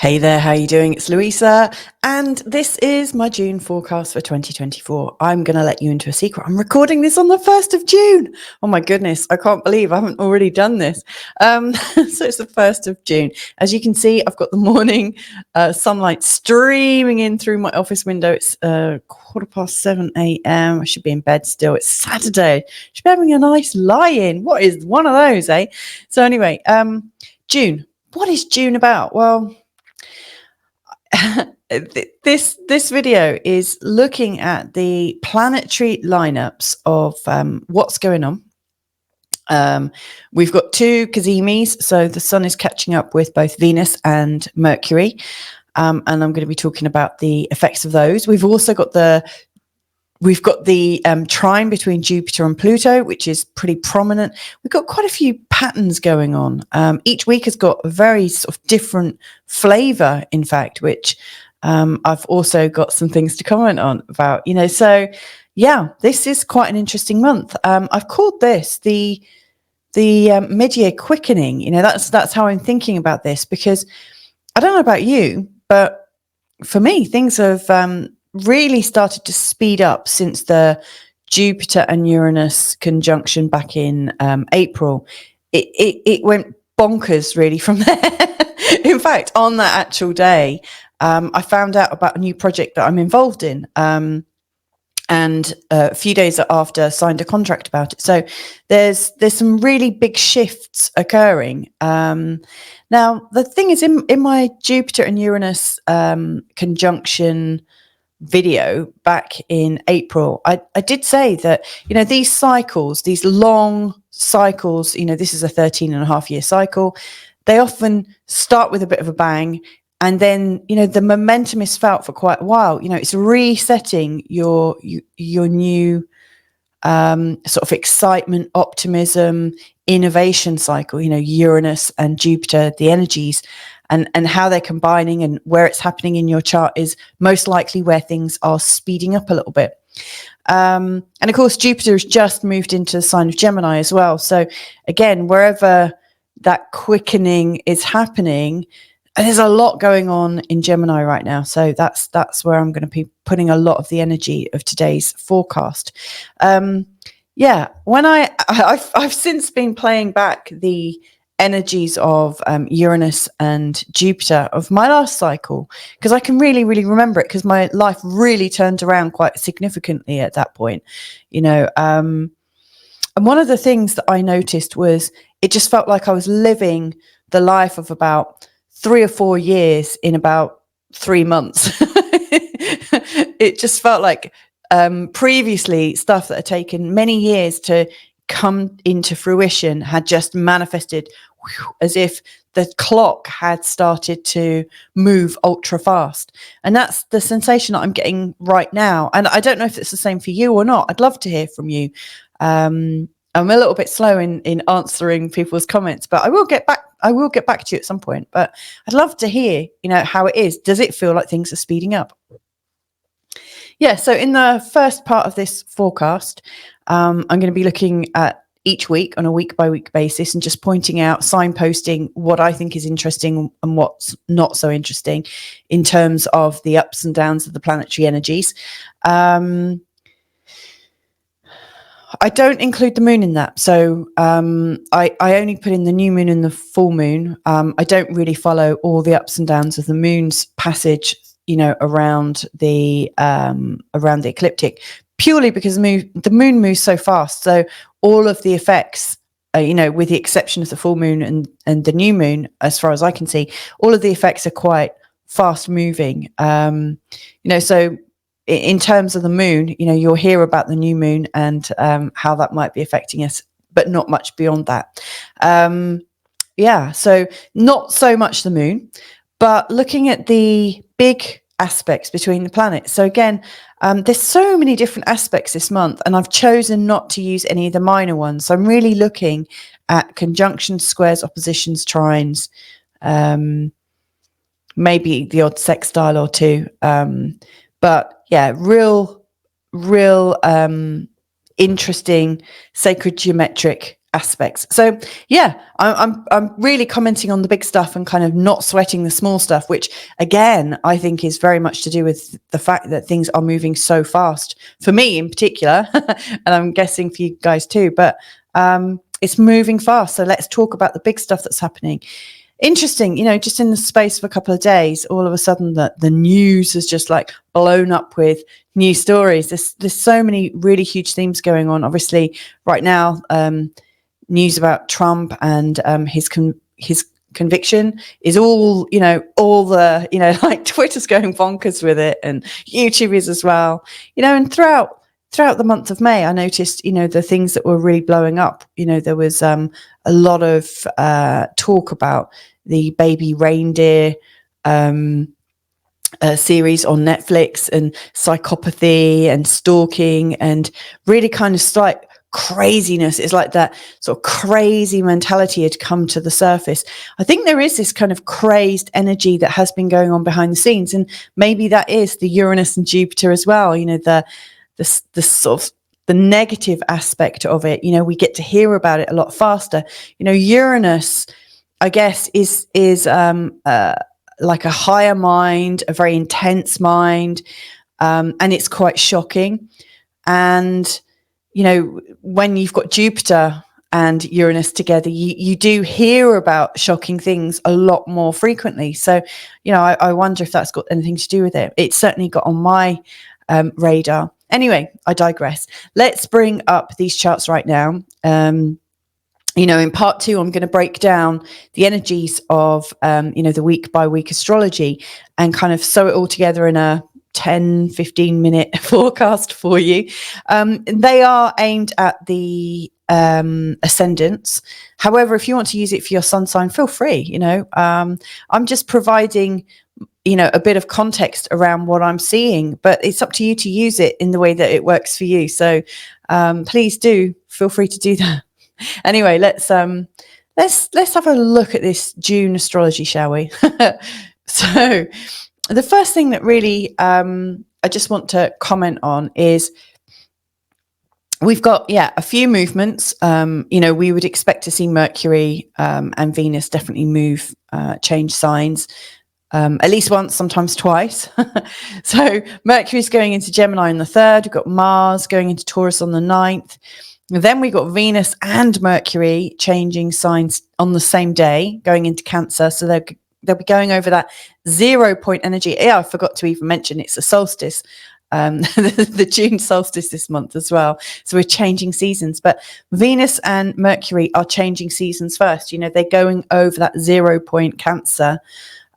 Hey there, how you doing? It's Louisa, and this is my June forecast for 2024. I'm going to let you into a secret. I'm recording this on the 1st of June. Oh my goodness, I can't believe I haven't already done this. So it's the 1st of June. As you can see, I've got the morning sunlight streaming in through my office window. It's 7:15 a.m. I should be in bed still. It's Saturday. I should be having a nice lie-in. What is one of those, eh? So anyway, June. What is June about? Well, this video is looking at the planetary lineups of what's going on. We've got two Cazimis, so the sun is catching up with both Venus and Mercury, and I'm going to be talking about the effects of those. We've also got the trine between Jupiter and Pluto, which is pretty prominent. We've got quite a few patterns going on. Each week has got a very sort of different flavor, in fact, which I've also got some things to comment on about, so yeah, this is quite an interesting month. I've called this the mid-year quickening. That's how I'm thinking about this, because I don't know about you, but for me, things have really started to speed up since the Jupiter and Uranus conjunction back in April. It went bonkers really from there. In fact, on that actual day, I found out about a new project that I'm involved in, and a few days after signed a contract about it. So there's some really big shifts occurring. Now the thing is, in my Jupiter and Uranus conjunction video back in April, I did say that, these cycles, these long cycles, this is a 13.5-year cycle. They often start with a bit of a bang, and then, the momentum is felt for quite a while. It's resetting your new sort of excitement, optimism, innovation cycle, Uranus and Jupiter, the energies, and how they're combining, and where it's happening in your chart is most likely where things are speeding up a little bit. And of course, Jupiter has just moved into the sign of Gemini as well. So again, wherever that quickening is happening, there's a lot going on in Gemini right now. So that's where I'm going to be putting a lot of the energy of today's forecast. Yeah, when I've since been playing back the energies of Uranus and Jupiter of my last cycle, because I can really remember it, because my life really turned around quite significantly at that point. And one of the things that I noticed was it just felt like I was living the life of about 3 or 4 years in about 3 months. It just felt like previously stuff that had taken many years to come into fruition had just manifested as if the clock had started to move ultra fast. And that's the sensation that I'm getting right now. And I don't know if it's the same for you or not. I'd love to hear from you. I'm a little bit slow in answering people's comments, but I will get back to you at some point. But I'd love to hear, how it is. Does it feel like things are speeding up? Yeah, so in the first part of this forecast, I'm going to be looking at each week on a week-by-week basis and just pointing out, signposting what I think is interesting and what's not so interesting in terms of the ups and downs of the planetary energies. I don't include the moon in that. So I only put in the new moon and the full moon. I don't really follow all the ups and downs of the moon's passage, around the ecliptic, purely because the moon moves so fast. So all of the effects, with the exception of the full moon and the new moon, as far as I can see, all of the effects are quite fast moving. So in terms of the moon, you'll hear about the new moon and how that might be affecting us, but not much beyond that. Yeah, so not so much the moon, but looking at the big aspects between the planets. So again, there's so many different aspects this month, and I've chosen not to use any of the minor ones. So I'm really looking at conjunctions, squares, oppositions, trines, maybe the odd sextile or two. But yeah, real interesting sacred geometric aspects. So yeah, I'm really commenting on the big stuff and kind of not sweating the small stuff, which again I think is very much to do with the fact that things are moving so fast for me in particular, and I'm guessing for you guys too. But it's moving fast, so let's talk about the big stuff that's happening. Interesting, just in the space of a couple of days, all of a sudden the news has just like blown up with new stories. There's so many really huge themes going on. Obviously, right now, news about Trump and his conviction is all, all the, like Twitter's going bonkers with it, and YouTube is as well, and throughout the month of May, I noticed, the things that were really blowing up. There was a lot of talk about the baby reindeer series on Netflix, and psychopathy and stalking, and really kind of like craziness. It's like that sort of crazy mentality had come to the surface. I think there is this kind of crazed energy that has been going on behind the scenes, and maybe that is the Uranus and Jupiter as well. The sort of the negative aspect of it. We get to hear about it a lot faster. Uranus, I guess, is like a higher mind, a very intense mind, and it's quite shocking. And when you've got Jupiter and Uranus together, you do hear about shocking things a lot more frequently. So, I wonder if that's got anything to do with it. It's certainly got on my radar. Anyway, I digress. Let's bring up these charts right now. In part 2, I'm going to break down the energies of, the week by week astrology and kind of sew it all together in a 10-15 minute forecast for you. They are aimed at the ascendants. However, if you want to use it for your sun sign, feel free. I'm just providing a bit of context around what I'm seeing, but it's up to you to use it in the way that it works for you. So please do feel free to do that. Anyway, let's have a look at this June astrology, shall we? So the first thing that really I just want to comment on is we've got, a few movements. We would expect to see Mercury and Venus definitely move, change signs. At least once, sometimes twice. So Mercury's going into Gemini on the 3rd. We've got Mars going into Taurus on the 9th. Then we got Venus and Mercury changing signs on the same day, going into Cancer. So they'll be going over that 0 point energy. Yeah, I forgot to even mention it's a solstice, the June solstice this month as well. So we're changing seasons. But Venus and Mercury are changing seasons first. They're going over that 0 point Cancer.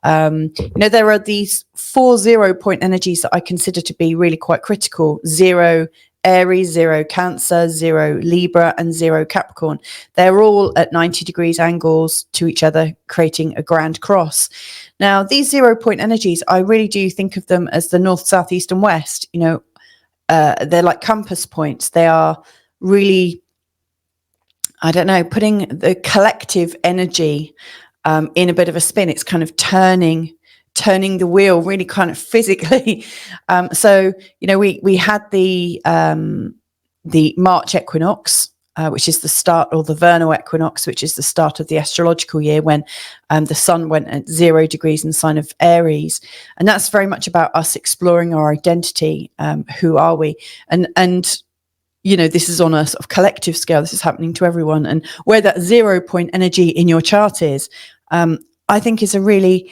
There are these 4 0 point energies that I consider to be really quite critical. 0 Aries, 0 Cancer, 0 Libra, and 0 Capricorn. They're all at 90 degrees angles to each other, creating a grand cross. Now, these 0 point energies, I really do think of them as the north, south, east, and west. They're like compass points. They are really, putting the collective energy in a bit of a spin. It's kind of turning the wheel really kind of physically. So, we had the March equinox, which is the start, or the vernal equinox, which is the start of the astrological year, when the sun went at 0 degrees in the sign of Aries. And that's very much about us exploring our identity. Who are we? And this is on a sort of collective scale. This is happening to everyone. And where that 0 point energy in your chart is, I think is a really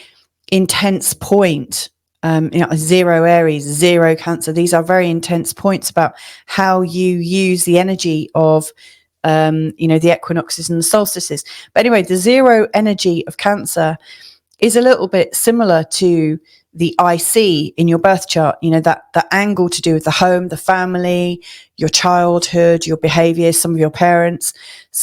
intense point. 0 Aries, 0 Cancer. These are very intense points about how you use the energy of, the equinoxes and the solstices. But anyway, the 0 energy of Cancer is a little bit similar to the IC in your birth chart, that angle to do with the home, the family, your childhood, your behaviors, some of your parents.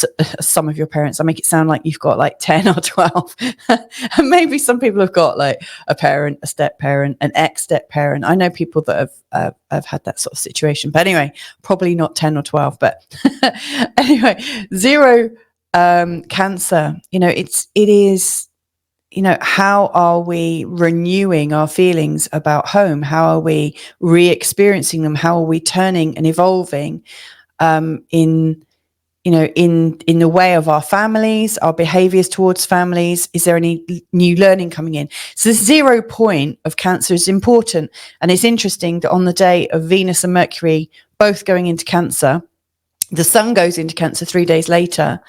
I make it sound like you've got like 10 or 12. And maybe some people have got like a parent, a step parent, an ex-step parent. I know people that have had that sort of situation. But anyway, probably not 10 or 12. But anyway, 0 Cancer, it is, how are we renewing our feelings about home? How are we re-experiencing them? How are we turning and evolving in in the way of our families, our behaviors towards families? Is there any new learning coming in? So this 0 point of Cancer is important. And it's interesting that on the day of Venus and Mercury both going into Cancer, the Sun goes into Cancer 3 days later.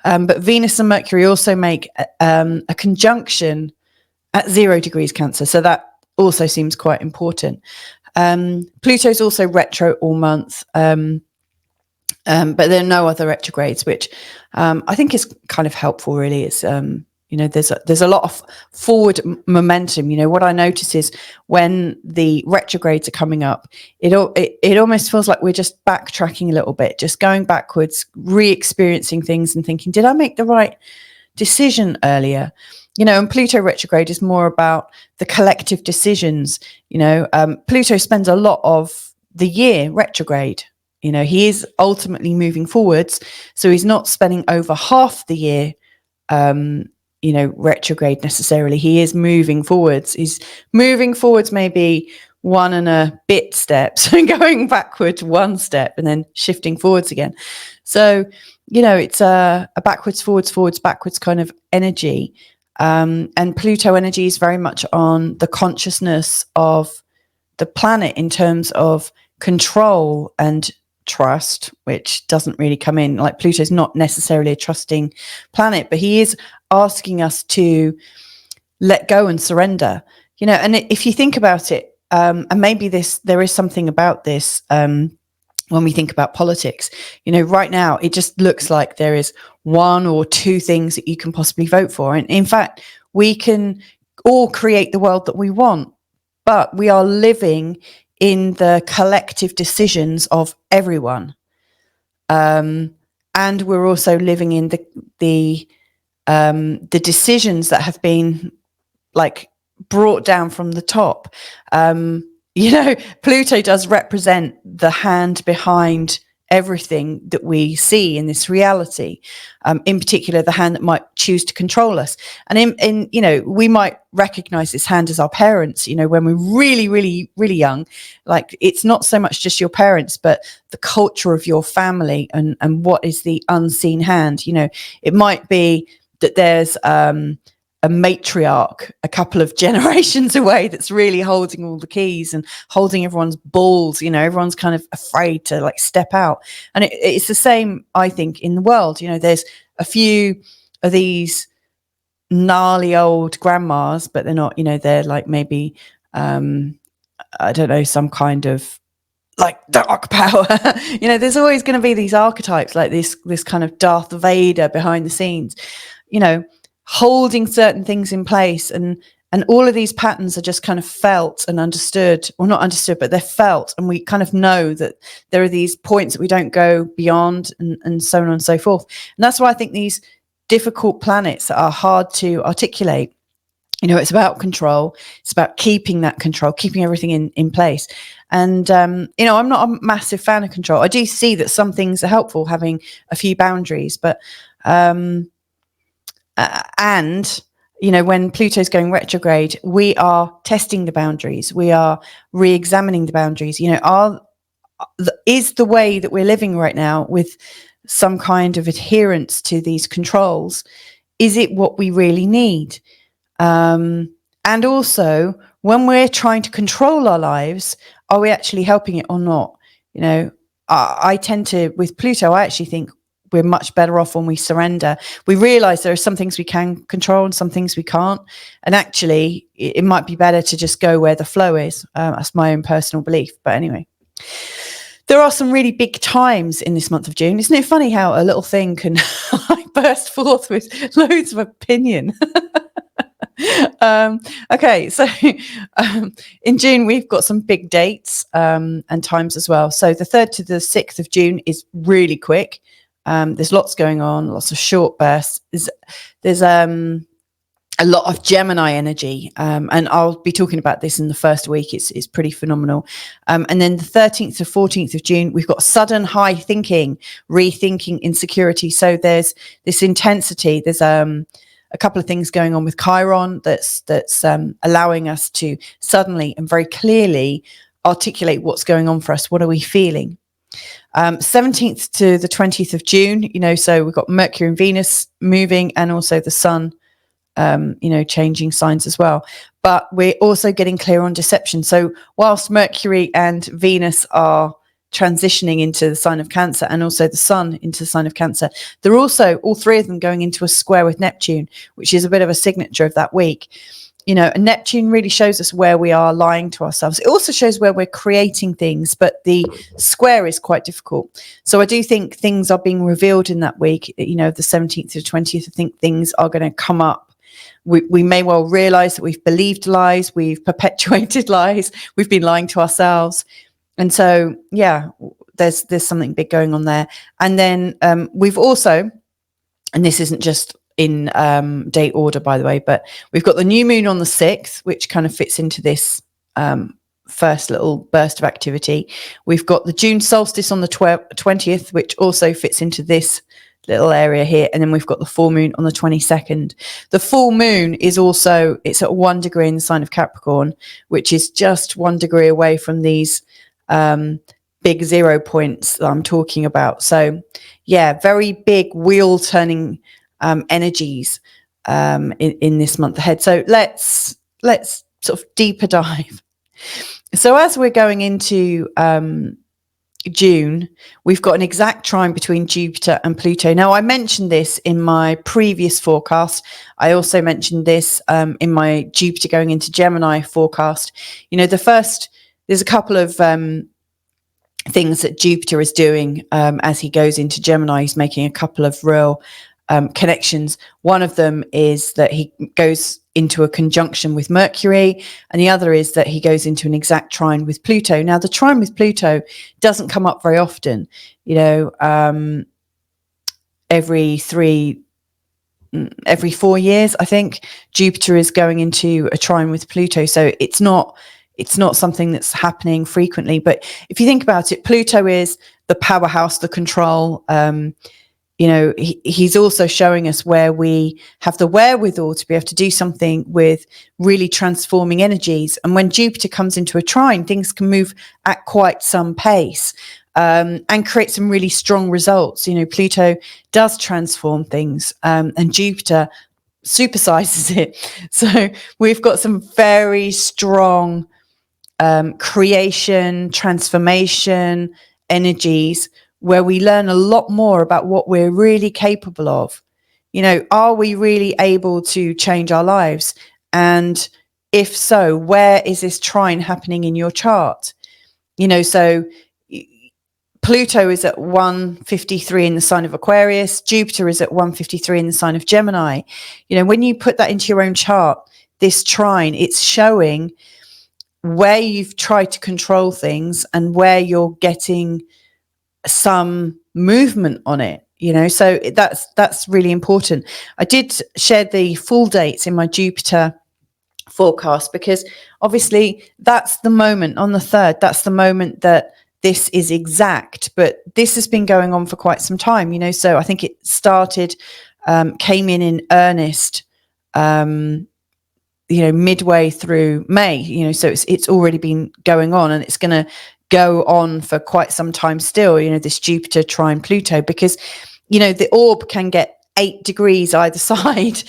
But Venus and Mercury also make a conjunction at 0 degrees Cancer. So that also seems quite important. Pluto's also retro all month. But there are no other retrogrades, which I think is kind of helpful, really. It's, there's a lot of forward momentum. What I notice is when the retrogrades are coming up, it almost feels like we're just backtracking a little bit, just going backwards, re-experiencing things and thinking, did I make the right decision earlier? And Pluto retrograde is more about the collective decisions. Pluto spends a lot of the year retrograde. He is ultimately moving forwards. So he's not spending over half the year, retrograde necessarily. He is moving forwards. He's moving forwards maybe 1 and a bit steps and going backwards 1 step and then shifting forwards again. So, it's a backwards, forwards, backwards kind of energy. And Pluto energy is very much on the consciousness of the planet in terms of control and trust, which doesn't really come in. Like, Pluto's not necessarily a trusting planet, but he is asking us to let go and surrender. And if you think about it, and maybe there is something about this when we think about politics. Right now it just looks like there is 1 or 2 things that you can possibly vote for, and in fact we can all create the world that we want, but we are living in the collective decisions of everyone, and we're also living in the decisions that have been brought down from the top. Pluto does represent the hand behind everything that we see in this reality, in particular the hand that might choose to control us. And we might recognize this hand as our parents, when we're really, really, really young. It's not so much just your parents, but the culture of your family and what is the unseen hand. It might be that there's a matriarch a couple of generations away that's really holding all the keys and holding everyone's balls. Everyone's kind of afraid to step out. And it's the same, I think, in the world. There's a few of these gnarly old grandmas, but they're not, they're maybe, I don't know, some kind of dark power. There's always going to be these archetypes, this kind of Darth Vader behind the scenes, holding certain things in place, and all of these patterns are just kind of felt and understood, or not understood, but they're felt, and we kind of know that there are these points that we don't go beyond, and so on and so forth. And that's why I think these difficult planets are hard to articulate. It's about control. It's about keeping that control, keeping everything in place. And I'm not a massive fan of control. I do see that some things are helpful, having a few boundaries, but when Pluto's going retrograde, we are testing the boundaries. We are re-examining the boundaries. Is the way that we're living right now with some kind of adherence to these controls, is it what we really need? And also, when we're trying to control our lives, are we actually helping it or not? I tend to, with Pluto, I actually think we're much better off when we surrender. We realize there are some things we can control and some things we can't. And actually, it might be better to just go where the flow is. That's my own personal belief. But anyway, there are some really big times in this month of June. Isn't it funny how a little thing can burst forth with loads of opinion? Okay, so in June, we've got some big dates and times as well. So the 3rd to the 6th of June is really quick. There's lots going on, lots of short bursts. There's a lot of Gemini energy, and I'll be talking about this in the first week. It's pretty phenomenal. And then the 13th to 14th of June, we've got sudden high thinking, rethinking insecurity. So there's this intensity. There's a couple of things going on with Chiron that's allowing us to suddenly and very clearly articulate what's going on for us. What are we feeling? 17th to the 20th of June, so we've got Mercury and Venus moving, and also the Sun, changing signs as well. But we're also getting clear on deception. So whilst Mercury and Venus are transitioning into the sign of Cancer, and also the Sun into the sign of Cancer, they're also, all three of them, going into a square with Neptune, which is a bit of a signature of that week. And Neptune really shows us where we are lying to ourselves. It also shows where we're creating things, but the square is quite difficult. So I do think things are being revealed in that week, the 17th to 20th. I think things are going to come up. We may well realize that we've believed lies, we've perpetuated lies, we've been lying to ourselves. And so, yeah, there's something big going on there. And then we've also, and this isn't just in date order, by the way, but we've got the new moon on the 6th, which kind of fits into this first little burst of activity. We've got the June solstice on the 20th, which also fits into this little area here. And then we've got the full moon on the 22nd. The full moon is also, it's at 1 degree in the sign of Capricorn, which is just 1 degree away from these big 0 points that I'm talking about. So yeah, very big wheel turning energies in this month ahead. So let's sort of deeper dive. So as we're going into June, we've got an exact trine between Jupiter and Pluto. Now, I mentioned this in my previous forecast. I also mentioned this in my Jupiter going into Gemini forecast. There's a couple of things that Jupiter is doing as he goes into Gemini. He's making a couple of real connections. One of them is that he goes into a conjunction with Mercury, and the other is that he goes into an exact trine with Pluto. Now, the trine with Pluto doesn't come up very often. Every 4 years, I think, Jupiter is going into a trine with Pluto. So it's not something that's happening frequently. But if you think about it, Pluto is the powerhouse, the control. He's also showing us where we have the wherewithal to be able to do something with really transforming energies. And when Jupiter comes into a trine, things can move at quite some pace and create some really strong results. Pluto does transform things, and Jupiter supersizes it. So we've got some very strong creation, transformation energies, where we learn a lot more about what we're really capable of. Are we really able to change our lives? And if so, where is this trine happening in your chart? So Pluto is at 153 in the sign of Aquarius. Jupiter is at 153 in the sign of Gemini. When you put that into your own chart, this trine, it's showing where you've tried to control things and where you're getting some movement on it. So that's really important. I did share the full dates in my Jupiter forecast, because obviously that's the moment on the 3rd, that's the moment that this is exact, but this has been going on for quite some time. So I think it started, came in earnest, midway through May, so it's already been going on, and it's going to go on for quite some time still, this Jupiter trine Pluto, because, the orb can get 8 degrees either side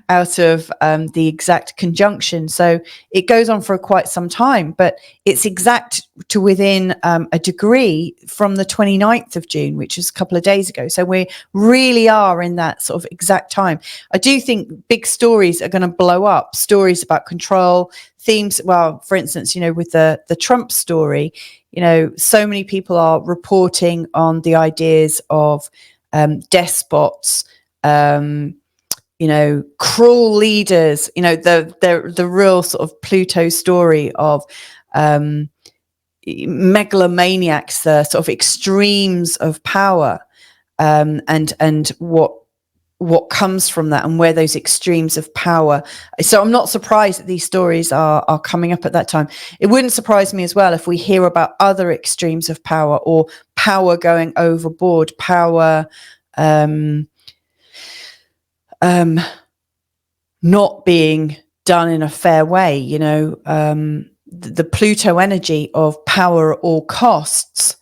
out of the exact conjunction. So it goes on for quite some time, but it's exact to within a degree from the 29th of June, which is a couple of days ago. So we really are in that sort of exact time. I do think big stories are going to blow up, stories about control, themes. Well, for instance, with the Trump story, so many people are reporting on the ideas of despots, cruel leaders, the real sort of Pluto story of megalomaniacs, the sort of extremes of power, and what comes from that, and where those extremes of power. So I'm not surprised that these stories are coming up at that time. It wouldn't surprise me as well if we hear about other extremes of power, or power going overboard, power not being done in a fair way. The Pluto energy of power at all costs,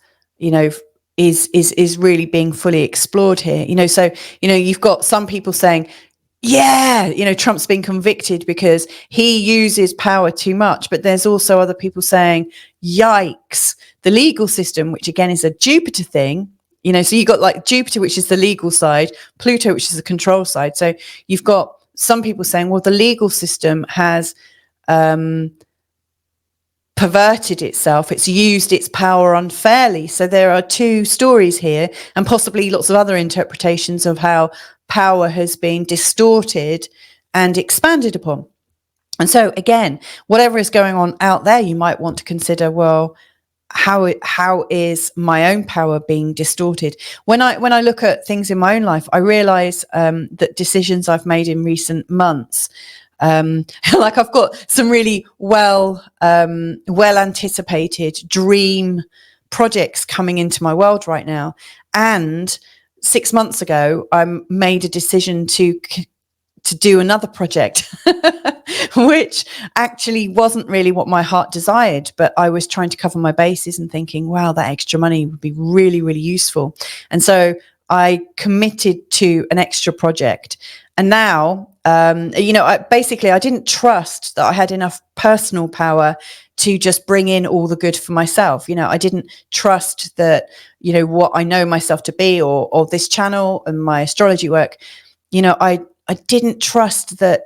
is really being fully explored here. So you've got some people saying, yeah, Trump's been convicted because he uses power too much, but there's also other people saying, yikes, the legal system, which again is a Jupiter thing. So you've got like Jupiter, which is the legal side, Pluto, which is the control side. So you've got some people saying, well, the legal system has perverted itself. It's used its power unfairly. So there are two stories here, and possibly lots of other interpretations of how power has been distorted and expanded upon. And so again, whatever is going on out there, you might want to consider, well, how is my own power being distorted? When I look at things in my own life, I realize that decisions I've made in recent months, like I've got some really well anticipated dream projects coming into my world right now. And 6 months ago, I made a decision to do another project, which actually wasn't really what my heart desired, but I was trying to cover my bases and thinking, wow, that extra money would be really, really useful. And so I committed to an extra project. And now, I didn't trust that I had enough personal power to just bring in all the good for myself. I didn't trust that, what I know myself to be or this channel and my astrology work, I didn't trust that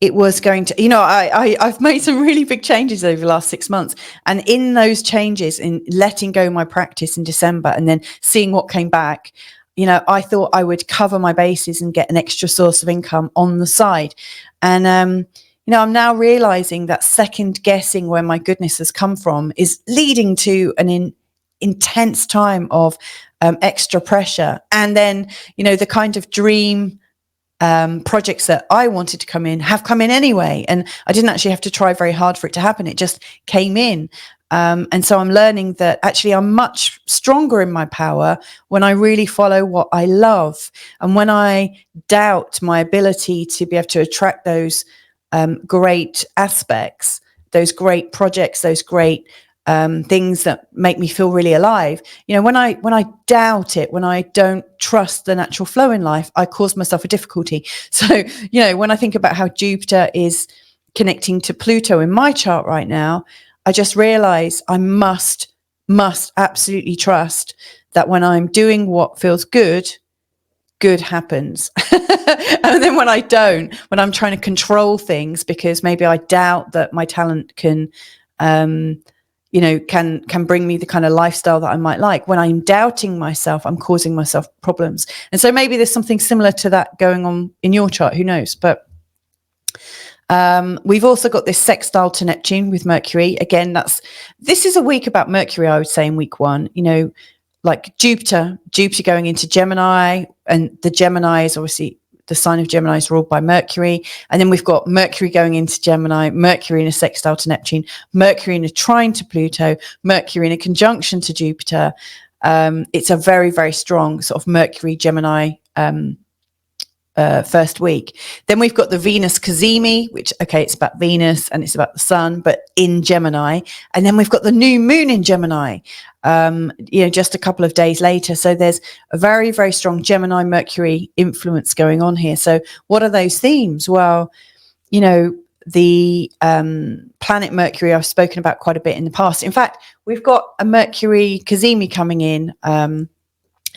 it was going to, I've made some really big changes over the last 6 months. And in those changes, in letting go my practice in December and then seeing what came back, I thought I would cover my bases and get an extra source of income on the side. And, I'm now realizing that second guessing where my goodness has come from is leading to an intense time of extra pressure. And then, the kind of dream projects that I wanted to come in have come in anyway. And I didn't actually have to try very hard for it to happen. It just came in. And so I'm learning that actually I'm much stronger in my power when I really follow what I love. And when I doubt my ability to be able to attract those great aspects, those great projects, those great things that make me feel really alive. When I doubt it, when I don't trust the natural flow in life, I cause myself a difficulty. So, when I think about how Jupiter is connecting to Pluto in my chart right now, I just realize I must absolutely trust that when I'm doing what feels good happens. And then when I don't, when I'm trying to control things because maybe I doubt that my talent can bring me the kind of lifestyle that I might like. When I'm doubting myself, I'm causing myself problems. And so maybe there's something similar to that going on in your chart, who knows? But we've also got this sextile to Neptune with Mercury. Again, this is a week about Mercury, I would say, in week one. Like Jupiter going into Gemini, and the Gemini is obviously the sign of Gemini is ruled by Mercury. And then we've got Mercury going into Gemini, Mercury in a sextile to Neptune, Mercury in a trine to Pluto, Mercury in a conjunction to Jupiter. It's a very, very strong sort of Mercury Gemini first week. Then we've got the Venus Cazimi, which, it's about Venus and it's about the sun, but in Gemini. And then we've got the new moon in Gemini, just a couple of days later. So there's a very, very strong Gemini Mercury influence going on here. So what are those themes? Well, the planet Mercury I've spoken about quite a bit in the past. In fact, we've got a Mercury Cazimi coming in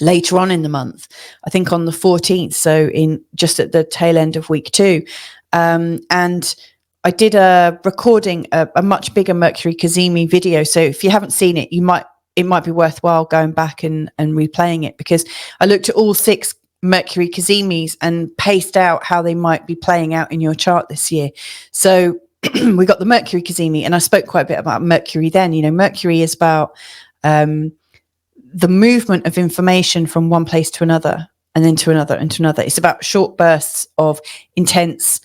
later on in the month, I think on the 14th, so just at the tail end of week 2. And I did a recording, a much bigger Mercury Cazimi video. So if you haven't seen it, it might be worthwhile going back and replaying it, because I looked at all 6 Mercury Cazimis and paced out how they might be playing out in your chart this year. So we got the Mercury Cazimi, and I spoke quite a bit about Mercury then. Mercury is about the movement of information from one place to another, and then to another and to another. It's about short bursts of intense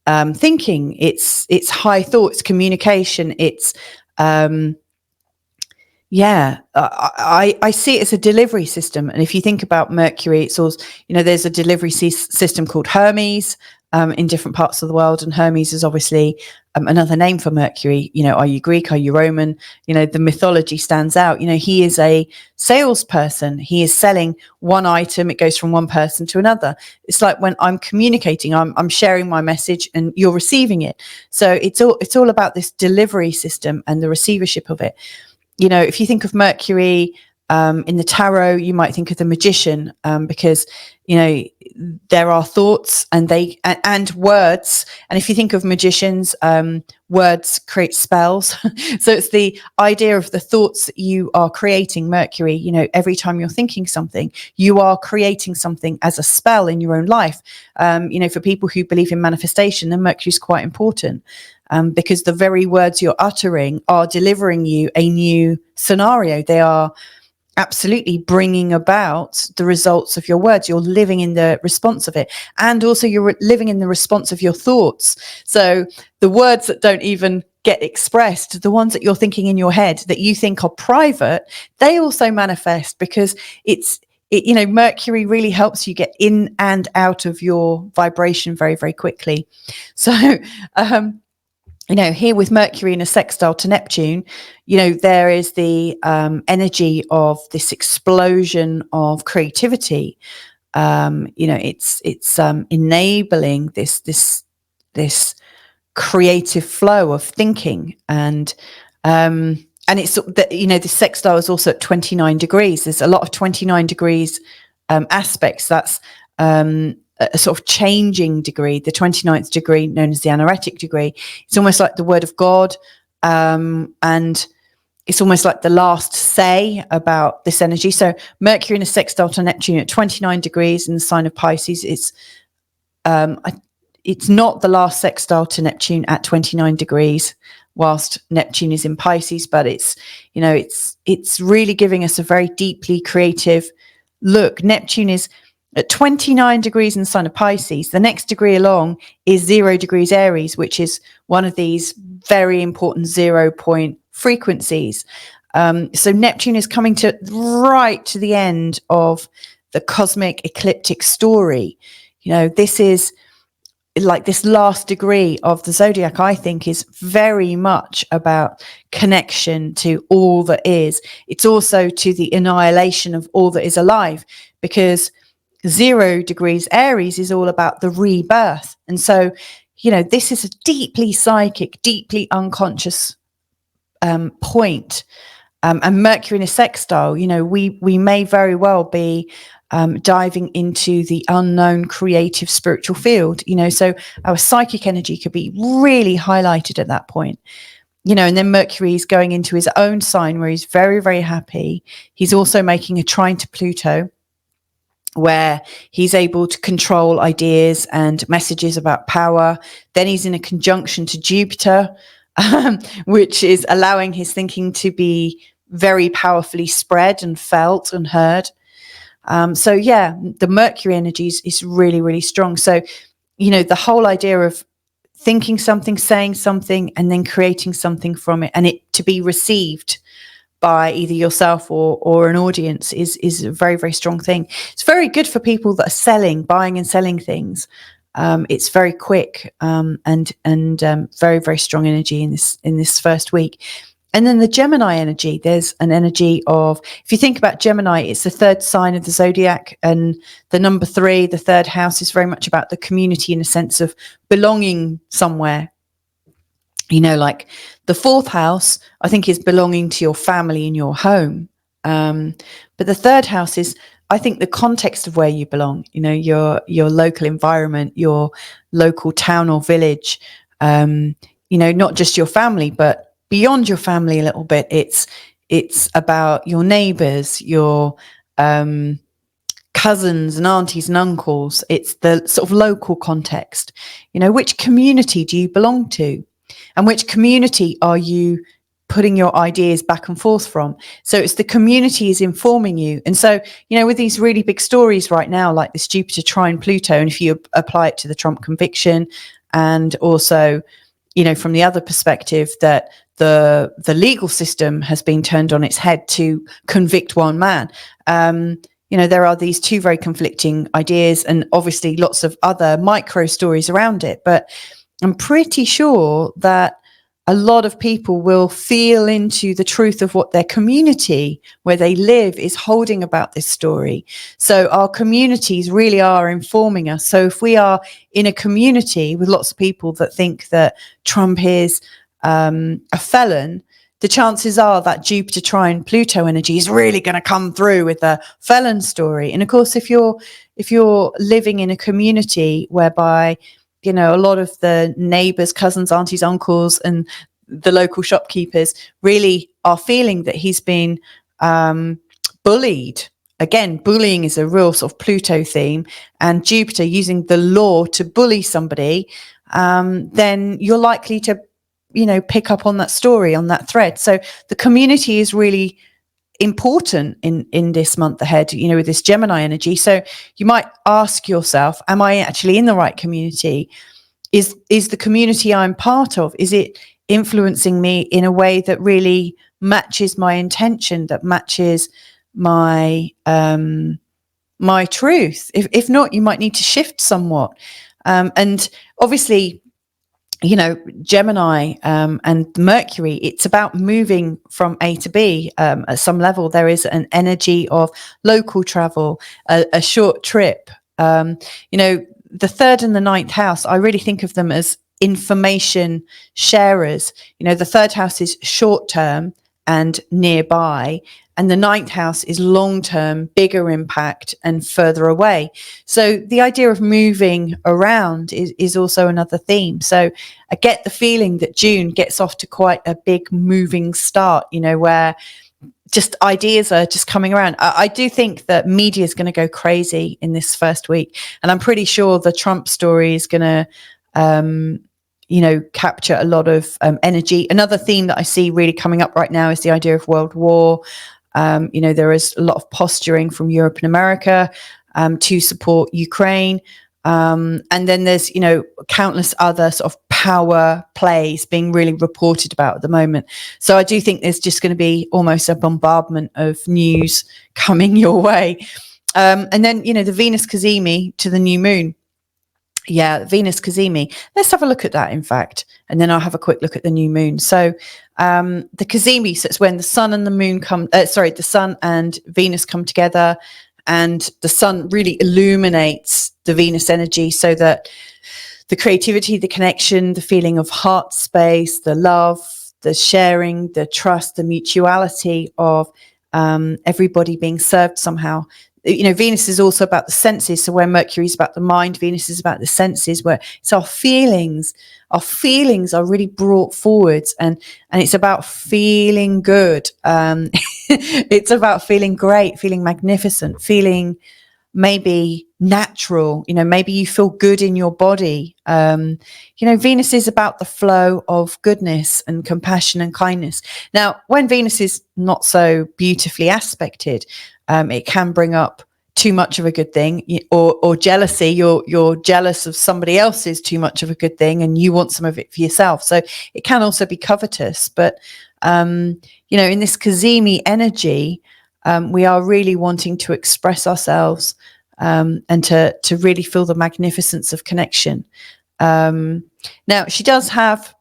thinking. It's high thoughts, communication. It's I see it as a delivery system. And if you think about Mercury, it's also, there's a delivery system called Hermes. in different parts of the world. And Hermes is obviously another name for Mercury. You know, are you Greek? Are you Roman? You know, the mythology stands out. You know, he is a salesperson. He is selling one item. It goes from one person to another. It's like when I'm communicating, I'm sharing my message and you're receiving it. So it's all about this delivery system and the receivership of it. You know, if you think of Mercury in the tarot, you might think of the magician, because, you know, there are thoughts and words. And if you think of magicians, words create spells. So it's the idea of the thoughts that you are creating. Mercury, you know, every time you're thinking something, you are creating something as a spell in your own life. You know, for people who believe in manifestation, then Mercury is quite important. Because the very words you're uttering are delivering you a new scenario. They are absolutely bringing about the results of your words. You're living in the response of it. And also you're living in the response of your thoughts. So the words that don't even get expressed, the ones that you're thinking in your head that you think are private, they also manifest, because you know, Mercury really helps you get in and out of your vibration very, very quickly. So, you know, here with Mercury in a sextile to Neptune, you know, there is the energy of this explosion of creativity. You know, it's enabling this creative flow of thinking, and it's that, you know, the sextile is also at 29 degrees. There's a lot of 29 degrees aspects. That's a sort of changing degree. The 29th degree, known as the anaretic degree, it's almost like the word of God, and it's almost like the last say about this energy. So Mercury in a sextile to Neptune at 29 degrees in the sign of Pisces. It's not the last sextile to Neptune at 29 degrees whilst Neptune is in Pisces, but it's, you know, it's really giving us a very deeply creative look. Neptune is at 29 degrees in the sign of Pisces. The next degree along is 0 degrees Aries, which is one of these very important 0 point frequencies. So Neptune is coming right to the end of the cosmic ecliptic story. You know, this is like this last degree of the zodiac, I think, is very much about connection to all that is. It's also to the annihilation of all that is alive, because 0 degrees Aries is all about the rebirth. And so, you know, this is a deeply psychic, deeply unconscious point. And Mercury in a sextile, you know, we may very well be diving into the unknown creative spiritual field, you know, so our psychic energy could be really highlighted at that point. You know, and then Mercury is going into his own sign where he's very, very happy. He's also making a trine to Pluto, where he's able to control ideas and messages about power. Then he's in a conjunction to Jupiter, which is allowing his thinking to be very powerfully spread and felt and heard. So yeah, the Mercury energy is really, really strong. So, you know, the whole idea of thinking something, saying something, and then creating something from it, and it to be received by either yourself or an audience is a very, very strong thing. It's very good for people that are buying and selling things. It's very quick, and very, very strong energy in this first week. And then the Gemini energy, there's an energy of, if you think about Gemini, it's the third sign of the zodiac, and the number 3, the third house, is very much about the community in a sense of belonging somewhere. You know, like the 4th house, I think, is belonging to your family and your home. But the 3rd house is, I think, the context of where you belong, you know, your local environment, your local town or village, you know, not just your family, but beyond your family a little bit. It's about your neighbors, your cousins and aunties and uncles. It's the sort of local context. You know, which community do you belong to? And which community are you putting your ideas back and forth from? So it's the community is informing you. And so, you know, with these really big stories right now, like this Jupiter trine Pluto, and if you apply it to the Trump conviction, and also, you know, from the other perspective that the legal system has been turned on its head to convict one man, there are these two very conflicting ideas, and obviously lots of other micro stories around it. But I'm pretty sure that a lot of people will feel into the truth of what their community where they live is holding about this story. So our communities really are informing us. So if we are in a community with lots of people that think that Trump is a felon, the chances are that Jupiter trine Pluto energy is really going to come through with a felon story. And of course, if you're living in a community whereby a lot of the neighbors, cousins, aunties, uncles, and the local shopkeepers really are feeling that he's been bullied. Again, bullying is a real sort of Pluto theme, and Jupiter using the law to bully somebody, then you're likely to, pick up on that story, on that thread. So the community is really important in this month ahead, with this Gemini energy. So you might ask yourself, am I actually in the right community? Is the community I'm part of, is it influencing me in a way that really matches my intention, that matches my my truth? If not, you might need to shift somewhat. And obviously, Gemini and Mercury, it's about moving from A to B. At some level, there is an energy of local travel, a short trip. The third and the ninth house, I really think of them as information sharers. The third house is short term and nearby, and the ninth house is long term, bigger impact and further away. So the idea of moving around is also another theme. So I get the feeling that June gets off to quite a big moving start, where just ideas are just coming around. I do think that media is going to go crazy in this first week, and I'm pretty sure the Trump story is going to capture a lot of energy. Another theme that I see really coming up right now is the idea of world war. There is a lot of posturing from Europe and America to support Ukraine. And then there's, countless other sort of power plays being really reported about at the moment. So I do think there's just going to be almost a bombardment of news coming your way. And then, the Venus Cazimi to the new moon. Yeah, Venus Cazimi. Let's have a look at that, in fact, and then I'll have a quick look at the new moon. So the Cazimi, so it's when the sun and the moon the sun and Venus come together, and the sun really illuminates the Venus energy so that the creativity, the connection, the feeling of heart space, the love, the sharing, the trust, the mutuality of everybody being served somehow. Venus is also about the senses. So where Mercury is about the mind, Venus is about the senses, where it's our feelings. Our feelings are really brought forwards, and it's about feeling good. It's about feeling great, feeling magnificent, feeling maybe natural. Maybe you feel good in your body. Venus is about the flow of goodness and compassion and kindness. Now, when Venus is not so beautifully aspected, it can bring up too much of a good thing, or jealousy. You're jealous of somebody else's too much of a good thing, and you want some of it for yourself. So it can also be covetous. But in this Cazimi energy, we are really wanting to express ourselves and to really feel the magnificence of connection. Now, she does have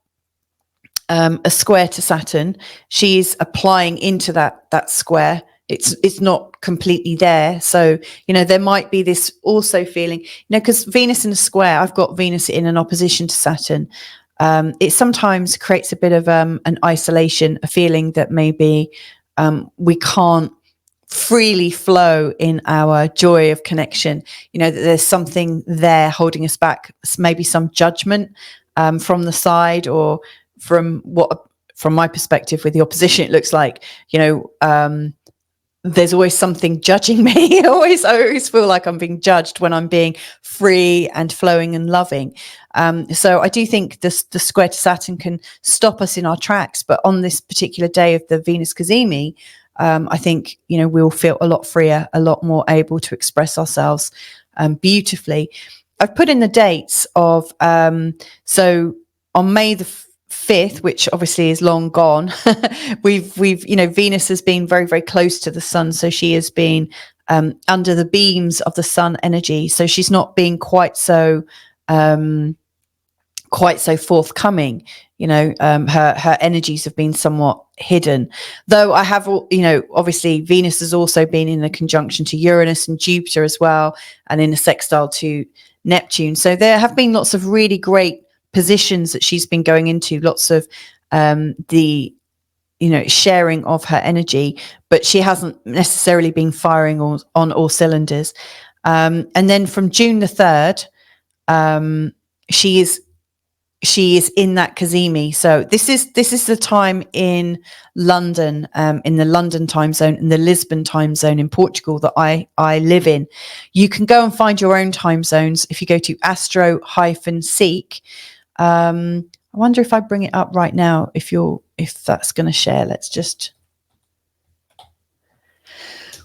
a square to Saturn. She's applying into that square. It's not completely there. So, there might be this also feeling, because Venus in a square, I've got Venus in an opposition to Saturn. It sometimes creates a bit of an isolation, a feeling that maybe we can't freely flow in our joy of connection. That there's something there holding us back, maybe some judgment from the side, or from my perspective with the opposition, it looks like, there's always something judging me. I always feel like I'm being judged when I'm being free and flowing and loving. So I do think the square to Saturn can stop us in our tracks. But on this particular day of the Venus Cazimi, I think, we'll feel a lot freer, a lot more able to express ourselves beautifully. I've put in the dates of, so on May the 5th, which obviously is long gone, we've Venus has been very, very close to the sun. So she has been under the beams of the sun energy. So she's not being quite so forthcoming. Her energies have been somewhat hidden, though I have, obviously Venus has also been in a conjunction to Uranus and Jupiter as well, and in a sextile to Neptune. So there have been lots of really great positions that she's been going into, lots of the sharing of her energy, but she hasn't necessarily been firing on all cylinders. And then from June the 3rd, she is in that cazimi. So this is the time in London, in the London time zone, and the Lisbon time zone in Portugal that I live in. You can go and find your own time zones if you go to astro-seek. I wonder if I bring it up right now, if that's going to share. Let's just,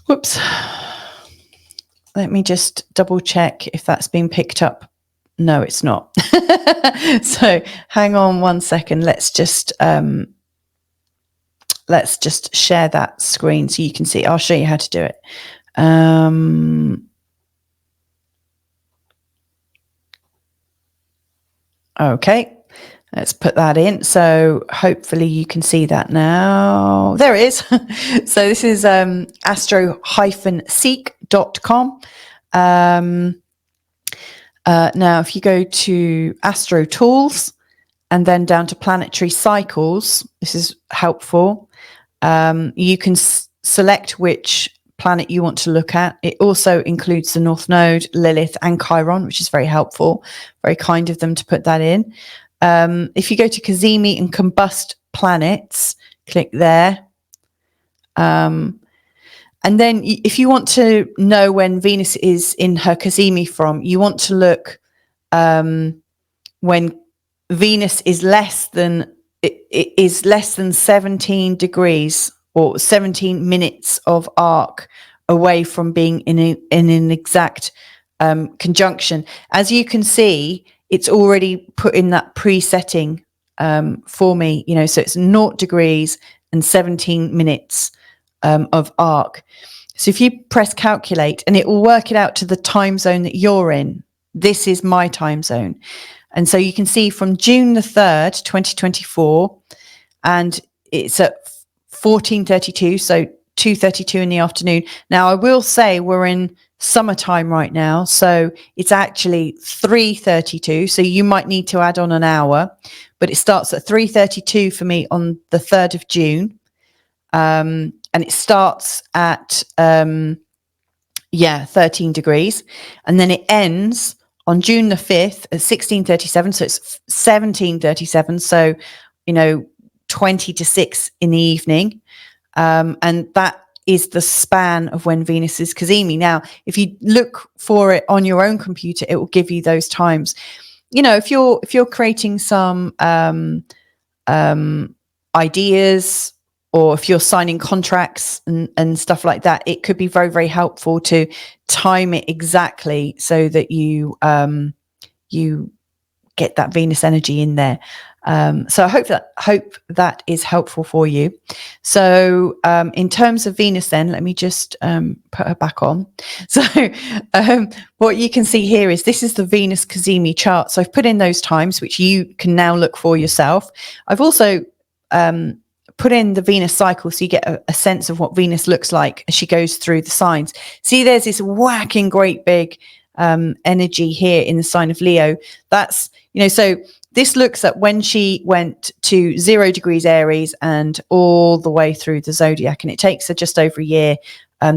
whoops. Let me just double check if that's been picked up. No, it's not. So hang on one second. Let's just share that screen so you can see. I'll show you how to do it. Okay, let's put that in. So hopefully you can see that now. There it is. So this is astro-seek.com. Now, if you go to Astro Tools and then down to Planetary Cycles, this is helpful. You can select which planet you want to look at. It also includes the North Node, Lilith, and Chiron, which is very helpful. Very kind of them to put that in. If you go to cazimi and combust planets, click there. And then if you want to know when Venus is in her cazimi from, you want to look when Venus is less than 17 degrees or 17 minutes of arc away from being in an exact conjunction. As you can see, it's already put in that pre-setting for me, so it's 0 degrees and 17 minutes of arc. So if you press calculate, and it will work it out to the time zone that you're in. This is my time zone. And so you can see from June the 3rd, 2024, and it's at 14:32, so 2:32 in the afternoon. Now, I will say we're in summertime right now, so it's actually 3:32, so you might need to add on an hour, but it starts at 3:32 for me on the 3rd of June. And it starts at 13 degrees, and then it ends on June the 5th at 16:37, so it's 17:37, so 20 to 6 in the evening, and that is the span of when Venus is cazimi. Now, if you look for it on your own computer, it will give you those times. If you're creating some ideas, or if you're signing contracts and stuff like that, it could be very, very helpful to time it exactly so that you get that Venus energy in there. So I hope that is helpful for you. So in terms of Venus, then let me just put her back on. So what you can see here is this is the Venus cazimi chart. So I've put in those times, which you can now look for yourself. I've also put in the Venus cycle so you get a sense of what Venus looks like as she goes through the signs. See, there's this whacking great big energy here in the sign of Leo. That's, so this looks at when she went to 0 degrees Aries and all the way through the zodiac, and it takes her just over a year.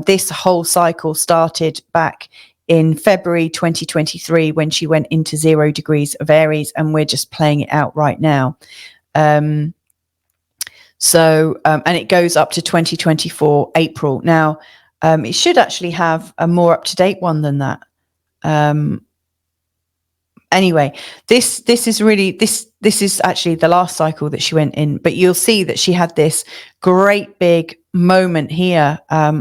This whole cycle started back in February 2023 when she went into 0 degrees of Aries, and we're just playing it out right now. And it goes up to 2024 April. Now, it should actually have a more up-to-date one than that. Anyway, this is actually the last cycle that she went in, but you'll see that she had this great big moment here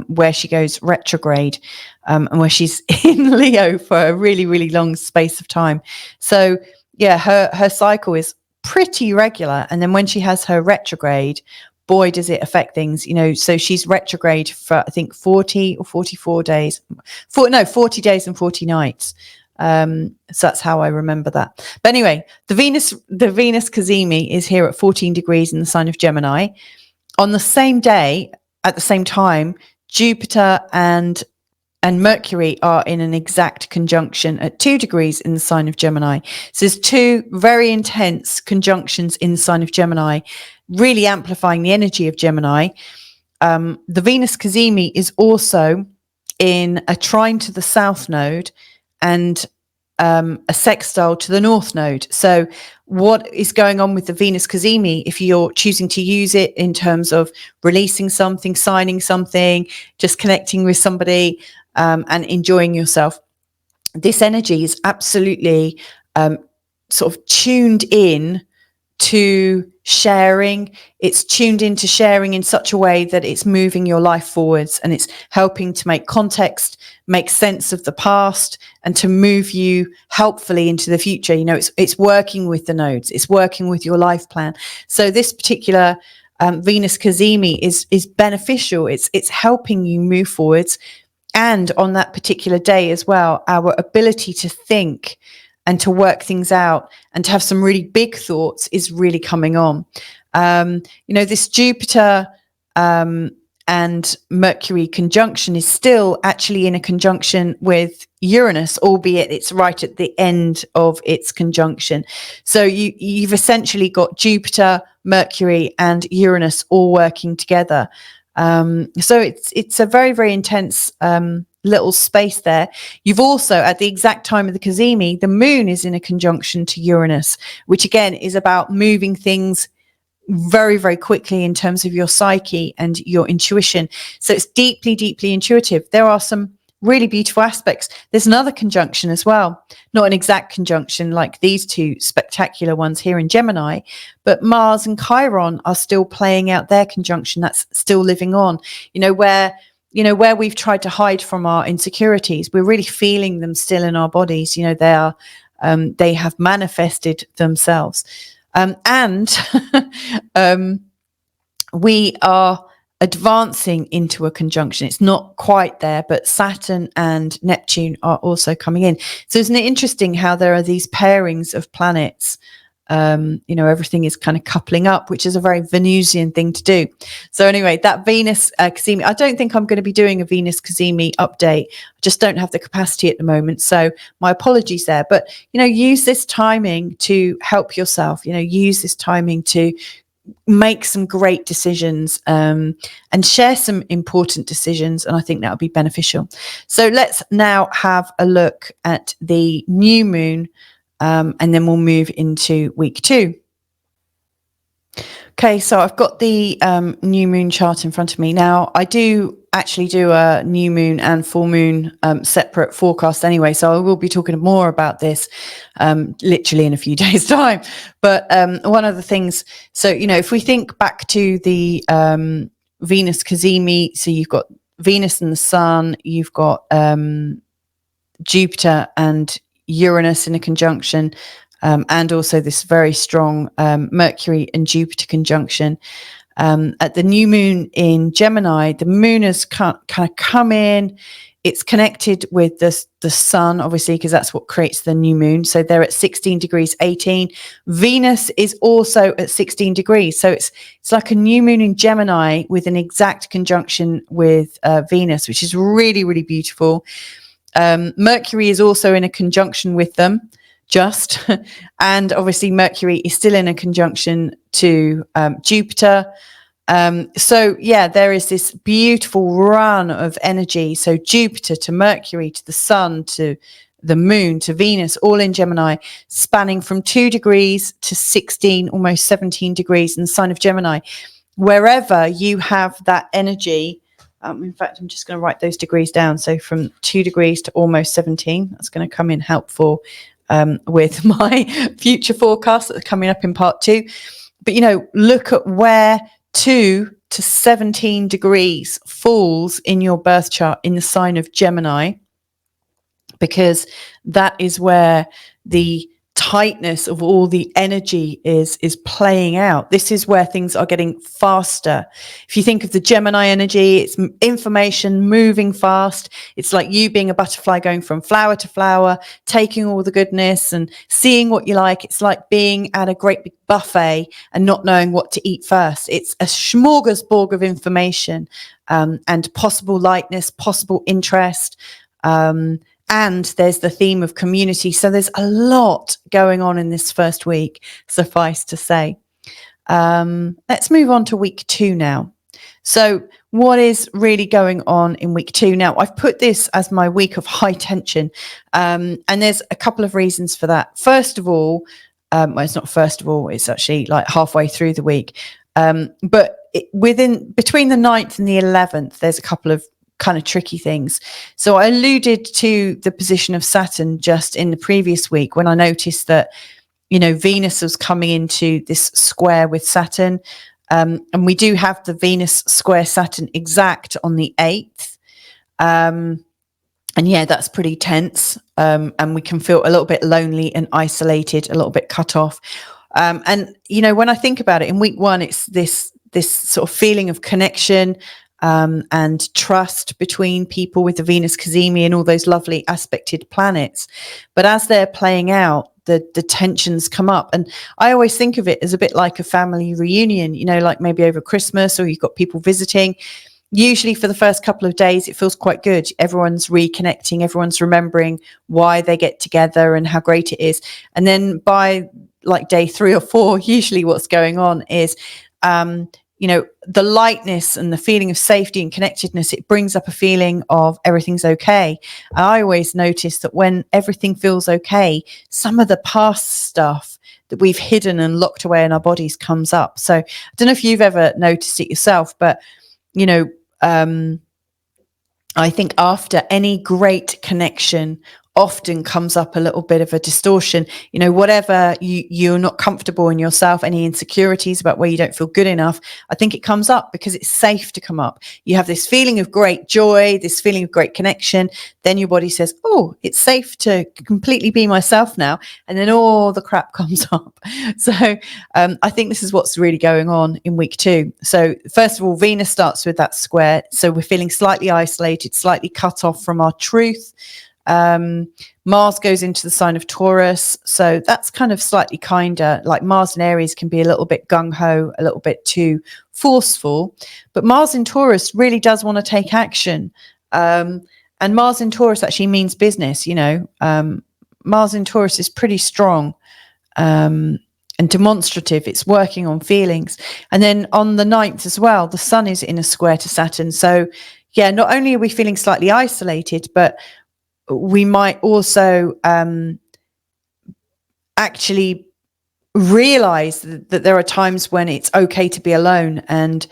where she goes retrograde, and where she's in Leo for a really, really long space of time. So yeah, her cycle is pretty regular, and then when she has her retrograde, boy, does it affect things, you know. So she's retrograde for, I think, 40 or 44 days, 40 days and 40 nights. So that's how I remember that. But anyway, the Venus Cazimi is here at 14 degrees in the sign of Gemini. On the same day, at the same time, Jupiter and Mercury are in an exact conjunction at 2 degrees in the sign of Gemini. So there's two very intense conjunctions in the sign of Gemini, really amplifying the energy of Gemini. The Venus Cazimi is also in a trine to the south node and a sextile to the north node. So what is going on with the Venus Cazimi, if you're choosing to use it in terms of releasing something, signing something, just connecting with somebody, and enjoying yourself, this energy is absolutely sort of tuned in to sharing. It's tuned into sharing in such a way that it's moving your life forwards, and it's helping to make context, make sense of the past, and to move you helpfully into the future. You know, it's working with the nodes, it's working with your life plan. So this particular Venus Cazimi is beneficial. It's helping you move forwards. And on that particular day as well, our ability to think and to work things out and to have some really big thoughts is really coming on. You know, this Jupiter and Mercury conjunction is still actually in a conjunction with Uranus, albeit it's right at the end of its conjunction. So you've essentially got Jupiter, Mercury, and Uranus all working together. So it's a very, very intense little space there. You've also, at the exact time of the Cazimi, the moon is in a conjunction to Uranus, which again is about moving things very, very quickly in terms of your psyche and your intuition. So it's deeply, deeply intuitive. There are some really beautiful aspects. There's another conjunction as well, not an exact conjunction like these two spectacular ones here in Gemini, but Mars and Chiron are still playing out their conjunction. That's still living on, where we've tried to hide from our insecurities, we're really feeling them still in our bodies. They have manifested themselves. We are advancing into a conjunction. It's not quite there, but Saturn and Neptune are also coming in. So isn't it interesting how there are these pairings of planets? Everything is kind of coupling up, which is a very Venusian thing to do. So anyway, that Venus Cazimi, I don't think I'm going to be doing a Venus Cazimi update. I just don't have the capacity at the moment. So my apologies there. But, use this timing to help yourself, use this timing to make some great decisions and share some important decisions. And I think that would be beneficial. So let's now have a look at the new moon. And then we'll move into week 2. Okay, so I've got the new moon chart in front of me. Now, I do actually do a new moon and full moon separate forecast anyway, so I will be talking more about this literally in a few days' time. But one of the things, so, if we think back to the Venus Cazimi, so you've got Venus and the Sun, you've got Jupiter and Uranus in a conjunction, and also this very strong Mercury and Jupiter conjunction. At the new moon in Gemini, the moon has kind of come in. It's connected with the sun, obviously, because that's what creates the new moon. So they're at 16 degrees 18. Venus is also at 16 degrees. So it's like a new moon in Gemini with an exact conjunction with Venus, which is really, really beautiful. Mercury is also in a conjunction with them, and obviously Mercury is still in a conjunction to Jupiter. There is this beautiful run of energy. So Jupiter to Mercury to the Sun to the Moon to Venus, all in Gemini, spanning from 2 degrees to 16, almost 17 degrees in the sign of Gemini. Wherever you have that energy, in fact, I'm just going to write those degrees down. So from 2 degrees to almost 17, that's going to come in helpful with my future forecasts that are coming up in part 2. But, look at where 2 to 17 degrees falls in your birth chart in the sign of Gemini, because that is where the tightness of all the energy is playing out. This is where things are getting faster. If you think of the Gemini energy, it's information moving fast. It's like you being a butterfly going from flower to flower, taking all the goodness and seeing what you like. It's like being at a great big buffet and not knowing what to eat first. It's a smorgasbord of information, and possible likeness, possible interest, and there's the theme of community. So there's a lot going on in this first week, suffice to say. Let's move on to week 2 now. So what is really going on in week 2? Now, I've put this as my week of high tension. And there's a couple of reasons for that. First of all, well, it's not first of all, it's actually like halfway through the week. But between the 9th and the 11th, there's a couple of kind of tricky things. So I alluded to the position of Saturn just in the previous week when I noticed that, Venus was coming into this square with Saturn. And we do have the Venus square Saturn exact on the 8th. And yeah, that's pretty tense. And we can feel a little bit lonely and isolated, a little bit cut off. And, when I think about it, in week 1, it's this sort of feeling of connection, and trust between people with the Venus cazimi and all those lovely aspected planets. But as they're playing out, the tensions come up. And I always think of it as a bit like a family reunion, like maybe over Christmas, or you've got people visiting. Usually for the first couple of days, it feels quite good. Everyone's reconnecting, everyone's remembering why they get together and how great it is. And then by like day 3 or 4, usually what's going on is, the lightness and the feeling of safety and connectedness, it brings up a feeling of everything's okay. I always notice that when everything feels okay, some of the past stuff that we've hidden and locked away in our bodies comes up. So I don't know if you've ever noticed it yourself, but, I think after any great connection, often comes up a little bit of a distortion. Whatever you're not comfortable in yourself, any insecurities about where you don't feel good enough, I think it comes up because it's safe to come up. You have this feeling of great joy, this feeling of great connection. Then your body says, oh, it's safe to completely be myself now. And then all the crap comes up. So I think this is what's really going on in week 2. So first of all, Venus starts with that square. So we're feeling slightly isolated, slightly cut off from our truth. Mars goes into the sign of Taurus, so that's kind of slightly kinder. Like Mars in Aries can be a little bit gung-ho, a little bit too forceful, but Mars in Taurus really does want to take action. And Mars in Taurus actually means business. Mars in Taurus is pretty strong and demonstrative. It's working on feelings. And then on the 9th as well, the Sun is in a square to Saturn. So yeah, not only are we feeling slightly isolated, but we might also actually realize that there are times when it's okay to be alone and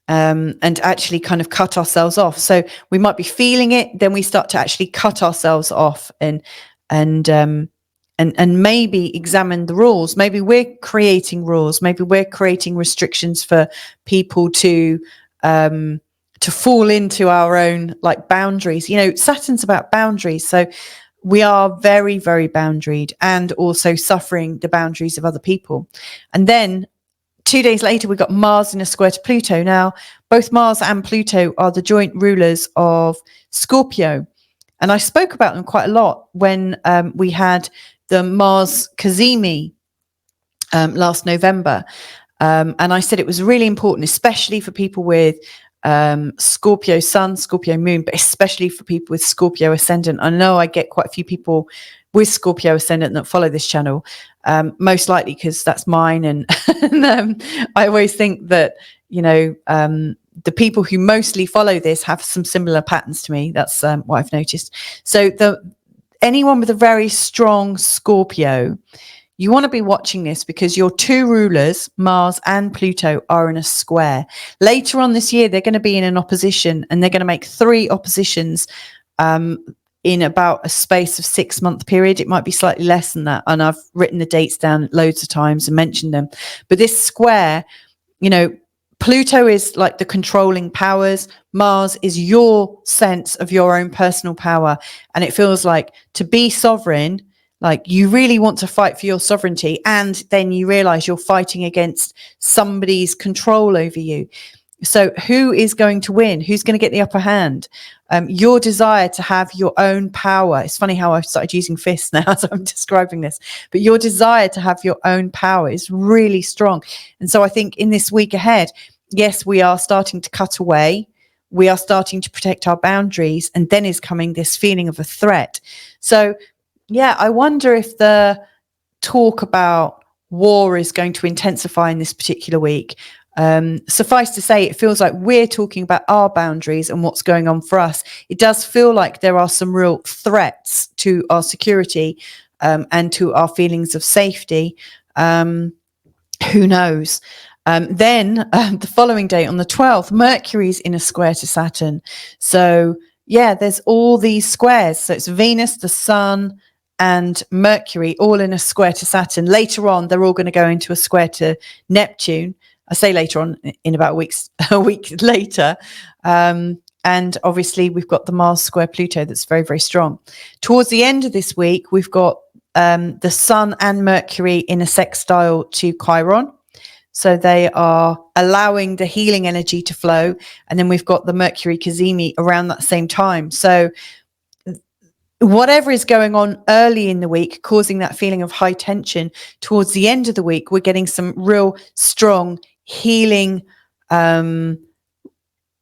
actually kind of cut ourselves off. So we might be feeling it, then we start to actually cut ourselves off and maybe examine the rules. Maybe we're creating rules. Maybe we're creating restrictions for people to fall into our own like boundaries. Saturn's about boundaries. So we are very, very boundaried and also suffering the boundaries of other people. And then 2 days later, we got Mars in a square to Pluto. Now, both Mars and Pluto are the joint rulers of Scorpio. And I spoke about them quite a lot when we had the Mars cazimi last November. And I said it was really important, especially for people with Scorpio sun, Scorpio moon, but especially for people with Scorpio ascendant. I know I get quite a few people with Scorpio ascendant that follow this channel, most likely because that's mine. And I always think that, the people who mostly follow this have some similar patterns to me. That's what I've noticed. So anyone with a very strong Scorpio, you want to be watching this because your 2 rulers, Mars and Pluto, are in a square. Later on this year, they're going to be in an opposition, and they're going to make 3 oppositions in about a space of 6-month period. It might be slightly less than that. And I've written the dates down loads of times and mentioned them. But this square, Pluto is like the controlling powers. Mars is your sense of your own personal power. And it feels like to be sovereign Like, you really want to fight for your sovereignty, and then you realize you're fighting against somebody's control over you. So who is going to win? Who's going to get the upper hand? Your desire to have your own power. It's funny how I've started using fists now as I'm describing this, but your desire to have your own power is really strong. And so I think in this week ahead, yes, we are starting to cut away. We are starting to protect our boundaries, and then is coming this feeling of a threat. So yeah, I wonder if the talk about war is going to intensify in this particular week. Suffice to say, it feels like we're talking about our boundaries and what's going on for us. It does feel like there are some real threats to our security, and to our feelings of safety. Who knows? Then the following day, on the 12th, Mercury's in a square to Saturn. So yeah, there's all these squares. So it's Venus, the Sun, and Mercury all in a square to Saturn. Later on, they're all going to go into a square to Neptune. I say later on, in about a week later. And obviously, we've got the Mars square Pluto that's very, very strong. Towards the end of this week, we've got the Sun and Mercury in a sextile to Chiron. So they are allowing the healing energy to flow. And then we've got the Mercury Cazimi around that same time. So whatever is going on early in the week, causing that feeling of high tension, towards the end of the week, we're getting some real strong healing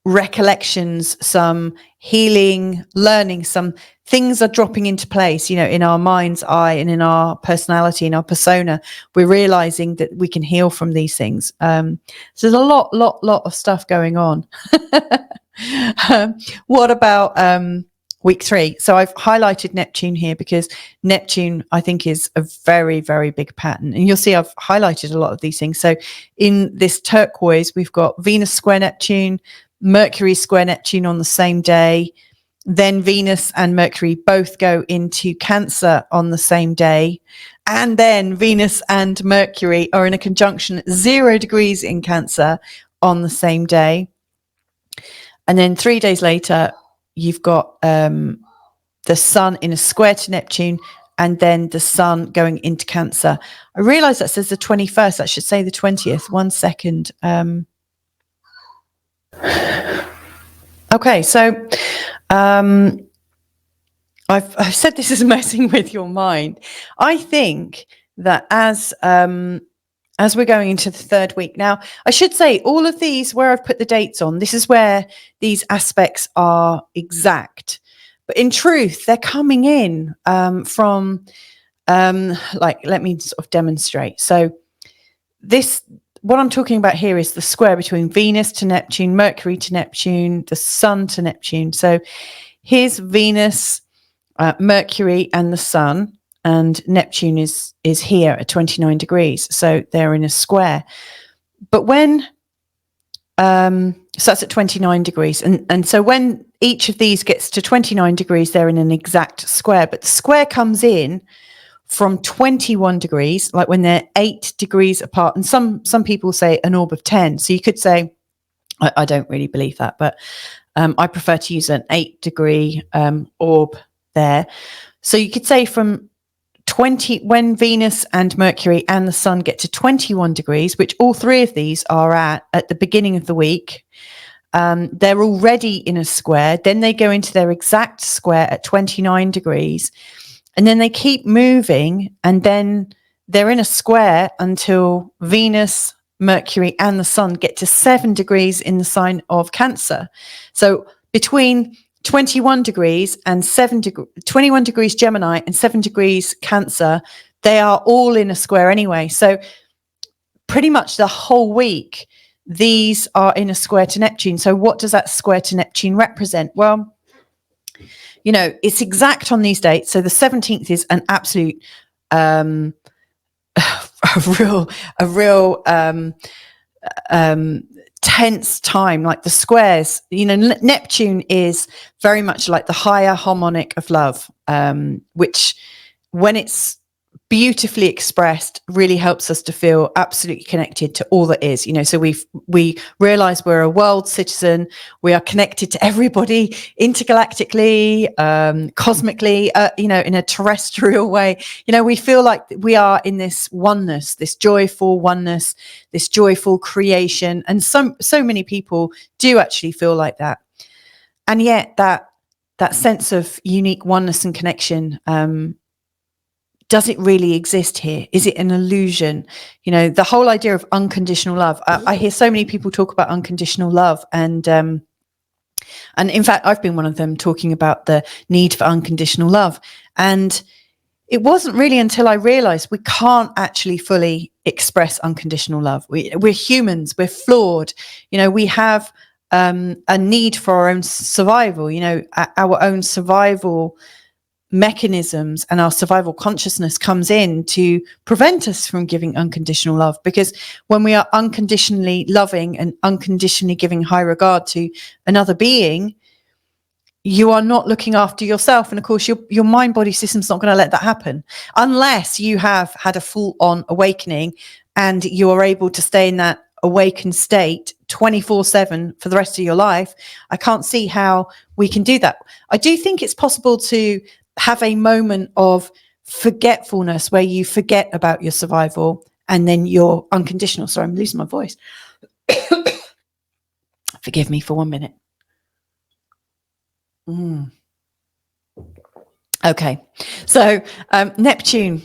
recollections, some healing learning, some things are dropping into place, in our mind's eye and in our personality, in our persona. We're realizing that we can heal from these things. So there's a lot of stuff going on. What about week 3? So I've highlighted Neptune here because Neptune, I think, is a very, very big pattern. And you'll see I've highlighted a lot of these things. So in this turquoise, we've got Venus square Neptune, Mercury square Neptune on the same day. Then Venus and Mercury both go into Cancer on the same day. And then Venus and Mercury are in a conjunction at 0 degrees in Cancer on the same day. And then 3 days later, you've got the Sun in a square to Neptune, and then the Sun going into Cancer. I realize that says the 21st. That should say the 20th. 1 second. Okay, so I've said this is messing with your mind. I think that as we're going into the 3rd week now, I should say all of these where I've put the dates on, this is where these aspects are exact. But in truth, they're coming in from, let me sort of demonstrate. So what I'm talking about here is the square between Venus to Neptune, Mercury to Neptune, the Sun to Neptune. So here's Venus, Mercury, and the Sun. And Neptune is here at 29 degrees. So they're in a square. But when, so that's at 29 degrees. And so when each of these gets to 29 degrees, they're in an exact square. But the square comes in from 21 degrees, like when they're 8 degrees apart. And some people say an orb of 10. So you could say, I don't really believe that, but I prefer to use an 8 degree orb there. So you could say from when Venus and Mercury and the Sun get to 21 degrees, which all 3 of these are at the beginning of the week, they're already in a square. Then they go into their exact square at 29 degrees. And then they keep moving, and then they're in a square until Venus, Mercury, and the Sun get to 7 degrees in the sign of Cancer. So between 21 degrees and 21 degrees Gemini and 7 degrees Cancer, they are all in a square anyway. So pretty much the whole week, these are in a square to Neptune. So what does that square to Neptune represent? Well, it's exact on these dates. So the 17th is an absolute, a real tense time. Like the squares, Neptune is very much like the higher harmonic of love, which when it's beautifully expressed, really helps us to feel absolutely connected to all that is, so we realize we're a world citizen. We are connected to everybody intergalactically, cosmically, in a terrestrial way. We feel like we are in this oneness, this joyful oneness, this joyful creation. And so many people do actually feel like that. And yet that sense of unique oneness and connection, does it really exist here? Is it an illusion? The whole idea of unconditional love. I hear so many people talk about unconditional love, and in fact, I've been one of them, talking about the need for unconditional love. And it wasn't really until I realized we can't actually fully express unconditional love. We're humans. We're flawed. We have a need for our own survival. Our own survival mechanisms and our survival consciousness comes in to prevent us from giving unconditional love, because when we are unconditionally loving and unconditionally giving high regard to another being, you are not looking after yourself. And of course your mind body system's not going to let that happen unless you have had a full-on awakening and you are able to stay in that awakened state 24/7 for the rest of your life. I can't see how we can do that. I do think it's possible to have a moment of forgetfulness where you forget about your survival and then you're unconditional. Sorry, I'm losing my voice. Forgive me for 1 minute. Okay. So Neptune,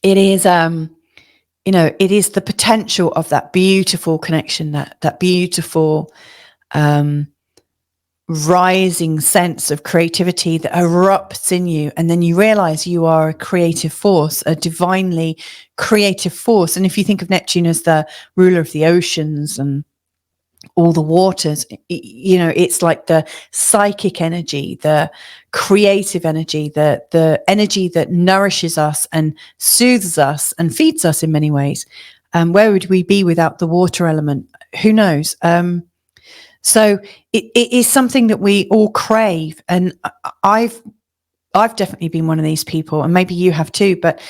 it is, it is the potential of that beautiful connection, that beautiful, rising sense of creativity that erupts in you, and then you realize you are a creative force, a divinely creative force. And if you think of Neptune as the ruler of the oceans and all the waters, it's like the psychic energy, the creative energy, the energy that nourishes us and soothes us and feeds us in many ways. Where would we be without the water element? Who knows? So it is something that we all crave. And I've definitely been one of these people, and maybe you have too, but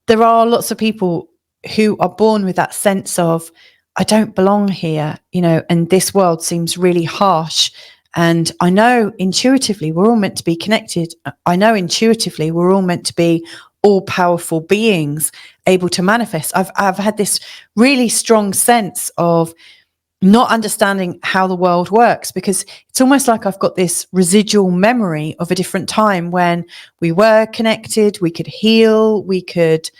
there are lots of people who are born with that sense of, I don't belong here, and this world seems really harsh. And I know intuitively we're all meant to be connected. I know intuitively we're all meant to be all powerful beings able to manifest. I've had this really strong sense of not understanding how the world works, because it's almost like I've got this residual memory of a different time when we were connected, we could heal, we could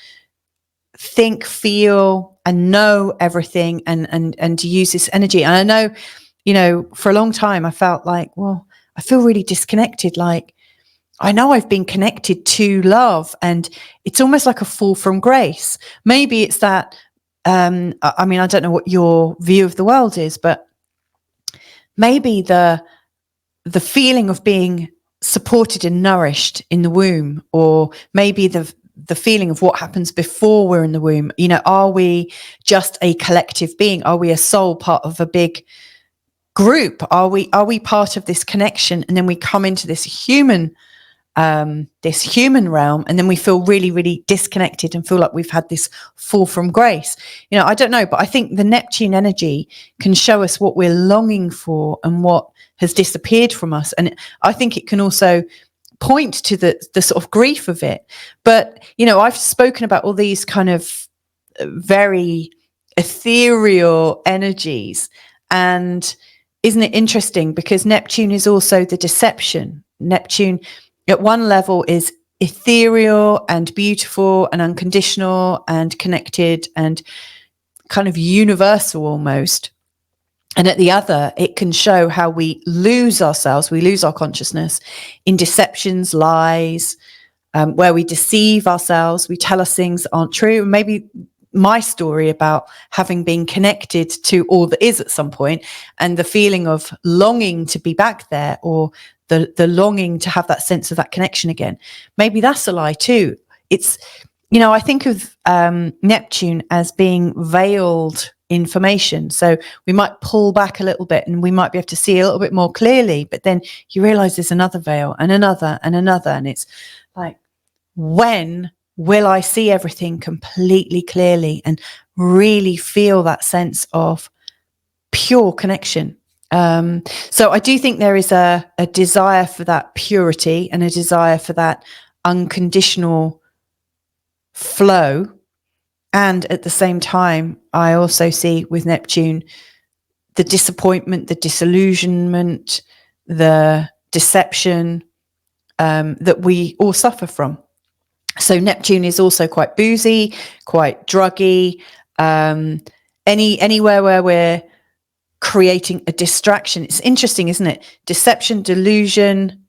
think, feel, and know everything, and to use this energy. And I know, for a long time I felt like, well, I feel really disconnected. Like, I know I've been connected to love, and it's almost like a fall from grace. Maybe it's that, I mean, I don't know what your view of the world is, but maybe the feeling of being supported and nourished in the womb, or maybe the feeling of what happens before we're in the womb. Are we just a collective being? Are we a soul, part of a big group? Are we part of this connection? And then we come into this human realm, and then we feel really, really disconnected and feel like we've had this fall from grace. I don't know, but I think the Neptune energy can show us what we're longing for and what has disappeared from us. And I think it can also point to the sort of grief of it. But, I've spoken about all these kind of very ethereal energies. And isn't it interesting? Because Neptune is also the deception. Neptune at one level is ethereal and beautiful and unconditional and connected and kind of universal almost. And at the other, it can show how we lose ourselves, we lose our consciousness in deceptions, lies, where we deceive ourselves, we tell us things that aren't true. Maybe my story about having been connected to all that is at some point, and the feeling of longing to be back there, or the longing to have that sense of that connection again. Maybe that's a lie too. It's, I think of Neptune as being veiled information. So we might pull back a little bit and we might be able to see a little bit more clearly, but then you realize there's another veil and another and another. And it's like, when will I see everything completely clearly and really feel that sense of pure connection? So I do think there is a desire for that purity and a desire for that unconditional flow. And at the same time, I also see with Neptune the disappointment, the disillusionment, the deception that we all suffer from. So Neptune is also quite boozy, quite druggy, anywhere where we're creating a distraction. It's interesting, isn't it? Deception, delusion,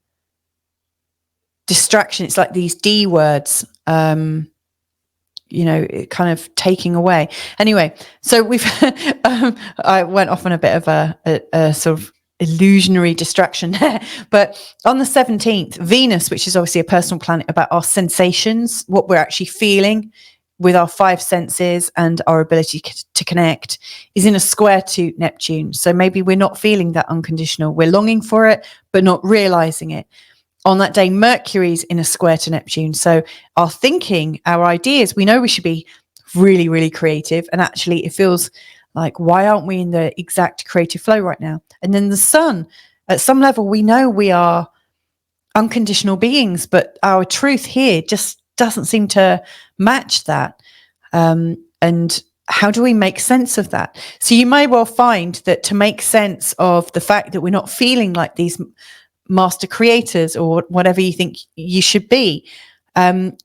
distraction. It's like these D words, it kind of taking away. Anyway, so we've, I went off on a bit of a sort of illusionary distraction there. But on the 17th, Venus, which is obviously a personal planet about our sensations, what we're actually feeling with our five senses and our ability to connect, is in a square to Neptune. So maybe we're not feeling that unconditional. We're longing for it, but not realizing it. On that day, Mercury's in a square to Neptune. So our thinking, our ideas, we know we should be really, really creative. And actually it feels like, why aren't we in the exact creative flow right now? And then the sun, at some level, we know we are unconditional beings, but our truth here just doesn't seem to match that. And how do we make sense of that? So you may well find that to make sense of the fact that we're not feeling like these master creators or whatever you think you should be,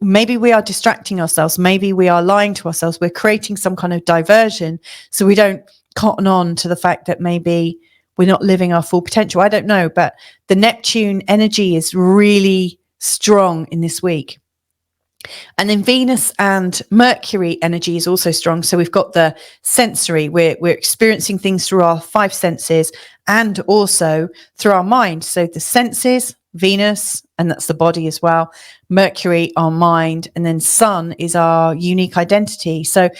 maybe we are distracting ourselves. Maybe we are lying to ourselves. We're creating some kind of diversion so we don't cotton on to the fact that maybe we're not living our full potential. I don't know, but the Neptune energy is really strong in this week. And then Venus and Mercury energy is also strong. So we've got the sensory, we're experiencing things through our five senses and also through our mind. So the senses, Venus, and that's the body as well. Mercury, our mind, and then Sun is our unique identity. So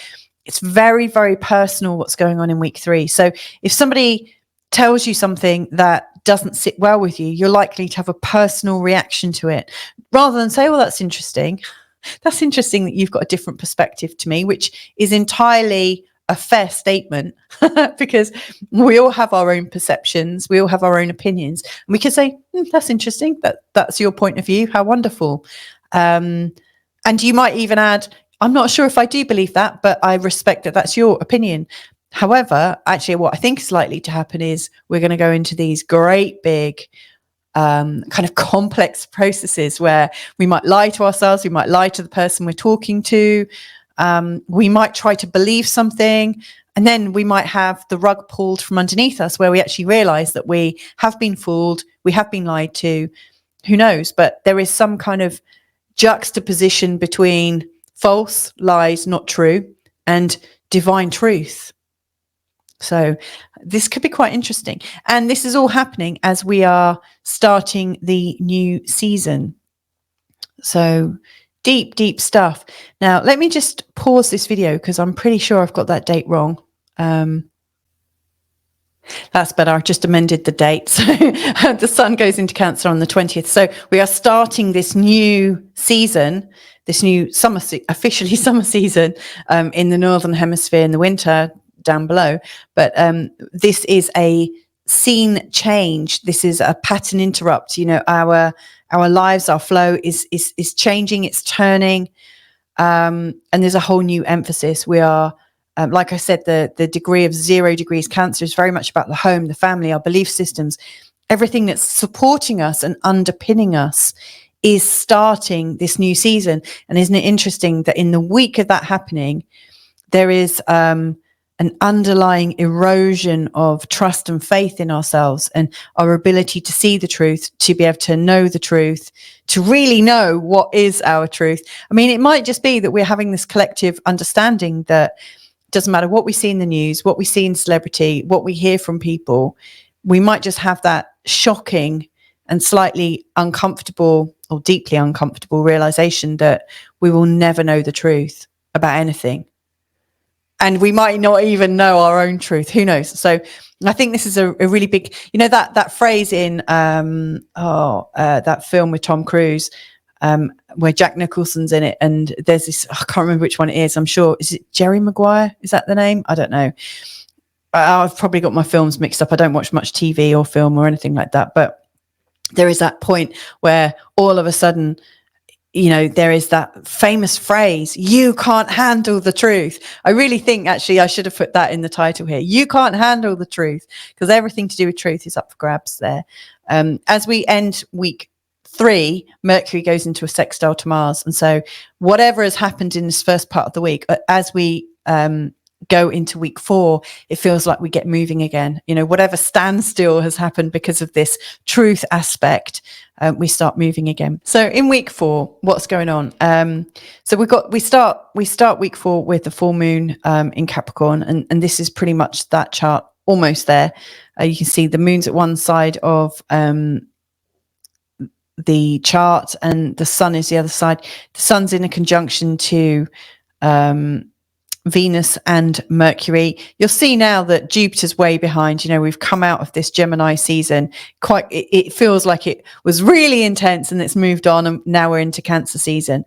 it's very, very personal what's going on in week 3. So if somebody tells you something that doesn't sit well with you, you're likely to have a personal reaction to it rather than say, well, that's interesting. That's interesting that you've got a different perspective to me, which is entirely a fair statement because we all have our own perceptions. We all have our own opinions. And we could say, that's interesting. That's your point of view. How wonderful. And you might even add, I'm not sure if I do believe that, but I respect that that's your opinion. However, actually what I think is likely to happen is we're going to go into these great big kind of complex processes where we might lie to ourselves, we might lie to the person we're talking to, we might try to believe something, and then we might have the rug pulled from underneath us where we actually realize that we have been fooled, we have been lied to, who knows, but there is some kind of juxtaposition between false, lies, not true, and divine truth. So this could be quite interesting. And this is all happening as we are starting the new season. So deep, deep stuff. Now, let me just pause this video because I'm pretty sure I've got that date wrong. That's better. I've just amended the date. So the sun goes into Cancer on the 20th. So we are starting this new season, this new summer, officially summer season in the Northern Hemisphere in the winter, down below, but this is a scene change. This is a pattern interrupt. You know, our lives, our flow is changing. It's turning, and there's a whole new emphasis. We are, like I said, the degree of 0 degrees Cancer is very much about the home, the family, our belief systems, everything that's supporting us and underpinning us is starting this new season. And isn't it interesting that in the week of that happening, there is an underlying erosion of trust and faith in ourselves and our ability to see the truth, to be able to know the truth, to really know what is our truth. I mean, it might just be that we're having this collective understanding that it doesn't matter what we see in the news, what we see in celebrity, what we hear from people, we might just have that shocking and slightly uncomfortable or deeply uncomfortable realization that we will never know the truth about anything. And we might not even know our own truth. Who knows? So I think this is a really big, you know, that phrase in that film with Tom Cruise, where Jack Nicholson's in it, and there's this, I can't remember which one it is. I'm sure, is it Jerry Maguire? Is that the name? I don't know. I've probably got my films mixed up. I don't watch much TV or film or anything like that, but there is that point where all of a sudden, you know, there is that famous phrase, you can't handle the truth. I really think actually I should have put that in the title here. You can't handle the truth, because everything to do with truth is up for grabs there. As we end week 3, Mercury goes into a sextile to Mars. And so whatever has happened in this first part of the week, as we go into week 4, it feels like we get moving again. You know, whatever standstill has happened because of this truth aspect, we start moving again. So in week 4, what's going on? So we start week 4 with the full moon in Capricorn, and this is pretty much that chart almost there. You can see the moon's at one side of the chart and the sun is the other side. The sun's in a conjunction to Venus and Mercury. You'll see now that Jupiter's way behind. You know, we've come out of this Gemini season. It feels like it was really intense and it's moved on, and now we're into Cancer season.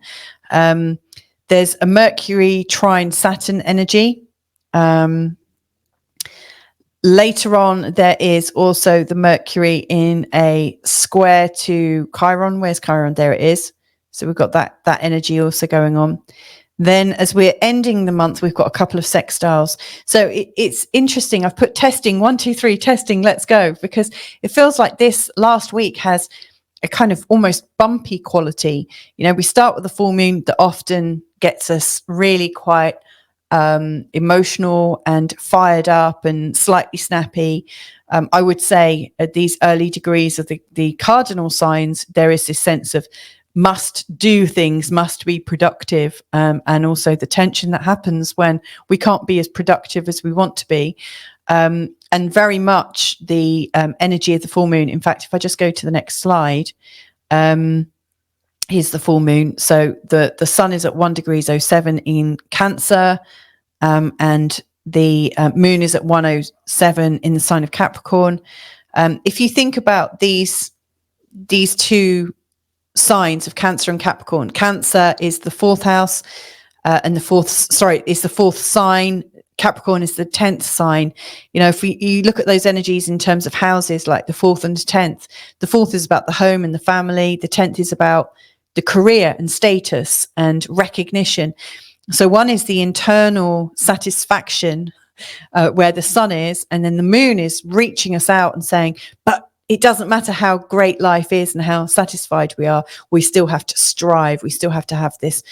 There's a Mercury trine Saturn energy. Later on, there is also the Mercury in a square to Chiron. Where's Chiron? There it is. So we've got that energy also going on. Then as we're ending the month, we've got a couple of sextiles. So it's interesting. I've put testing, 1, 2, 3, testing, let's go, because it feels like this last week has a kind of almost bumpy quality. You know, we start with the full moon that often gets us really quite emotional and fired up and slightly snappy. I would say at these early degrees of the cardinal signs, there is this sense of must do things, must be productive, and also the tension that happens when we can't be as productive as we want to be, and very much the energy of the full moon. In fact, if I just go to the next slide, here's the full moon. So the sun is at 1 degree 07 in Cancer, and the moon is at 107 in the sign of Capricorn. If you think about these two signs of Cancer and Capricorn, Cancer is the 4th house, and is the 4th sign. Capricorn is the 10th sign. You know, if you look at those energies in terms of houses, like the 4th and 10th, the 4th is about the home and the family. The 10th is about the career and status and recognition. So one is the internal satisfaction, where the sun is, and then the moon is reaching us out and saying, but it doesn't matter how great life is and how satisfied we are, we still have to strive. We still have to have this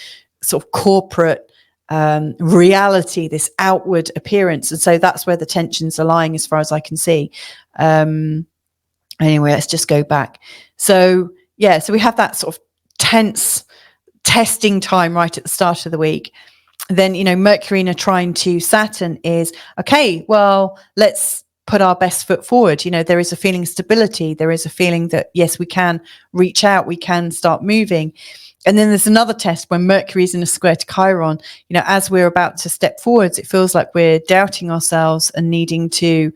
sort of corporate reality, this outward appearance. And so that's where the tensions are lying as far as I can see. Anyway, let's just go back. So, yeah, so we have that sort of tense testing time right at the start of the week. Then, you know, Mercury in a trine to Saturn is, okay, well, let's put our best foot forward. You know, there is a feeling of stability. There is a feeling that, yes, we can reach out, we can start moving. And then there's another test when Mercury is in a square to Chiron. You know, as we're about to step forwards, it feels like we're doubting ourselves and needing to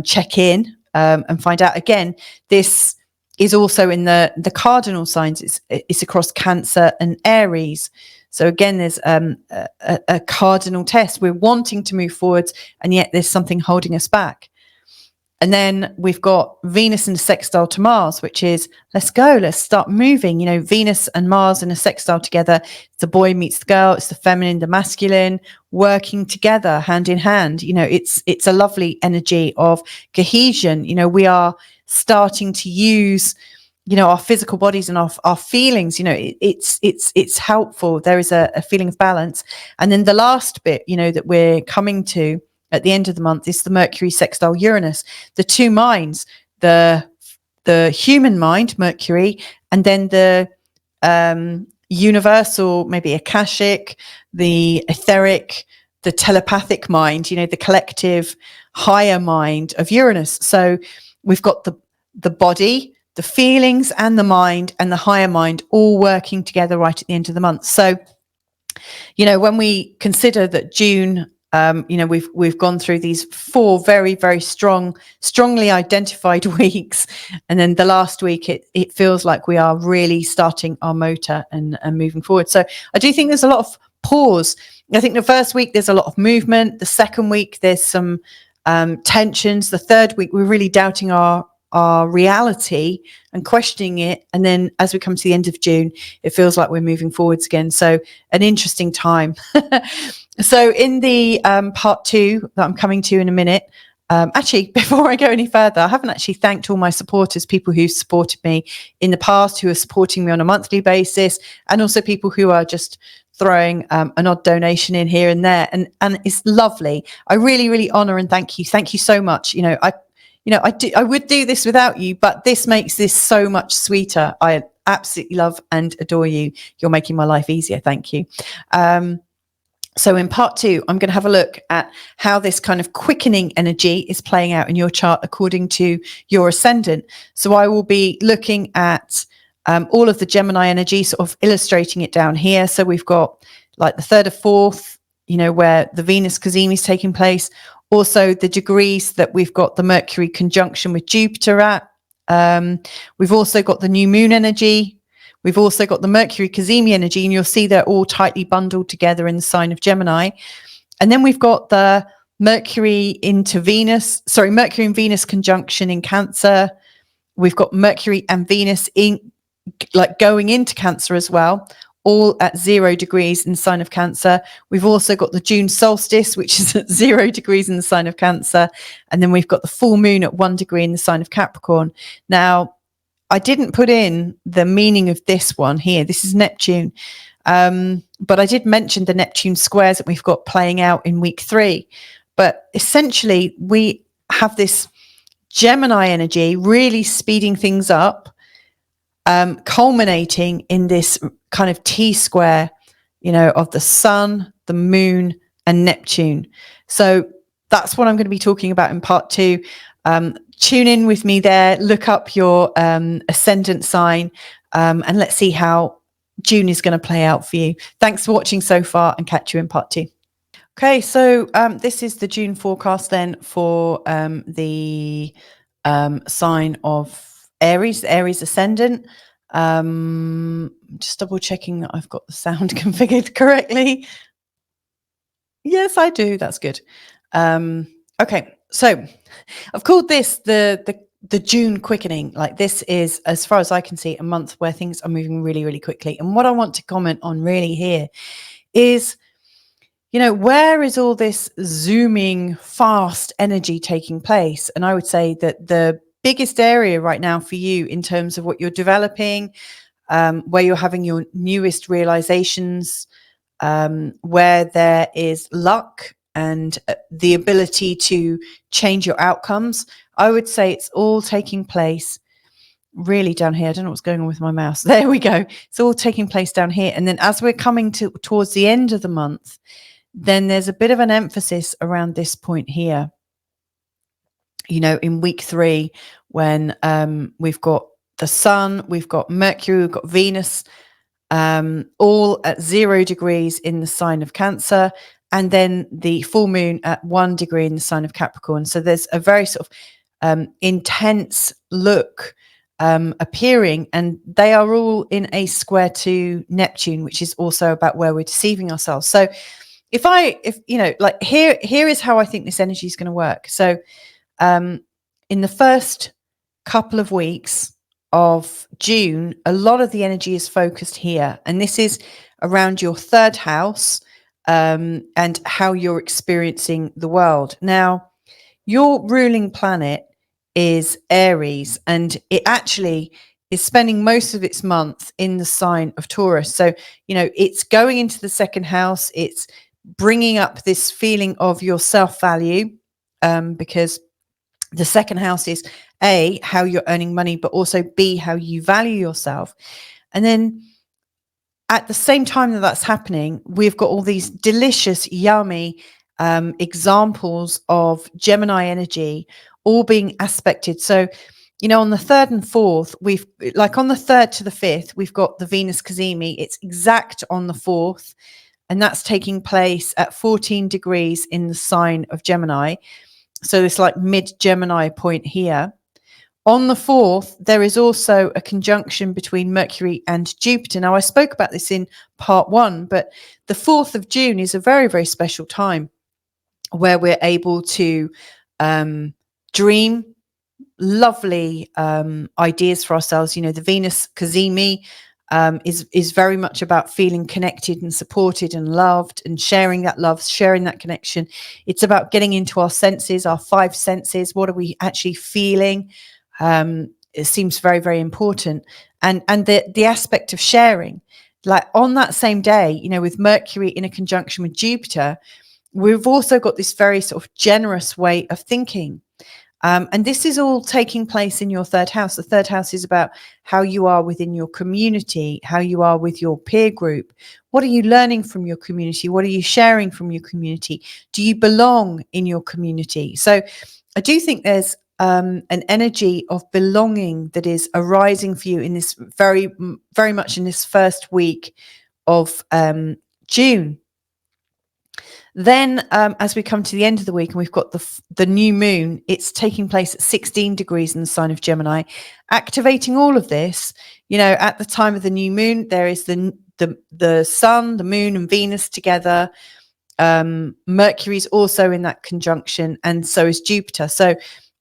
check in and find out. Again, this is also in the cardinal signs. It's across Cancer and Aries. So again, there's a cardinal test. We're wanting to move forwards, and yet there's something holding us back. And then we've got Venus in a sextile to Mars, which is, let's go, let's start moving. You know, Venus and Mars in a sextile together. The boy meets the girl. It's the feminine, the masculine, working together, hand in hand. You know, it's a lovely energy of cohesion. You know, we are starting to use, you know, our physical bodies and our feelings. You know, it's helpful. There is a feeling of balance. And then the last bit, you know, that we're coming to at the end of the month is the Mercury sextile Uranus, the two minds, the human mind, Mercury, and then the universal, maybe Akashic, the etheric, the telepathic mind, you know, the collective higher mind of Uranus. So we've got the body, the feelings, and the mind, and the higher mind all working together right at the end of the month. So, you know, when we consider that June We've gone through these 4 very, very strongly identified weeks, and then the last week it feels like we are really starting our motor and moving forward. So I do think there's a lot of pause. I think the first week there's a lot of movement. The second week there's some tensions. The third week we're really doubting our reality and questioning it, and then as we come to the end of June, it feels like we're moving forwards again. So an interesting time. So in the part 2 that I'm coming to in a minute, actually, before I go any further, I haven't actually thanked all my supporters, people who supported me in the past, who are supporting me on a monthly basis, and also people who are just throwing an odd donation in here and there, and it's lovely. I really, really honor and thank you so much. I would do this without you, but this makes this so much sweeter. I absolutely love and adore you. You're making my life easier. Thank you. So in part 2, I'm going to have a look at how this kind of quickening energy is playing out in your chart according to your ascendant. So I will be looking at all of the Gemini energy, sort of illustrating it down here. So we've got like the 3rd or 4th, where the Venus cazimi is taking place. Also the degrees that we've got the Mercury conjunction with Jupiter at. We've also got the new moon energy. We've also got the Mercury cazimi energy, and you'll see they're all tightly bundled together in the sign of Gemini. And then we've got the Mercury and Venus conjunction in Cancer. We've got Mercury and Venus going into Cancer as well, all at 0 degrees in the sign of Cancer. We've also got the June solstice, which is at 0 degrees in the sign of Cancer. And then we've got the full moon at 1 degree in the sign of Capricorn. Now, I didn't put in the meaning of this one here. This is Neptune. But I did mention the Neptune squares that we've got playing out in week 3. But essentially, we have this Gemini energy really speeding things up, culminating in this kind of T-square, of the Sun, the Moon, and Neptune. So that's what I'm going to be talking about in part 2. Tune in with me there, look up your ascendant sign, and let's see how June is going to play out for you. Thanks for watching so far, and catch you in part 2. Okay, so this is the June forecast then for the sign of Aries, the Aries ascendant. Just double checking that I've got the sound configured correctly. Yes, I do. That's good. Okay, so I've called this the June quickening. Like, this is, as far as I can see, a month where things are moving really, really quickly. And what I want to comment on really here is, where is all this zooming fast energy taking place? And I would say that the biggest area right now for you in terms of what you're developing, where you're having your newest realizations, where there is luck and the ability to change your outcomes, I would say it's all taking place really down here. I don't know what's going on with my mouse. There we go. It's all taking place down here. And then as we're coming towards the end of the month, then there's a bit of an emphasis around this point here. In week 3, when we've got the Sun, we've got Mercury, we've got Venus, all at 0 degrees in the sign of Cancer, and then the full moon at 1 degree in the sign of Capricorn. So there's a very sort of intense look appearing, and they are all in a square to Neptune, which is also about where we're deceiving ourselves. So if here is how I think this energy is going to work. So in the first couple of weeks of June, a lot of the energy is focused here, and this is around your 3rd house, and how you're experiencing the world. Now, your ruling planet is Aries, and it actually is spending most of its month in the sign of Taurus. So, it's going into the 2nd house. It's bringing up this feeling of your self-value, because the 2nd house is A, how you're earning money, but also B, how you value yourself. And then at the same time that that's happening, we've got all these delicious, yummy examples of Gemini energy all being aspected. So, on the 3rd and 4th, on the 3rd to the 5th, we've got the Venus cazimi. It's exact on the 4th. and that's taking place at 14 degrees in the sign of Gemini. So it's like mid-Gemini point here. On the 4th, there is also a conjunction between Mercury and Jupiter. Now, I spoke about this in part 1, but the 4th of June is a very, very special time where we're able to dream lovely ideas for ourselves. You know, the Venus Cazimi is very much about feeling connected and supported and loved and sharing that love, sharing that connection. It's about getting into our senses, our 5 senses. What are we actually feeling? It seems very, very important. And the aspect of sharing, like on that same day, you know, with Mercury in a conjunction with Jupiter, we've also got this very sort of generous way of thinking. And this is all taking place in your 3rd house. The 3rd house is about how you are within your community, how you are with your peer group. What are you learning from your community? What are you sharing from your community? Do you belong in your community? So I do think there's an energy of belonging that is arising for you in this very, very much in this first week of June. Then as we come to the end of the week and we've got the new moon, it's taking place at 16 degrees in the sign of Gemini, activating all of this. You know, at the time of the new moon, there is the sun, the moon and Venus together. Mercury's also in that conjunction, and so is Jupiter. So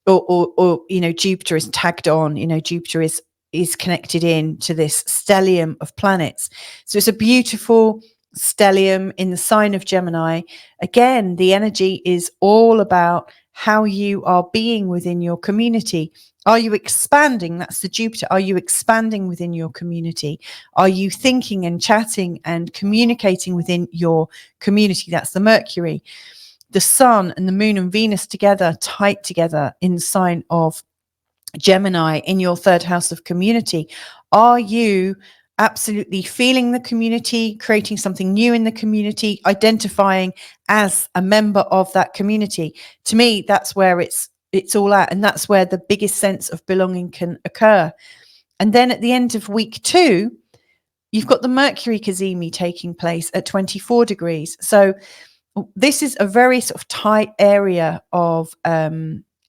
or you know, Jupiter is tagged on, you know, Jupiter is connected in to this stellium of planets. So it's a beautiful stellium in the sign of Gemini. Again, the energy is all about how you are being within your community. Are you expanding? That's the Jupiter. Are you expanding within your community? Are you thinking and chatting and communicating within your community? That's the Mercury. The sun and the moon and Venus together, tight together in the sign of Gemini in your 3rd house of community. Are you absolutely feeling the community, creating something new in the community, identifying as a member of that community? To me, that's where it's all at, and that's where the biggest sense of belonging can occur. And then at the end of week 2, you've got the Mercury Cazimi taking place at 24 degrees. So this is a very sort of tight area of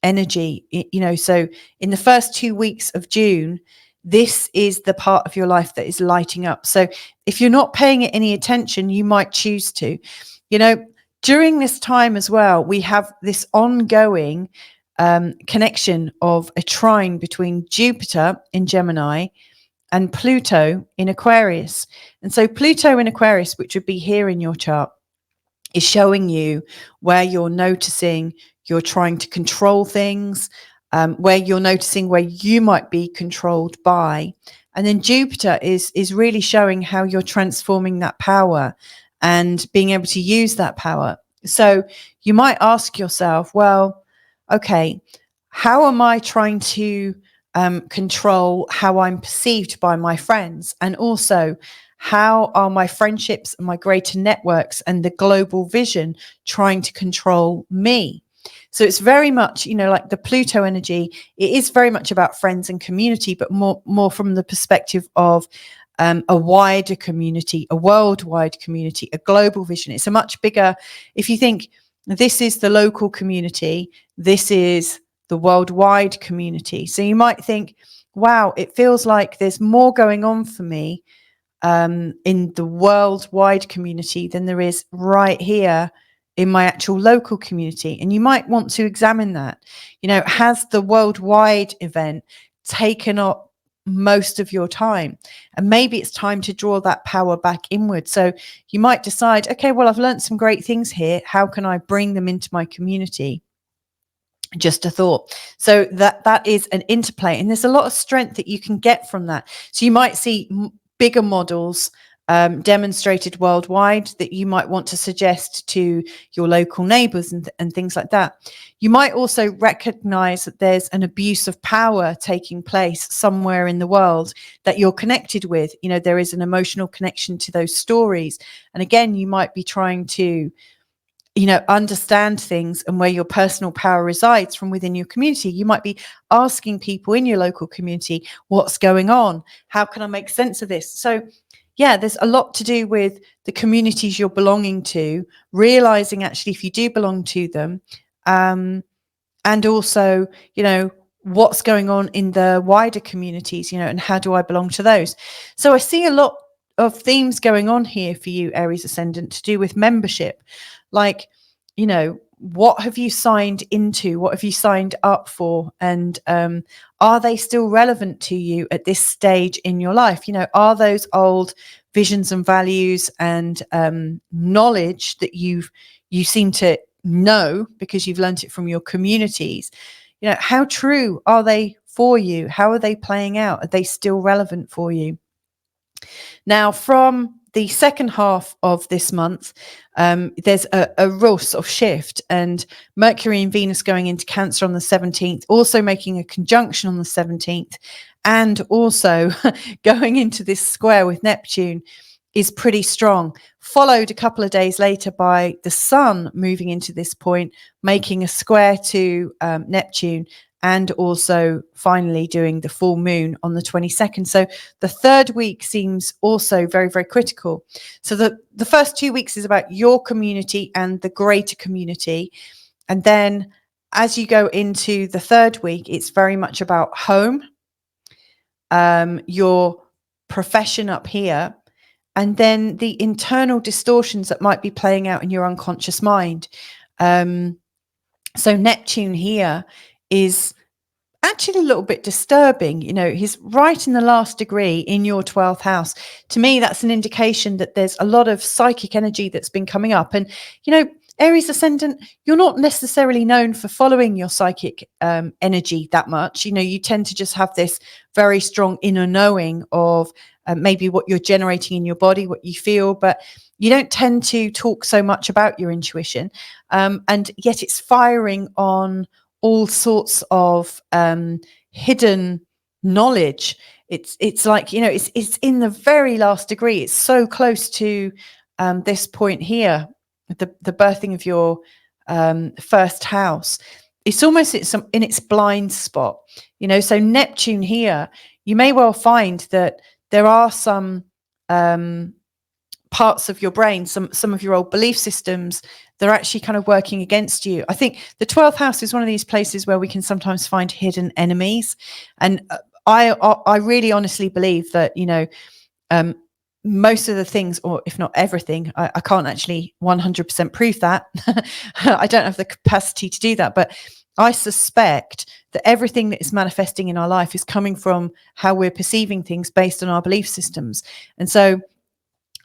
energy, you know. So in the first 2 weeks of June, this is the part of your life that is lighting up. So if you're not paying it any attention, you might choose to. You know, during this time as well, we have this ongoing connection of a trine between Jupiter in Gemini and Pluto in Aquarius. And so Pluto in Aquarius, which would be here in your chart, is showing you where you're noticing you're trying to control things, where you're noticing where you might be controlled by. And then Jupiter is really showing how you're transforming that power and being able to use that power. So you might ask yourself, well, okay, how am I trying to control how I'm perceived by my friends? And also, how are my friendships and my greater networks and the global vision trying to control me? So it's very much, you know, like the Pluto energy, it is very much about friends and community, but more from the perspective of a wider community, a worldwide community, a global vision. It's a much bigger, if you think this is the local community, this is the worldwide community. So you might think, wow, it feels like there's more going on for me in the worldwide community than there is right here in my actual local community. And you might want to examine that. You know, has the worldwide event taken up most of your time? And maybe it's time to draw that power back inward. So you might decide, okay, well, I've learned some great things here. How can I bring them into my community? Just a thought. So that is an interplay, and there's a lot of strength that you can get from that. So you might see bigger models demonstrated worldwide that you might want to suggest to your local neighbors and things like that. You might also recognize that there's an abuse of power taking place somewhere in the world that you're connected with. You know, there is an emotional connection to those stories. And again, you might be trying to, you know, understand things and where your personal power resides from within your community. You might be asking people in your local community, what's going on? How can I make sense of this? So yeah, there's a lot to do with the communities you're belonging to, realizing actually if you do belong to them, and also, what's going on in the wider communities, and how do I belong to those? So I see a lot of themes going on here for you, Aries ascendant, to do with membership. Like, what have you signed into? What have you signed up for? And are they still relevant to you at this stage in your life? Are those old visions and values and knowledge that you seem to know because you've learned it from your communities? How true are they for you? How are they playing out? Are they still relevant for you? Now, from the second half of this month, there's a real sort of shift, and Mercury and Venus going into Cancer on the 17th, also making a conjunction on the 17th, and also going into this square with Neptune is pretty strong, followed a couple of days later by the Sun moving into this point, making a square to Neptune, and also finally doing the full moon on the 22nd. So the third week seems also very, very critical. So the first 2 weeks is about your community and the greater community. And then as you go into the third week, it's very much about home, your profession up here, and then the internal distortions that might be playing out in your unconscious mind. So Neptune here is actually a little bit disturbing. He's right in the last degree in your 12th house. To me, that's an indication that there's a lot of psychic energy that's been coming up. And, Aries ascendant, you're not necessarily known for following your psychic energy that much. You tend to just have this very strong inner knowing of maybe what you're generating in your body, what you feel, but you don't tend to talk so much about your intuition. And yet it's firing on all sorts of hidden knowledge. It's like, it's in the very last degree. It's so close to this point here, the birthing of your first house. It's almost in its blind spot, so Neptune here, you may well find that there are some parts of your brain, some of your old belief systems, they're actually kind of working against you. I think the 12th house is one of these places where we can sometimes find hidden enemies. And I really honestly believe that, most of the things, or if not everything, I can't actually 100% prove that. I don't have the capacity to do that, but I suspect that everything that is manifesting in our life is coming from how we're perceiving things based on our belief systems. And so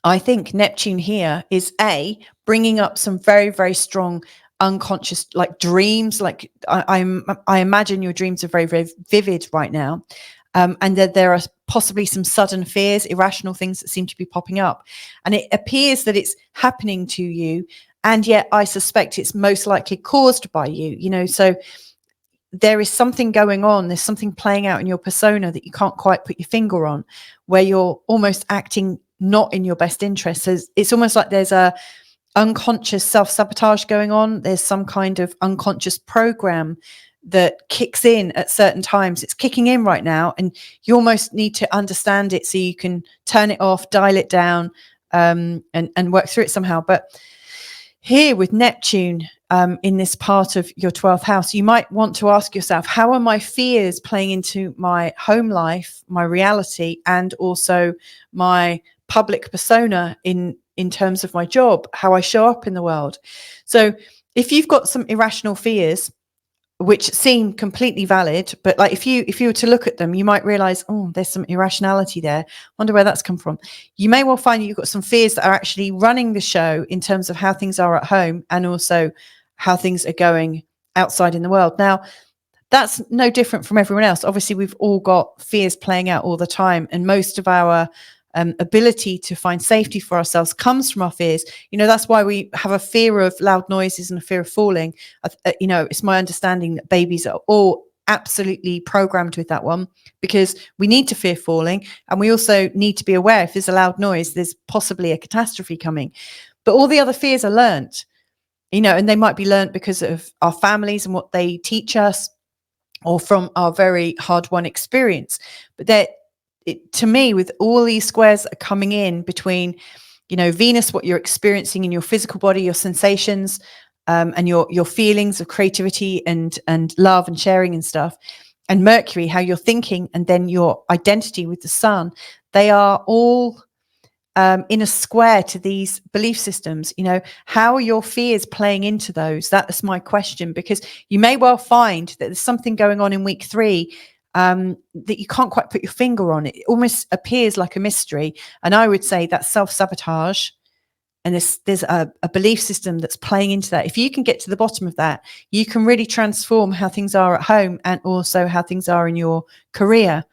I think Neptune here is bringing up some very, very strong unconscious, like dreams. Like I imagine your dreams are very, very vivid right now. And that there are possibly some sudden fears, irrational things that seem to be popping up. And it appears that it's happening to you. And yet I suspect it's most likely caused by you, so there is something going on. There's something playing out in your persona that you can't quite put your finger on, where you're almost acting not in your best interest. So it's almost like there's a unconscious self-sabotage going on. There's some kind of unconscious program that kicks in at certain times. It's kicking in right now, and you almost need to understand it so you can turn it off, dial it down, and work through it somehow. But here with Neptune in this part of your 12th house, you might want to ask yourself, how are my fears playing into my home life, my reality, and also my public persona in terms of my job, how I show up in the world? So if you've got some irrational fears, which seem completely valid, but like if you were to look at them, you might realize, oh, there's some irrationality there. Wonder where that's come from. You may well find you've got some fears that are actually running the show in terms of how things are at home and also how things are going outside in the world. Now, that's no different from everyone else. Obviously, we've all got fears playing out all the time, and most of our ability to find safety for ourselves comes from our fears. That's why we have a fear of loud noises and a fear of falling. It's my understanding that babies are all absolutely programmed with that one, because we need to fear falling, and we also need to be aware if there's a loud noise, there's possibly a catastrophe coming. But all the other fears are learnt, and they might be learnt because of our families and what they teach us, or from our very hard-won experience. But to me, with all these squares that are coming in between, you know, Venus, what you're experiencing in your physical body, your sensations, and your feelings of creativity and love and sharing and stuff, and Mercury, how you're thinking, and then your identity with the sun, they are all in a square to these belief systems. You know, how are your fears playing into those? That's my question, because you may well find that there's something going on in week 3 that you can't quite put your finger on. It almost appears like a mystery. And I would say that's self-sabotage. And there's a belief system that's playing into that. If you can get to the bottom of that, you can really transform how things are at home and also how things are in your career.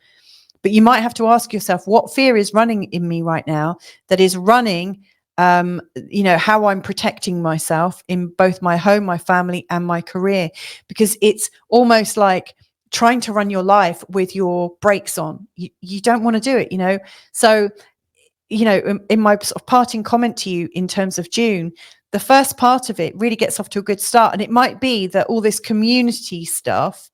But you might have to ask yourself, what fear is running in me right now that is running, you know, how I'm protecting myself in both my home, my family, and my career? Because it's almost like trying to run your life with your brakes on. You don't want to do it, you know. So, you know, in my sort of parting comment to you in terms of June, the first part of it really gets off to a good start. And it might be that all this community stuff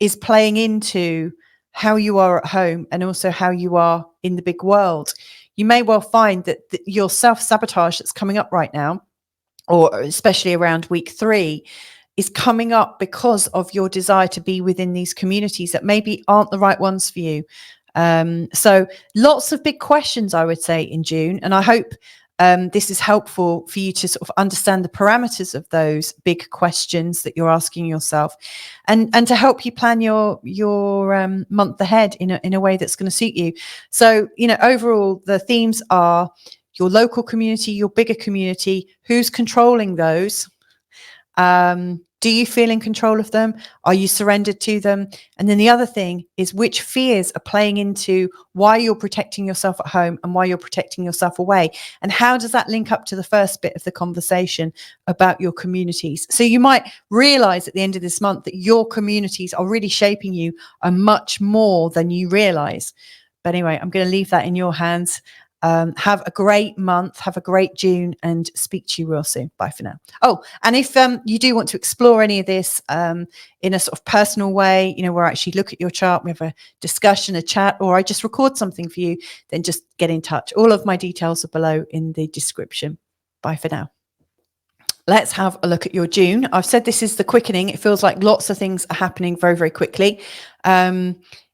is playing into how you are at home and also how you are in the big world. You may well find that your self-sabotage that's coming up right now, or especially around week 3, is coming up because of your desire to be within these communities that maybe aren't the right ones for you. So lots of big questions, I would say, in June. And I hope this is helpful for you to sort of understand the parameters of those big questions that you're asking yourself, and to help you plan your month ahead in a way that's going to suit you. So, you know, overall, the themes are your local community, your bigger community, who's controlling those? Do you feel in control of them? Are you surrendered to them? And then the other thing is, which fears are playing into why you're protecting yourself at home and why you're protecting yourself away? And how does that link up to the first bit of the conversation about your communities? So you might realize at the end of this month that your communities are really shaping you much more than you realize. But anyway, I'm going to leave that in your hands. Have a great month, have a great June, and speak to you real soon. Bye for now. Oh, and if you do want to explore any of this in a sort of personal way, you know, where I actually look at your chart, we have a discussion, a chat, or I just record something for you, then just get in touch. All of my details are below in the description. Bye for now. Let's have a look at your June. I've said this is the quickening. It feels like lots of things are happening very, very quickly.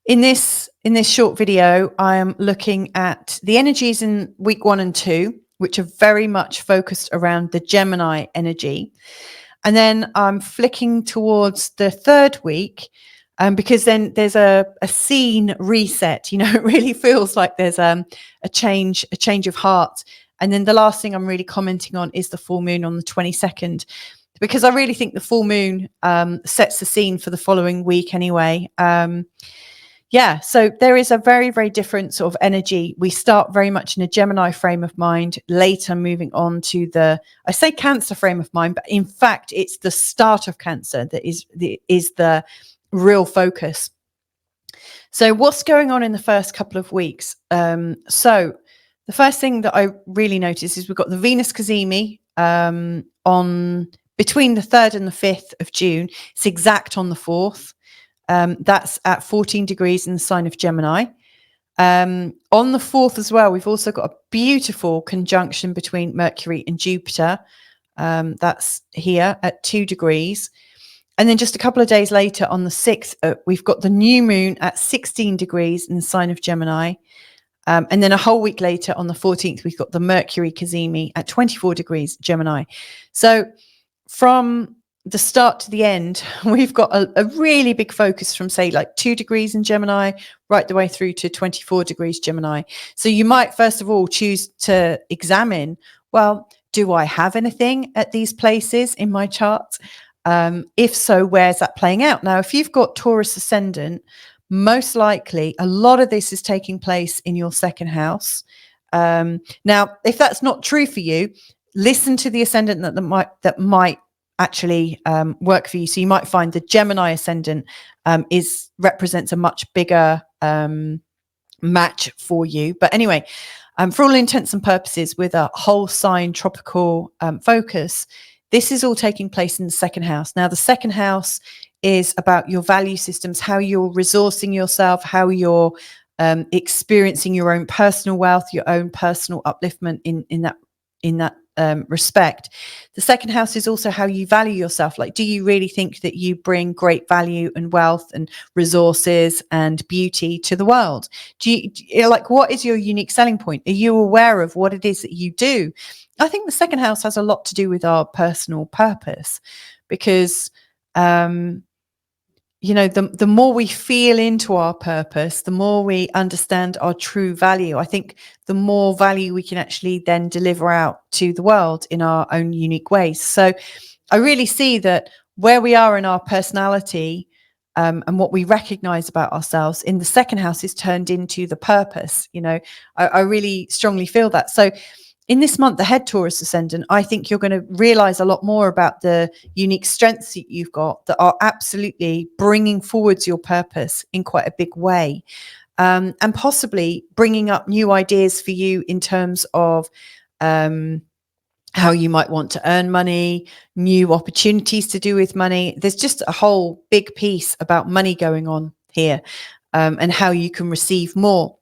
In this short video, I am looking at the energies in week 1 and 2, which are very much focused around the Gemini energy. And then I'm flicking towards the 3rd week, because then there's a scene reset. You know, it really feels like there's a change of heart. And then the last thing I'm really commenting on is the full moon on the 22nd, because I really think the full moon sets the scene for the following week anyway. Yeah, so there is a very, very different sort of energy. We start very much in a Gemini frame of mind, later moving on to I say Cancer frame of mind, but in fact, it's the start of Cancer that is the real focus. So what's going on in the first couple of weeks? So the first thing that I really noticed is we've got the Venus cazimi on between the 3rd and the 5th of June. It's exact on the 4th. That's at 14 degrees in the sign of Gemini. On the 4th as well, we've also got a beautiful conjunction between Mercury and Jupiter. That's here at 2 degrees. And then just a couple of days later, on the 6th, we've got the new moon at 16 degrees in the sign of Gemini. And then a whole week later, on the 14th, we've got the Mercury cazimi at 24 degrees Gemini. So from the start to the end, we've got a really big focus from, say, like 2 degrees in Gemini right the way through to 24 degrees Gemini. So you might first of all choose to examine, well, do I have anything at these places in my chart? If so, where's that playing out? Now, if you've got Taurus ascendant, most likely a lot of this is taking place in your 2nd house. Now, if that's not true for you, listen to the ascendant that might actually work for you. So you might find the Gemini ascendant represents a much bigger match for you. But anyway, for all intents and purposes, with a whole sign tropical focus, this is all taking place in the 2nd house. Now, the 2nd house is about your value systems, how you're resourcing yourself, how you're experiencing your own personal wealth, your own personal upliftment in that respect. The second house is also how you value yourself. Like, do you really think that you bring great value and wealth and resources and beauty to the world? Do you like, what is your unique selling point? Are you aware of what it is that you do? I think the second house has a lot to do with our personal purpose, because you know, the more we feel into our purpose, the more we understand our true value. I think the more value we can actually then deliver out to the world in our own unique ways. So I really see that where we are in our personality and what we recognize about ourselves in the second house is turned into the purpose. You know, I really strongly feel that. So in this month ahead, Taurus ascendant, I think you're going to realize a lot more about the unique strengths that you've got that are absolutely bringing forwards your purpose in quite a big way, and possibly bringing up new ideas for you in terms of how you might want to earn money, new opportunities to do with money. There's just a whole big piece about money going on here, and how you can receive more.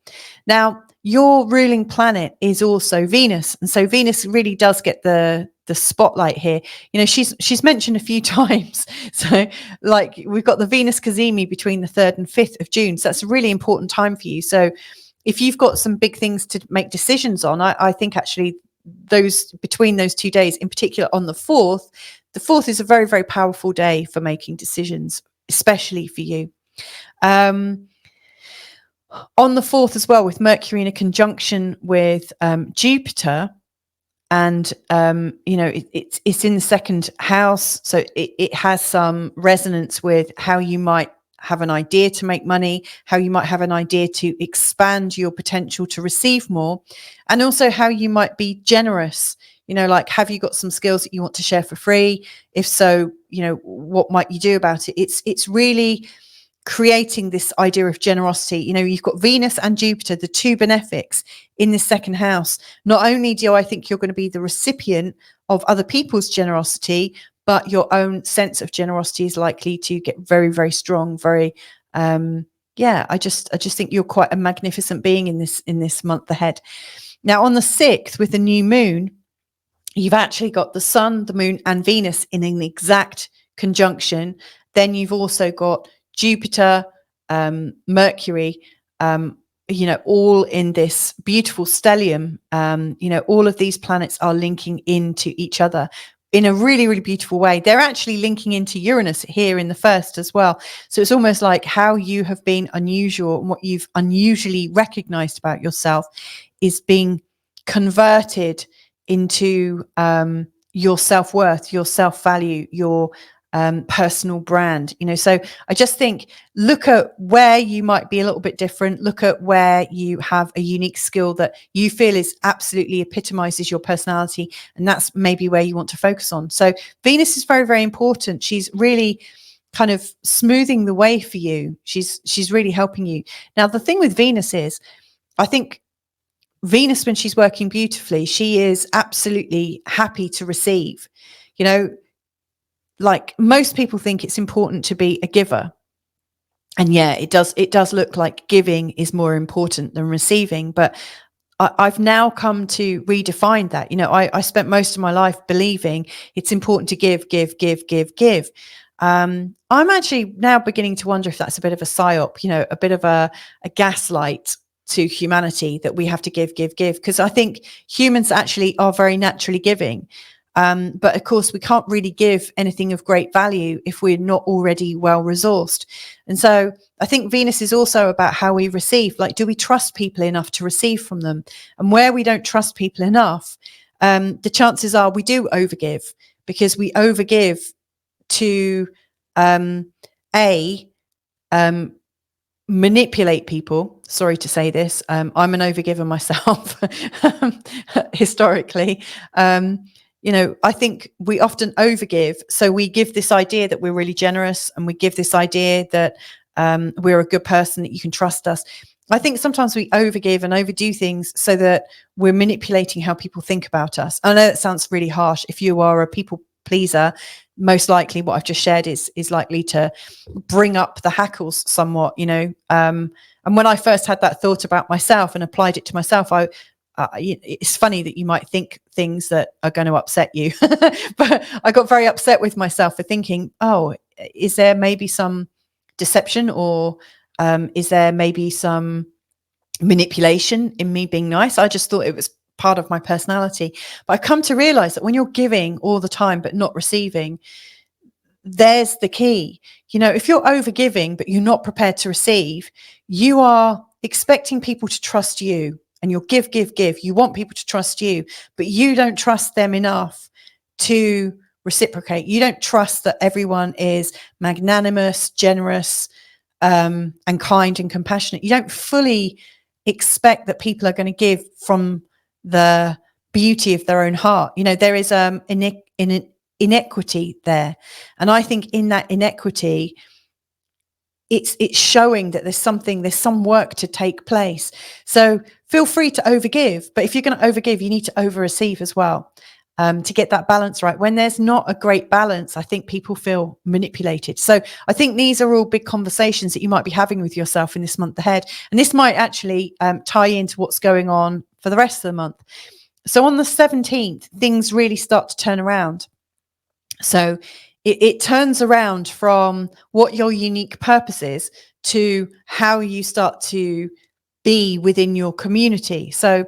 Now, your ruling planet is also Venus, and so Venus really does get the spotlight here. You know, she's mentioned a few times. So, like, we've got the Venus Cazimi between the 3rd and 5th of June. So that's a really important time for you. So if you've got some big things to make decisions on, I think actually those between those 2 days, in particular on the 4th is a very, very powerful day for making decisions, especially for you. On the 4th as well, with Mercury in a conjunction with Jupiter, and you know, it's in the second house, so it has some resonance with how you might have an idea to make money, how you might have an idea to expand your potential to receive more, and also how you might be generous. You know, like, have you got some skills that you want to share for free? If so, you know, what might you do about it? It's really creating this idea of generosity. You know, you've got Venus and Jupiter, the two benefics, in the second house. Not only do I think you're going to be the recipient of other people's generosity, but your own sense of generosity is likely to get very, very strong. Very, I just think you're quite a magnificent being in this month ahead. Now, on the 6th, with the new moon, you've actually got the Sun, the Moon, and Venus in an exact conjunction. Then you've also got Jupiter, Mercury, you know, all in this beautiful stellium. You know, all of these planets are linking into each other in a really, really beautiful way. They're actually linking into Uranus here in the 1st as well. So it's almost like how you have been unusual and what you've unusually recognized about yourself is being converted into your self-worth, your self-value, your personal brand. You know, so I just think, look at where you might be a little bit different. Look at where you have a unique skill that you feel is absolutely epitomizes your personality, and that's maybe where you want to focus on. So Venus is very, very important. She's really kind of smoothing the way for you. She's really helping you. Now, the thing with Venus is, I think Venus, when she's working beautifully, she is absolutely happy to receive. You know, like, most people think it's important to be a giver. And yeah, it does look like giving is more important than receiving. But I've now come to redefine that. You know, I spent most of my life believing it's important to give. I'm actually now beginning to wonder if that's a bit of a psyop, you know, a bit of a gaslight to humanity, that we have to give. Because I think humans actually are very naturally giving. But of course, we can't really give anything of great value if we're not already well resourced. And so I think Venus is also about how we receive. Like, do we trust people enough to receive from them? And where we don't trust people enough, the chances are we do overgive, because we overgive to manipulate people. Sorry to say this. I'm an overgiver myself, historically. You know, I think we often overgive. So we give this idea that we're really generous, and we give this idea that we're a good person, that you can trust us. I think sometimes we overgive and overdo things so that we're manipulating how people think about us. I know that sounds really harsh. If you are a people pleaser, most likely what I've just shared is likely to bring up the hackles somewhat, you know. And And when I first had that thought about myself and applied it to myself, it's funny that you might think things that are going to upset you, but I got very upset with myself for thinking, oh, is there maybe some deception, or is there maybe some manipulation in me being nice? I just thought it was part of my personality. But I come to realize that when you're giving all the time but not receiving, there's the key. If you're over giving but you're not prepared to receive, you are expecting people to trust you, and you'll give. You want people to trust you, but you don't trust them enough to reciprocate. You don't trust that everyone is magnanimous, generous, and kind and compassionate. You don't fully expect that people are going to give from the beauty of their own heart. There is an inequity there, and I think in that inequity, it's showing that there's some work to take place. So feel free to overgive, but if you're going to overgive, you need to over-receive as well, to get that balance right. When there's not a great balance, I think people feel manipulated. So I think these are all big conversations that you might be having with yourself in this month ahead. And this might actually tie into what's going on for the rest of the month. So on the 17th, things really start to turn around. So it turns around from what your unique purpose is to how you start to be within your community. So,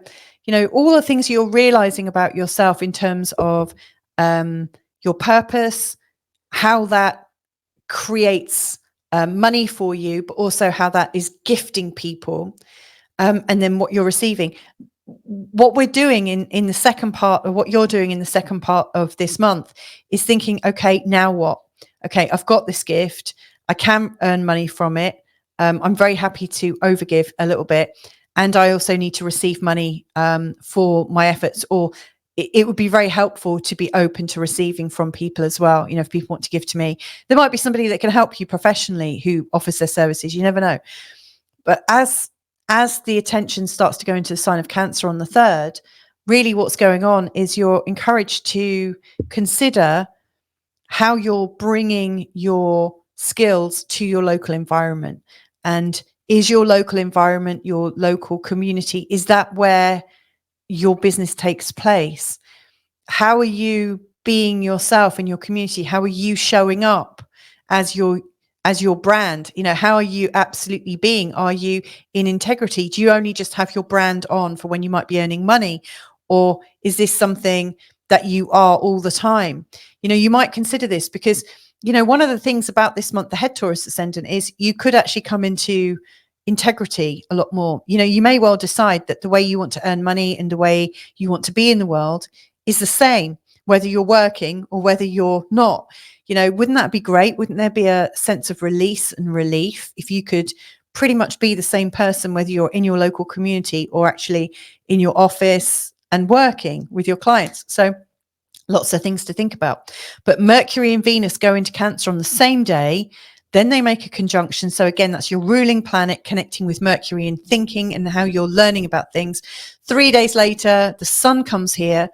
all the things you're realizing about yourself in terms of your purpose, how that creates money for you, but also how that is gifting people, and then what you're receiving. What we're doing in the second part, or what you're doing in the second part of this month, is thinking, okay, now what? Okay, I've got this gift. I can earn money from it. I'm very happy to overgive a little bit. And I also need to receive money for my efforts, or it would be very helpful to be open to receiving from people as well. If people want to give to me, there might be somebody that can help you professionally who offers their services. You never know. But as the attention starts to go into the sign of Cancer on the 3rd, really what's going on is you're encouraged to consider how you're bringing your skills to your local environment. And is your local environment, your local community, is that where your business takes place? How are you being yourself in your community? How are you showing up as your brand? How are you absolutely being? Are you in integrity? Do you only just have your brand on for when you might be earning money? Or is this something that you are all the time? You might consider this, because, one of the things about this month, the head Taurus ascendant, is you could actually come into integrity a lot more. You may well decide that the way you want to earn money and the way you want to be in the world is the same, whether you're working or whether you're not. Wouldn't that be great? Wouldn't there be a sense of release and relief if you could pretty much be the same person, whether you're in your local community or actually in your office and working with your clients? So lots of things to think about. But Mercury and Venus go into Cancer on the same day. Then they make a conjunction. So again, that's your ruling planet connecting with Mercury and thinking and how you're learning about things. 3 days later, the Sun comes here.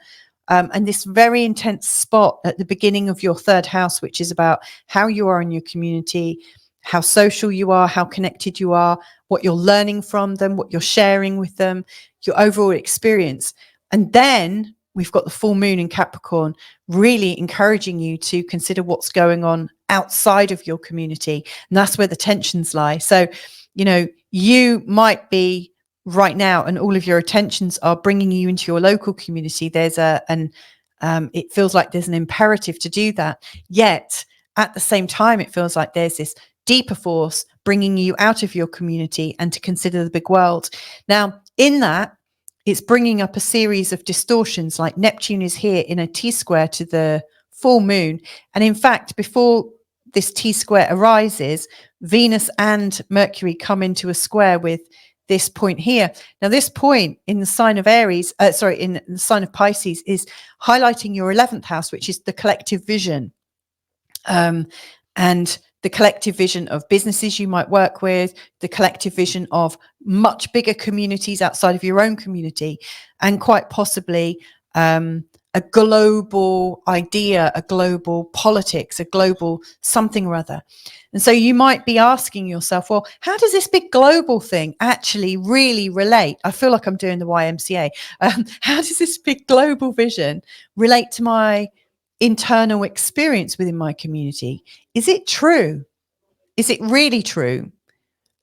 And this very intense spot at the beginning of your 3rd house, which is about how you are in your community, how social you are, how connected you are, what you're learning from them, what you're sharing with them, your overall experience. And then we've got the full moon in Capricorn, really encouraging you to consider what's going on outside of your community. And that's where the tensions lie. So, you might be right now, and all of your attentions are bringing you into your local community. There's it feels like there's an imperative to do that. Yet at the same time, it feels like there's this deeper force bringing you out of your community and to consider the big world. Now, in that, it's bringing up a series of distortions, like Neptune is here in a T-square to the full moon. And in fact, before this T-square arises, Venus and Mercury come into a square with this point here. Now, this point in the sign of Aries, in the sign of Pisces, is highlighting your 11th house, which is the collective vision, and the collective vision of businesses you might work with, the collective vision of much bigger communities outside of your own community, and quite possibly a global idea, a global politics, a global something or other. And so you might be asking yourself, well, how does this big global thing actually really relate? I feel like I'm doing the YMCA. How does this big global vision relate to my internal experience within my community? Is it true? Is it really true?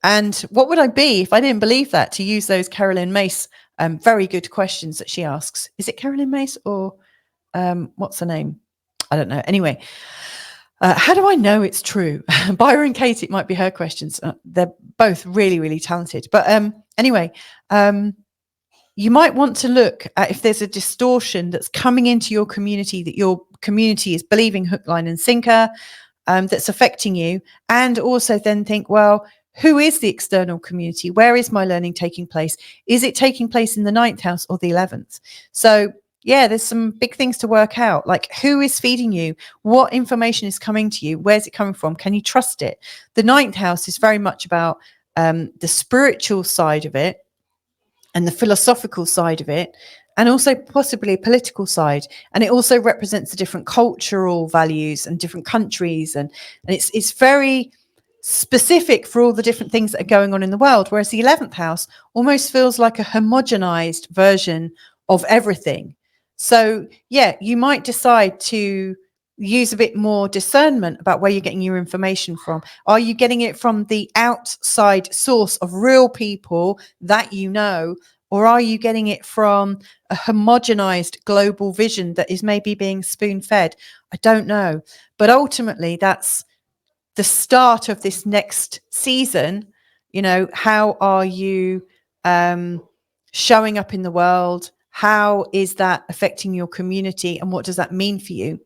And what would I be if I didn't believe that? To use those Carolyn Mace very good questions that she asks. Is it Carolyn Mace or what's her name? I don't know. Anyway, how do I know it's true? Byron Kate, it might be her questions. They're both really, really talented. But anyway, you might want to look at if there's a distortion that's coming into your community, that your community is believing hook, line and sinker, that's affecting you. And also then think, well, who is the external community? Where is my learning taking place? Is it taking place in the 9th house or the 11th? So yeah, there's some big things to work out. Like, who is feeding you? What information is coming to you? Where's it coming from? Can you trust it? The 9th house is very much about the spiritual side of it and the philosophical side of it, and also possibly a political side. And it also represents the different cultural values and different countries. And it's very specific for all the different things that are going on in the world. Whereas the 11th house almost feels like a homogenized version of everything. So yeah, you might decide to use a bit more discernment about where you're getting your information from. Are you getting it from the outside source of real people that you know, or are you getting it from a homogenized global vision that is maybe being spoon-fed? I don't know. But ultimately, that's the start of this next season. You know, how are you showing up in the world? How is that affecting your community? And what does that mean for you?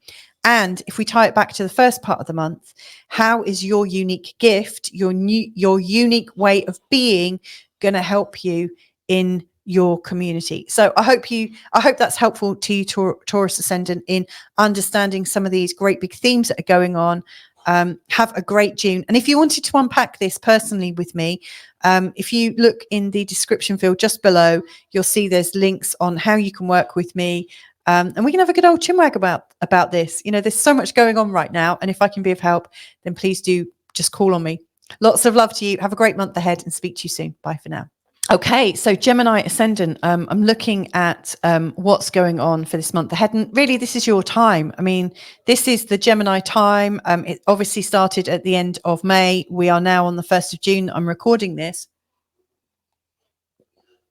And if we tie it back to the first part of the month, how is your unique gift, your unique way of being going to help you in your community? So I hope that's helpful to you, Taurus ascendant, in understanding some of these great big themes that are going on. Have a great June. And if you wanted to unpack this personally with me, if you look in the description field just below, you'll see there's links on how you can work with me. And we can have a good old chinwag about this. You know, there's so much going on right now. And if I can be of help, then please do just call on me. Lots of love to you. Have a great month ahead and speak to you soon. Bye for now. Okay, so Gemini ascendant, I'm looking at what's going on for this month ahead. And really, this is your time. I mean, this is the Gemini time. It obviously started at the end of May. We are now on the 1st of June. I'm recording this.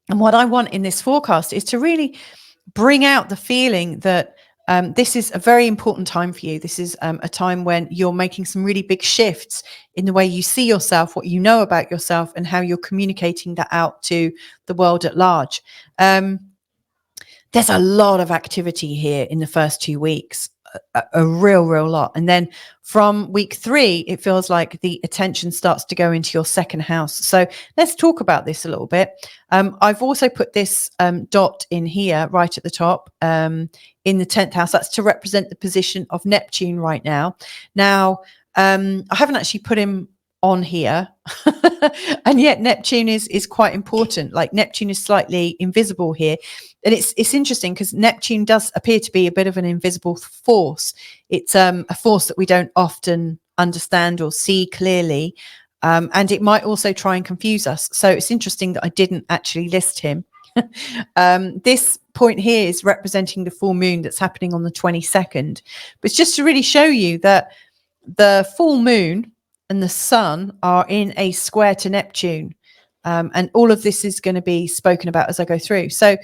And what I want in this forecast is to really bring out the feeling that this is a very important time for you. This is a time when you're making some really big shifts in the way you see yourself, what you know about yourself, and how you're communicating that out to the world at large. There's a lot of activity here in the first 2 weeks, a real lot. And then from week 3, it feels like the attention starts to go into your second house. So let's talk about this a little bit. I've also put this dot in here right at the top in the 10th house. That's to represent the position of Neptune right now. Now, I haven't actually put him on here and yet Neptune is quite important. Like, Neptune is slightly invisible here, and it's interesting because Neptune does appear to be a bit of an invisible force. It's a force that we don't often understand or see clearly, and it might also try and confuse us. So it's interesting that I didn't actually list him. This point here is representing the full moon that's happening on the 22nd, but it's just to really show you that the full moon and the sun are in a square to Neptune. And all of this is going to be spoken about as I go through. So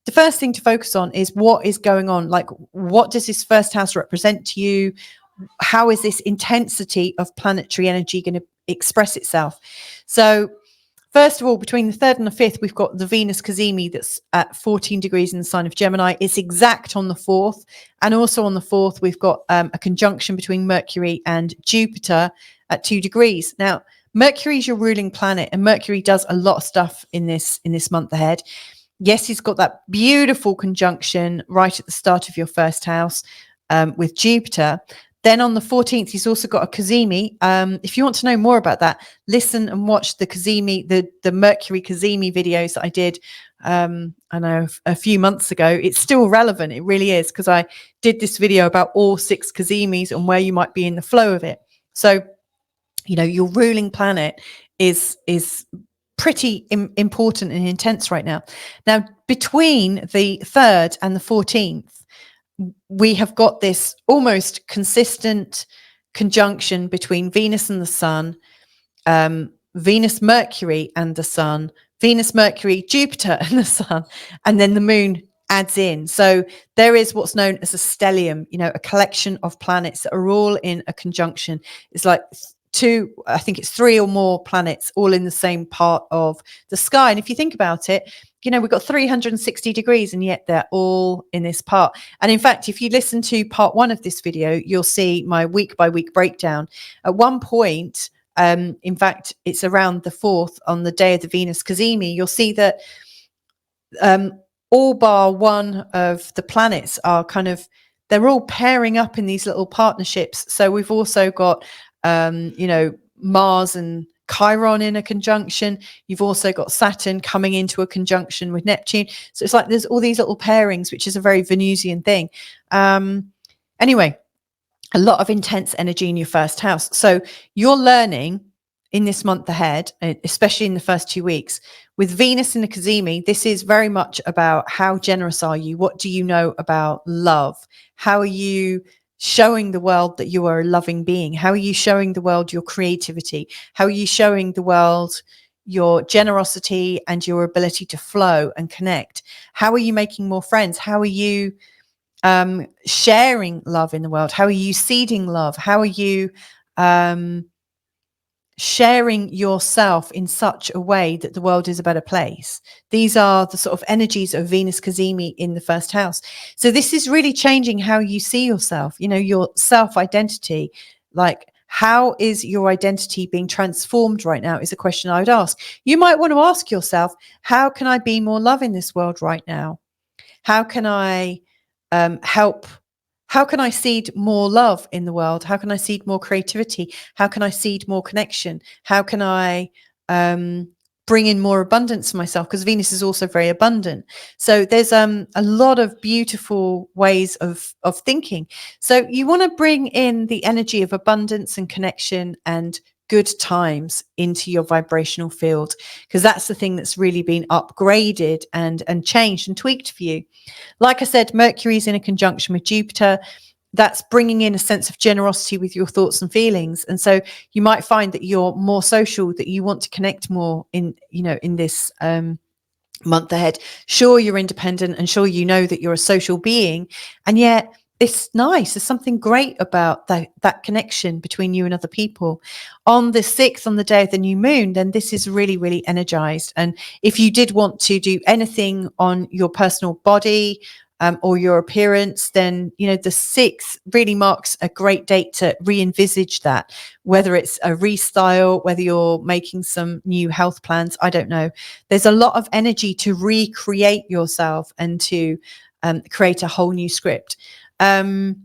the first thing to focus on is what is going on. Like, what does this first house represent to you? How is this intensity of planetary energy going to express itself? So first of all, between the 3rd and the 5th, we've got the Venus Cazimi that's at 14 degrees in the sign of Gemini. It's exact on the 4th. And also on the 4th, we've got a conjunction between Mercury and Jupiter at 2 degrees. Now, Mercury is your ruling planet, and Mercury does a lot of stuff in this month ahead. Yes, he's got that beautiful conjunction right at the start of your first house with Jupiter. Then on the 14th, he's also got a cazimi. If you want to know more about that, listen and watch the cazimi, the Mercury cazimi videos that I did, I know a few months ago. It's still relevant. It really is, because I did this video about all 6 cazimis and where you might be in the flow of it. So, you know, your ruling planet is pretty important and intense right now. Now, between the 3rd and the 14th, we have got this almost consistent conjunction between Venus and the Sun, Venus, Mercury and the Sun, Venus, Mercury, Jupiter and the Sun, and then the Moon adds in. So there is what's known as a stellium, you know, a collection of planets that are all in a conjunction. It's like I think it's 3 or more planets all in the same part of the sky. And if you think about it, you know, we've got 360 degrees and yet they're all in this part. And in fact, if you listen to part 1 of this video, you'll see my week by week breakdown. At one point, in fact, it's around the 4th on the day of the Venus cazimi, you'll see that all bar one of the planets are they're all pairing up in these little partnerships. So we've also got, you know, Mars and Chiron in a conjunction. You've also got Saturn coming into a conjunction with Neptune. So it's like there's all these little pairings, which is a very Venusian thing. Anyway, a lot of intense energy in your first house. So you're learning in this month ahead, especially in the first 2 weeks, with Venus in the cazimi. This is very much about how generous are you? What do you know about love? How are you showing the world that you are a loving being? How are you showing the world your creativity? How are you showing the world your generosity and your ability to flow and connect? How are you making more friends? How are you sharing love in the world? How are you seeding love? How are you sharing yourself in such a way that the world is a better place? These are the sort of energies of Venus cazimi in the first house. So this is really changing how you see yourself, you know, your self-identity. Like, how is your identity being transformed right now is a question I would ask. You might want to ask yourself, how can I be more love in this world right now? How can I help? How can I seed more love in the world? How can I seed more creativity? How can I seed more connection? How can I bring in more abundance for myself? Because Venus is also very abundant. So there's a lot of beautiful ways of thinking. So you want to bring in the energy of abundance and connection and good times into your vibrational field, because that's the thing that's really been upgraded and changed and tweaked for you. Like I said, Mercury's in a conjunction with Jupiter. That's bringing in a sense of generosity with your thoughts and feelings. And so you might find that you're more social, that you want to connect more in, you know, in this month ahead. Sure, you're independent and sure, you know that you're a social being, and yet it's nice. There's something great about that connection between you and other people. On the 6th, on the day of the new moon, then this is really, really energized. And if you did want to do anything on your personal body or your appearance, then, you know, the 6th really marks a great date to re-envisage that, whether it's a restyle, whether you're making some new health plans, I don't know. There's a lot of energy to recreate yourself and to create a whole new script. The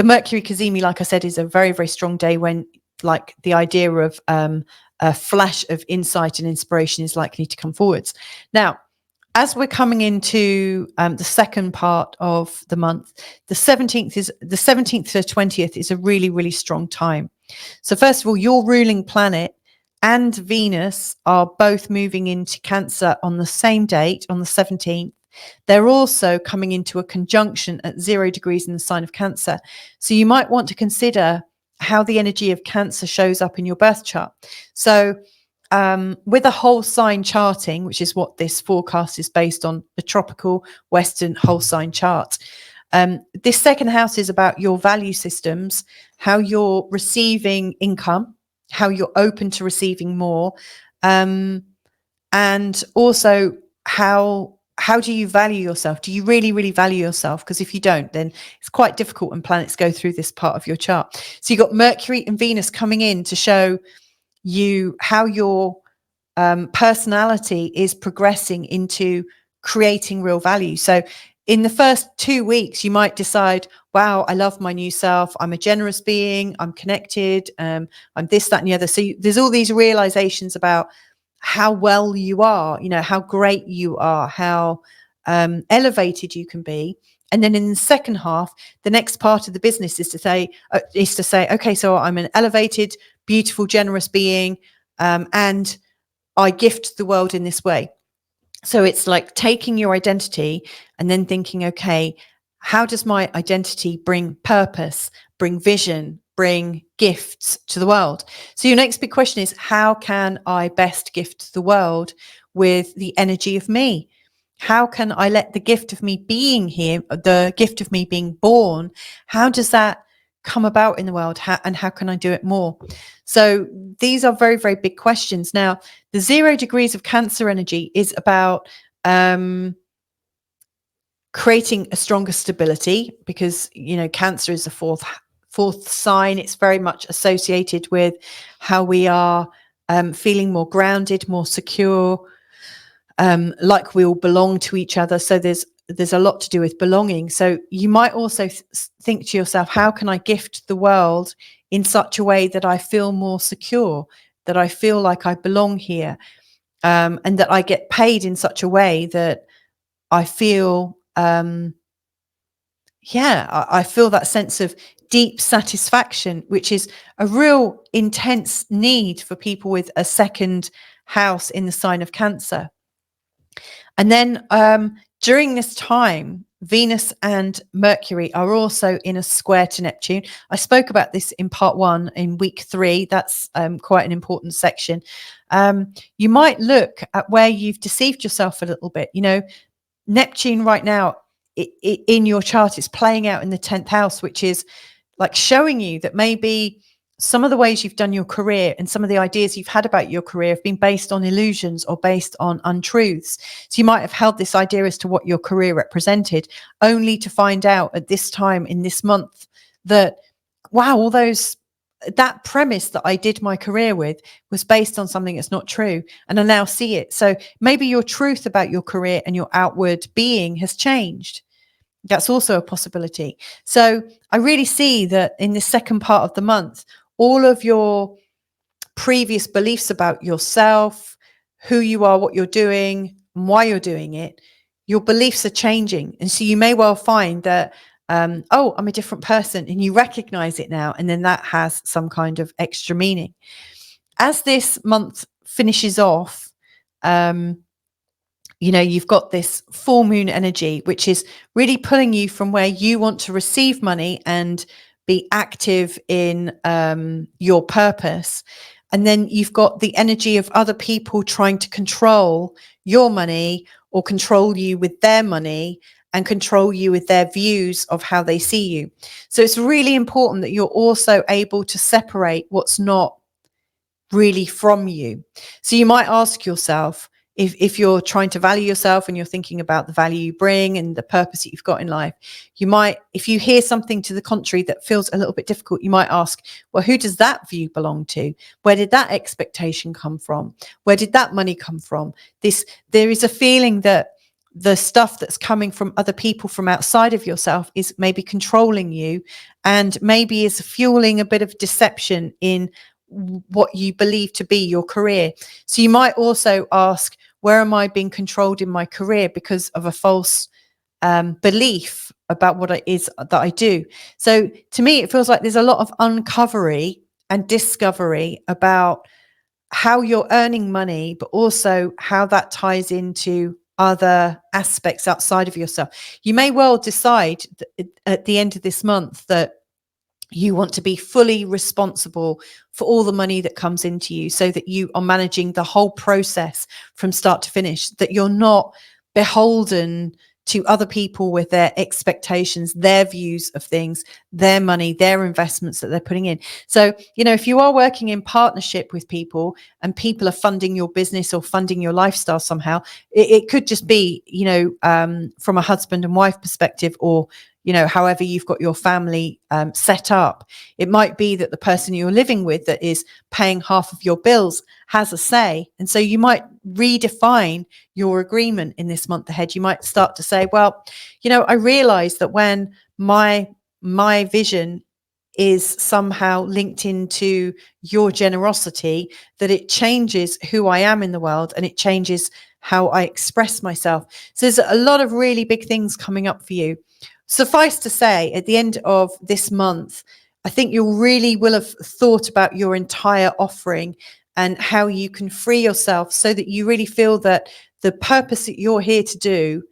Mercury cazimi, like I said, is a very, very strong day when, like, the idea of a flash of insight and inspiration is likely to come forwards. Now, as we're coming into the second part of the month, the 17th to the 20th is a really, really strong time. So first of all, your ruling planet and Venus are both moving into Cancer on the same date, on the 17th. They're also coming into a conjunction at 0 degrees in the sign of Cancer. So you might want to consider how the energy of Cancer shows up in your birth chart. So with a whole sign charting, which is what this forecast is based on, the tropical Western whole sign chart, this second house is about your value systems, how you're receiving income, how you're open to receiving more, and also how do you value yourself? Do you really, really value yourself? Because if you don't, then it's quite difficult when planets go through this part of your chart. So you've got Mercury and Venus coming in to show you how your personality is progressing into creating real value. So in the first 2 weeks, you might decide, wow, I love my new self. I'm a generous being. I'm connected. I'm this, that, and the other. So there's all these realizations about how well you are, how great you are, how elevated you can be. And then in the second half, the next part of the business is to say, okay, so I'm an elevated, beautiful, generous being, and I gift the world in this way. So it's like taking your identity and then thinking, okay, how does my identity bring purpose, bring vision, bring gifts to the world? So your next big question is, how can I best gift the world with the energy of me? How can I let the gift of me being here, the gift of me being born, how does that come about in the world? And how can I do it more? So these are very, very big questions. Now, the 0 degrees of Cancer energy is about creating a stronger stability, because, Cancer is the fourth sign. It's very much associated with how we are feeling more grounded, more secure, like we all belong to each other. So there's a lot to do with belonging. So you might also think to yourself, how can I gift the world in such a way that I feel more secure, that I feel like I belong here, and that I get paid in such a way that I feel, I feel that sense of deep satisfaction, which is a real intense need for people with a second house in the sign of Cancer. And then during this time, Venus and Mercury are also in a square to Neptune. I spoke about this in part 1 in week 3. That's quite an important section. You might look at where you've deceived yourself a little bit. Neptune right now in your chart is playing out in the 10th house, which is like showing you that maybe some of the ways you've done your career and some of the ideas you've had about your career have been based on illusions or based on untruths. So you might have held this idea as to what your career represented, only to find out at this time in this month that, wow, that premise that I did my career with was based on something that's not true. And I now see it. So maybe your truth about your career and your outward being has changed. That's also a possibility. So I really see that in the second part of the month, all of your previous beliefs about yourself, who you are, what you're doing, and why you're doing it, your beliefs are changing. And so you may well find that, I'm a different person, and you recognize it now. And then that has some kind of extra meaning. As this month finishes off, you've got this full moon energy, which is really pulling you from where you want to receive money and be active in your purpose. And then you've got the energy of other people trying to control your money or control you with their money and control you with their views of how they see you. So it's really important that you're also able to separate what's not really from you. So you might ask yourself, if you're trying to value yourself and you're thinking about the value you bring and the purpose that you've got in life, you might, if you hear something to the contrary that feels a little bit difficult, you might ask, well, who does that view belong to? Where did that expectation come from? Where did that money come from? There is a feeling that the stuff that's coming from other people from outside of yourself is maybe controlling you, and maybe is fueling a bit of deception in what you believe to be your career. So you might also ask, where am I being controlled in my career because of a false belief about what it is that I do? So to me, it feels like there's a lot of uncovery and discovery about how you're earning money, but also how that ties into other aspects outside of yourself. You may well decide at the end of this month that you want to be fully responsible for all the money that comes into you, so that you are managing the whole process from start to finish, that you're not beholden to other people with their expectations, their views of things, their money, their investments that they're putting in. So, if you are working in partnership with people and people are funding your business or funding your lifestyle somehow, it could just be, from a husband and wife perspective, or however you've got your family set up. It might be that the person you're living with that is paying half of your bills has a say. And so you might redefine your agreement in this month ahead. You might start to say, well, I realize that when my vision is somehow linked into your generosity, that it changes who I am in the world, and it changes how I express myself. So there's a lot of really big things coming up for you. Suffice to say, at the end of this month, I think you really will have thought about your entire offering and how you can free yourself so that you really feel that the purpose that you're here to do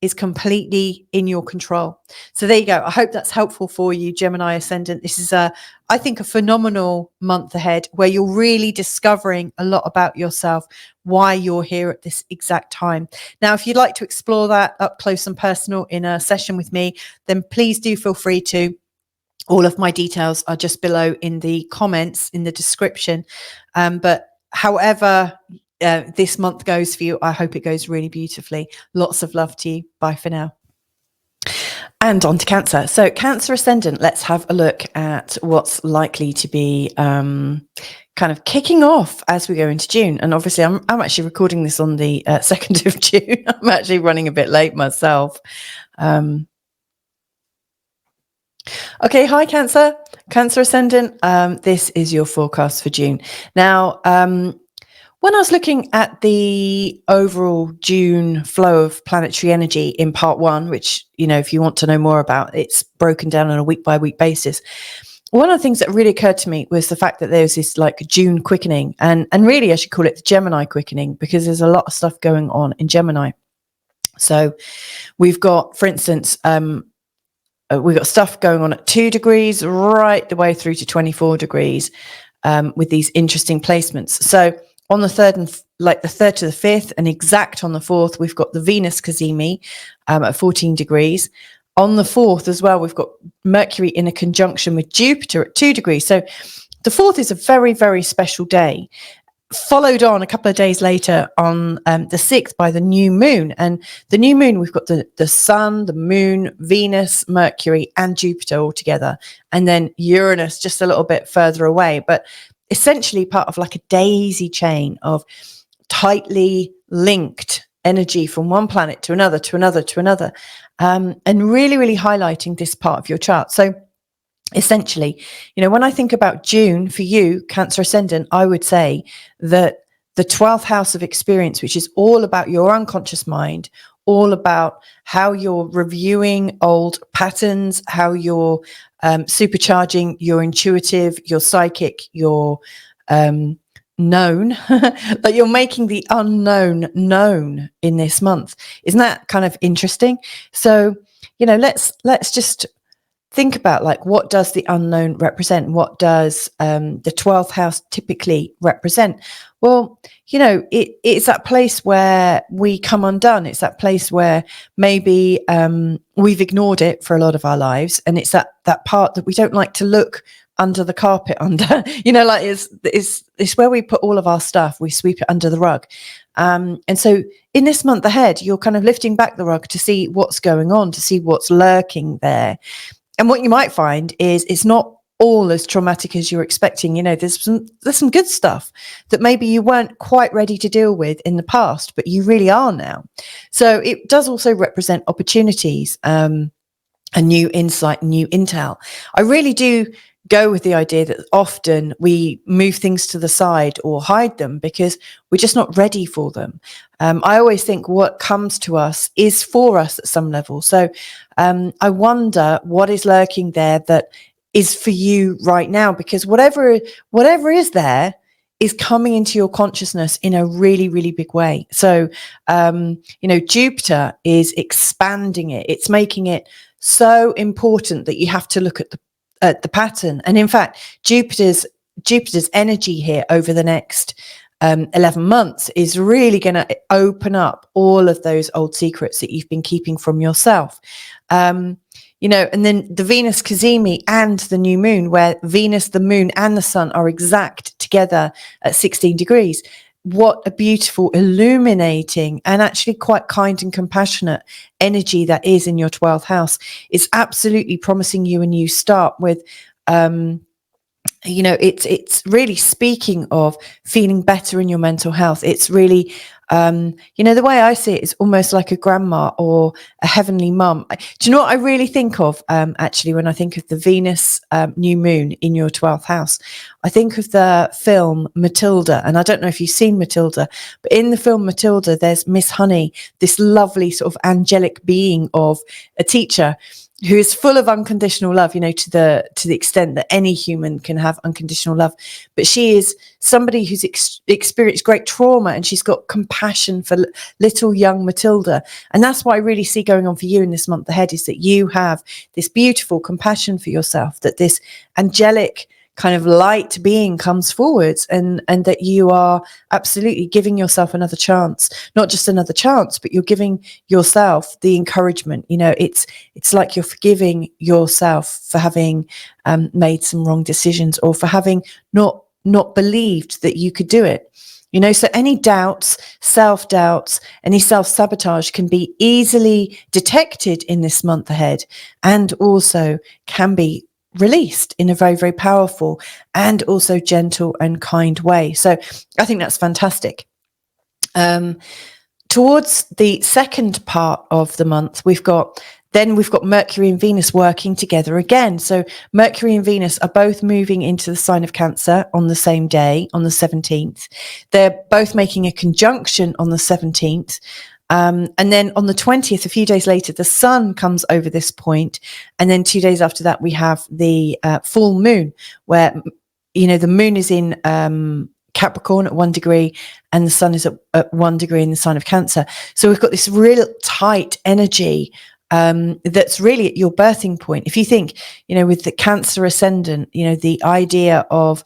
is completely in your control. So there you go. I hope that's helpful for you, Gemini Ascendant. This is I think a phenomenal month ahead where you're really discovering a lot about yourself, why you're here at this exact time. Now, if you'd like to explore that up close and personal in a session with me, then please do feel free to. All of my details are just below in the comments, in the description. But however this month goes for you, I hope it goes really beautifully. Lots of love to you. Bye for now. And on to Cancer. So Cancer Ascendant, let's have a look at what's likely to be kind of kicking off as we go into June. And obviously I'm actually recording this on the 2nd of June. I'm actually running a bit late myself. Okay, hi Cancer Ascendant. This is your forecast for June. Now, when I was looking at the overall June flow of planetary energy in part 1, which, if you want to know more about, it's broken down on a week by week basis. One of the things that really occurred to me was the fact that there's this like June quickening, and really I should call it the Gemini quickening, because there's a lot of stuff going on in Gemini. So we've got, for instance, we've got stuff going on at 2 degrees right the way through to 24 degrees with these interesting placements. So on the 3rd and the 3rd to the 5th and exact on the 4th, we've got the Venus cazimi at 14 degrees. On the 4th as well, we've got Mercury in a conjunction with Jupiter at 2 degrees. So the 4th is a very, very special day. Followed on a couple of days later on the 6th by the new moon. And the new moon, we've got the sun, the moon, Venus, Mercury, and Jupiter all together. And then Uranus just a little bit further away. But essentially part of like a daisy chain of tightly linked energy from one planet to another, to another, to another. And really, really highlighting this part of your chart. So essentially, when I think about June for you, Cancer Ascendant, I would say that the 12th house of experience, which is all about your unconscious mind, all about how you're reviewing old patterns, how you're supercharging your intuitive, your psychic, your known, that you're making the unknown known in this month. Isn't that kind of interesting? So, let's just think about like, what does the unknown represent? What does the 12th house typically represent? Well, it's that place where we come undone. It's that place where maybe we've ignored it for a lot of our lives. And it's that part that we don't like to look under the carpet under, like it's where we put all of our stuff. We sweep it under the rug. And so in this month ahead, you're kind of lifting back the rug to see what's going on, to see what's lurking there. And what you might find is it's not all as traumatic as you're expecting. There's some good stuff that maybe you weren't quite ready to deal with in the past, but you really are now. So it does also represent opportunities, a new insight, new intel. I really do go with the idea that often we move things to the side or hide them because we're just not ready for them. I always think what comes to us is for us at some level. So I wonder what is lurking there that is for you right now, because whatever is there is coming into your consciousness in a really, really big way. So, Jupiter is expanding it. It's making it so important that you have to look at the pattern. And in fact, Jupiter's energy here over the next 11 months is really going to open up all of those old secrets that you've been keeping from yourself. And then the Venus cazimi and the new moon, where Venus, the moon, and the sun are exact together at 16 degrees. What a beautiful, illuminating, and actually quite kind and compassionate energy that is in your 12th house. It's absolutely promising you a new start with, it's really speaking of feeling better in your mental health. It's really The way I see it is almost like a grandma or a heavenly mum. Do you know what I really think of, actually, when I think of the Venus new moon in your 12th house? I think of the film Matilda, and I don't know if you've seen Matilda, but in the film Matilda, there's Miss Honey, this lovely sort of angelic being of a teacher who is full of unconditional love, to the extent that any human can have unconditional love. But she is somebody who's experienced great trauma, and she's got compassion for little young Matilda. And that's what I really see going on for you in this month ahead, is that you have this beautiful compassion for yourself, that this angelic kind of light being comes forwards, and that you are absolutely giving yourself another chance, not just another chance, but you're giving yourself the encouragement. It's like you're forgiving yourself for having made some wrong decisions, or for having not believed that you could do it. So any doubts, self-doubts, any self-sabotage can be easily detected in this month ahead, and also can be released in a very, very powerful and also gentle and kind way. So I think that's fantastic. Towards the second part of the month, we've got Mercury and Venus working together again. So Mercury and Venus are both moving into the sign of Cancer on the same day, on the 17th. They're both making a conjunction on the 17th. And then on the 20th, a few days later, the sun comes over this point. And then 2 days after that, we have the full moon, where, the moon is in Capricorn at 1 degree, and the sun is at 1 degree in the sign of Cancer. So we've got this real tight energy that's really at your birthing point. If you think, with the Cancer ascendant, the idea of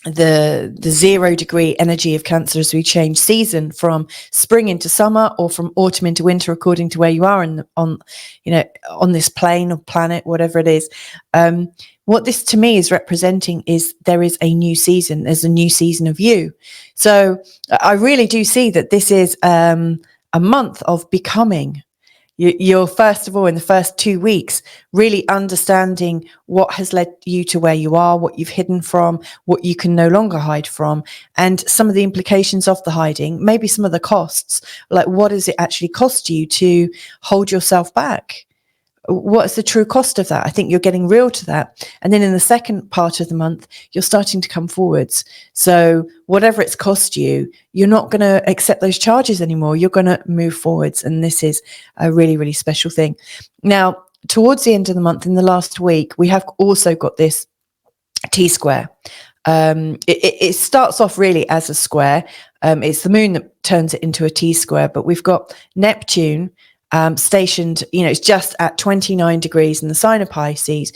the 0 degree energy of Cancer as we change season from spring into summer, or from autumn into winter, according to where you are on this plane or planet, whatever it is. What this to me is representing is there is a new season. There's a new season of you. So I really do see that this is a month of becoming. You're first of all, in the first 2 weeks, really understanding what has led you to where you are, what you've hidden from, what you can no longer hide from, and some of the implications of the hiding, maybe some of the costs, like what does it actually cost you to hold yourself back? What's the true cost of that? I think you're getting real to that. And then in the second part of the month, you're starting to come forwards. So whatever it's cost you, you're not going to accept those charges anymore. You're going to move forwards. And this is a really, really special thing. Now, towards the end of the month, in the last week, we have also got this T-square. It starts off really as a square. It's the moon that turns it into a T-square, but we've got Neptune stationed, it's just at 29 degrees in the sign of Pisces.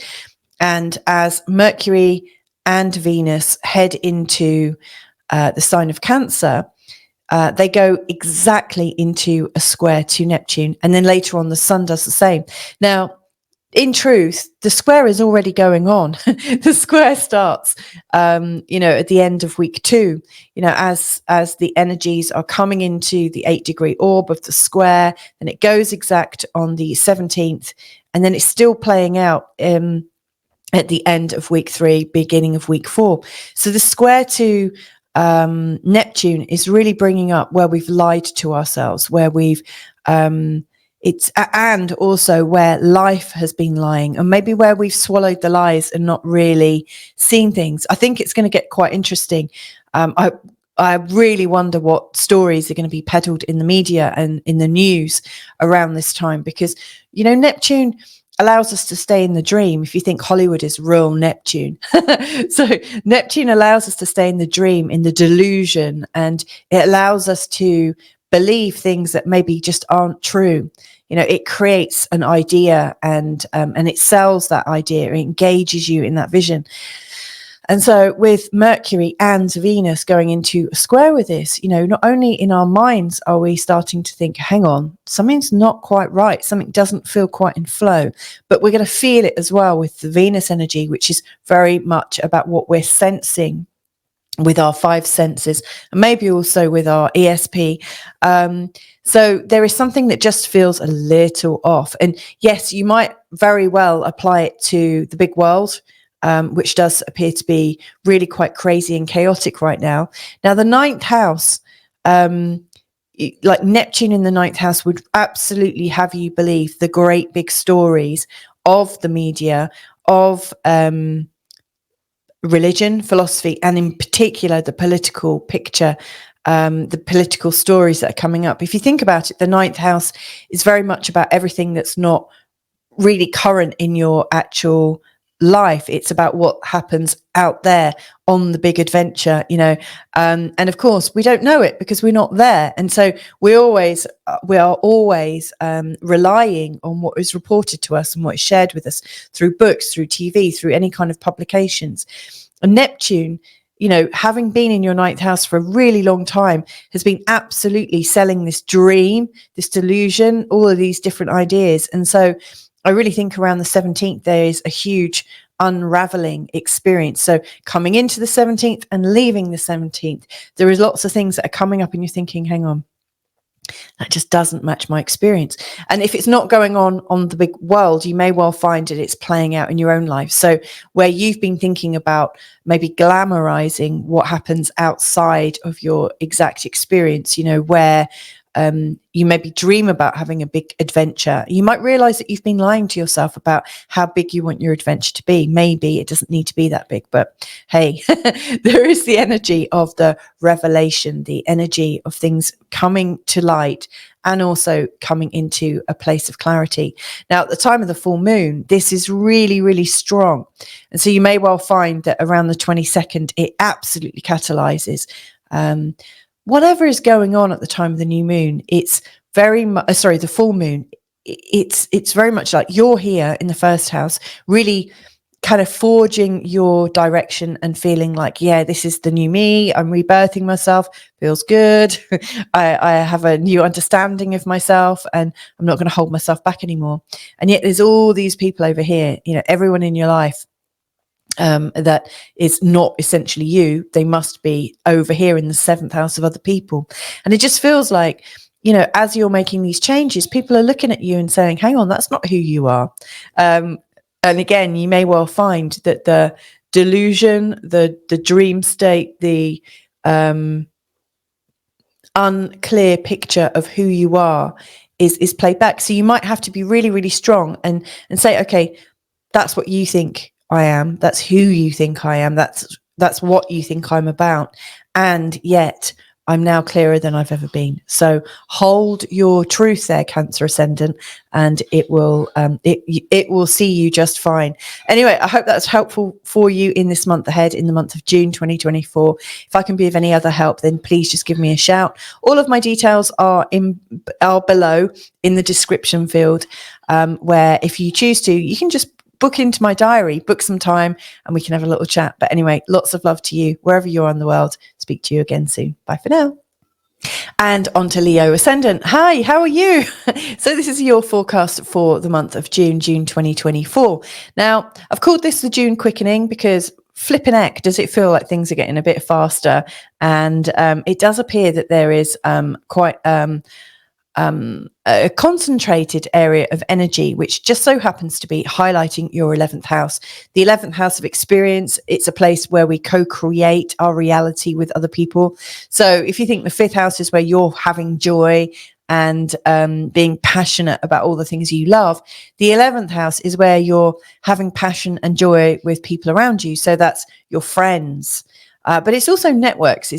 And as Mercury and Venus head into the sign of Cancer, they go exactly into a square to Neptune. And then later on, the sun does the same. Now, in truth, the square is already going on. The square starts, at the end of week 2, as the energies are coming into the 8 degree orb of the square, and it goes exact on the 17th, and then it's still playing out at the end of week 3, beginning of week 4. So the square to Neptune is really bringing up where we've lied to ourselves, where we've and also where life has been lying, and maybe where we've swallowed the lies and not really seen things. I think it's going to get quite interesting. I really wonder what stories are going to be peddled in the media and in the news around this time, because, Neptune allows us to stay in the dream. If you think Hollywood is real Neptune. So Neptune allows us to stay in the dream, in the delusion, and it allows us to believe things that maybe just aren't true. It creates an idea and it sells that idea. It engages you in that vision. And so with Mercury and Venus going into a square with this, not only in our minds are we starting to think, hang on, something's not quite right. Something doesn't feel quite in flow, but we're going to feel it as well with the Venus energy, which is very much about what we're sensing with our 5 senses, and maybe also with our ESP. So there is something that just feels a little off. And yes, you might very well apply it to the big world, which does appear to be really quite crazy and chaotic right now. Now, the 9th house like Neptune in the ninth house would absolutely have you believe the great big stories of the media, of religion, philosophy, and in particular the political picture, the political stories that are coming up. If you think about it, the ninth house is very much about everything that's not really current in your actual life. It's about what happens out there on the big adventure, you know, and of course we don't know it because we're not there, and so we are always relying on what is reported to us and what is shared with us through books, through TV, through any kind of publications. And Neptune, you know, having been in your ninth house for a really long time, has been absolutely selling this dream, this delusion, all of these different ideas. And so I really think around the 17th, there is a huge unraveling experience. So coming into the 17th and leaving the 17th, there is lots of things that are coming up and you're thinking, hang on, that just doesn't match my experience. And if it's not going on the big world, you may well find that it's playing out in your own life. So where you've been thinking about maybe glamorizing what happens outside of your exact experience, you know, where you maybe dream about having a big adventure, you might realize that you've been lying to yourself about how big you want your adventure to be. Maybe it doesn't need to be that big, but hey, there is the energy of the revelation, the energy of things coming to light and also coming into a place of clarity. Now, at the time of the full moon, this is really, really strong. And so you may well find that around the 22nd, it absolutely catalyzes whatever is going on at the time of the new moon. It's very much, the full moon. It's very much like you're here in the first house, really kind of forging your direction and feeling like, yeah, this is the new me. I'm rebirthing myself. Feels good. I have a new understanding of myself and I'm not going to hold myself back anymore. And yet there's all these people over here, you know, everyone in your life that is not essentially you. They must be over here in the seventh house of other people. And it just feels like, you know, as you're making these changes, people are looking at you and saying, hang on, that's not who you are. And again, you may well find that the delusion, the dream state, the unclear picture of who you are is played back. So you might have to be really, really strong and say, okay, that's what you think I am. That's who you think I am. That's what you think I'm about. And yet I'm now clearer than I've ever been. So hold your truth there, Cancer ascendant, and it will see you just fine. Anyway, I hope that's helpful for you in this month ahead, in the month of June 2024. If I can be of any other help, then please just give me a shout. All of my details are below in the description field, where if you choose to, you can just book into my diary, book some time, and we can have a little chat. But anyway, lots of love to you, wherever you are in the world. Speak to you again soon. Bye for now. And on to Leo Ascendant. Hi, how are you? So this is your forecast for the month of June 2024. Now, I've called this the June quickening because flipping heck, does it feel like things are getting a bit faster? And it does appear that there is quite a concentrated area of energy, which just so happens to be highlighting your 11th house. The 11th house of experience, it's a place where we co-create our reality with other people. So if you think the 5th house is where you're having joy and being passionate about all the things you love, the 11th house is where you're having passion and joy with people around you. So that's your friends, but it's also networks.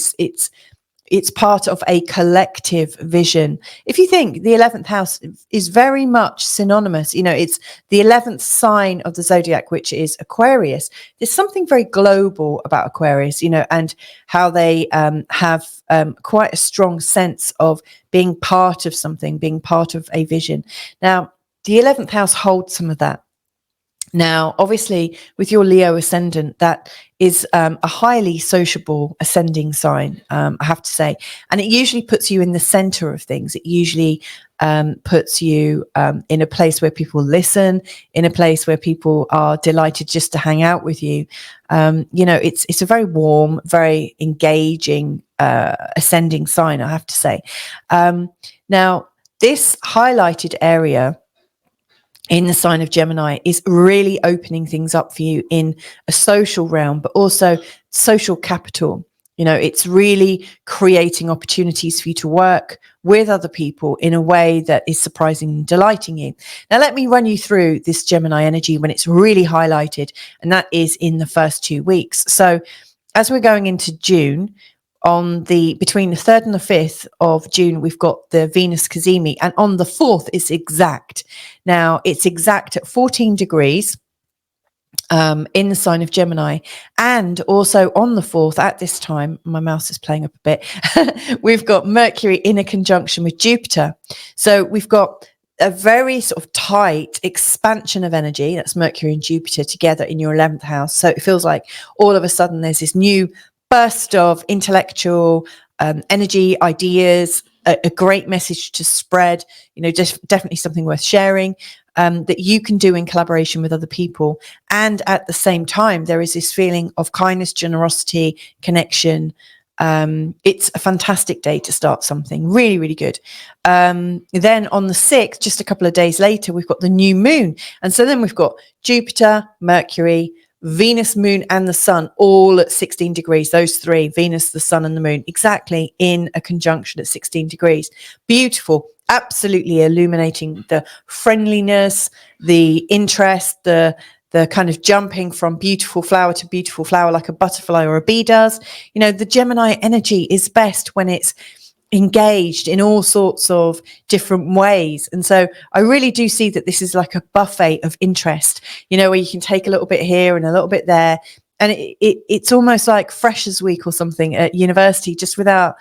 It's part of a collective vision. If you think the 11th house is very much synonymous, you know, it's the 11th sign of the zodiac, which is Aquarius. There's something very global about Aquarius, you know, and how they have quite a strong sense of being part of something, being part of a vision. Now, the 11th house holds some of that. Now, obviously, with your Leo ascendant, that is a highly sociable ascending sign, I have to say. And it usually puts you in the center of things. It usually puts you in a place where people listen, in a place where people are delighted just to hang out with you. You know, it's a very warm, very engaging ascending sign, I have to say. Now, this highlighted area in the sign of Gemini is really opening things up for you in a social realm, but also social capital. It's really creating opportunities for you to work with other people in a way that is surprising and delighting you. Now, let me run you through this Gemini energy when it's really highlighted, and that is in the first 2 weeks. So as we're going into June, between the 3rd and the 5th of June, we've got the Venus cazimi, and on the 4th it's exact. Now, it's exact at 14 degrees in the sign of Gemini, and also on the 4th at this time, my mouse is playing up a bit, we've got Mercury in a conjunction with Jupiter. So we've got a very sort of tight expansion of energy. That's Mercury and Jupiter together in your 11th house. So it feels like all of a sudden there's this new burst of intellectual energy, ideas, a great message to spread, just definitely something worth sharing. That you can do in collaboration with other people. And at the same time, there is this feeling of kindness, generosity, connection. It's a fantastic day to start something really, really good. Then on the 6th, just a couple of days later, we've got the new moon. And so then we've got Jupiter, Mercury, Venus, moon, and the sun all at 16 degrees. Those three, Venus, the sun, and the moon, exactly in a conjunction at 16 degrees. Beautiful. Absolutely illuminating the friendliness, the interest, the kind of jumping from beautiful flower to beautiful flower like a butterfly or a bee does. The Gemini energy is best when it's engaged in all sorts of different ways. And so I really do see that this is like a buffet of interest, where you can take a little bit here and a little bit there. And it's almost like Freshers Week or something at university, just without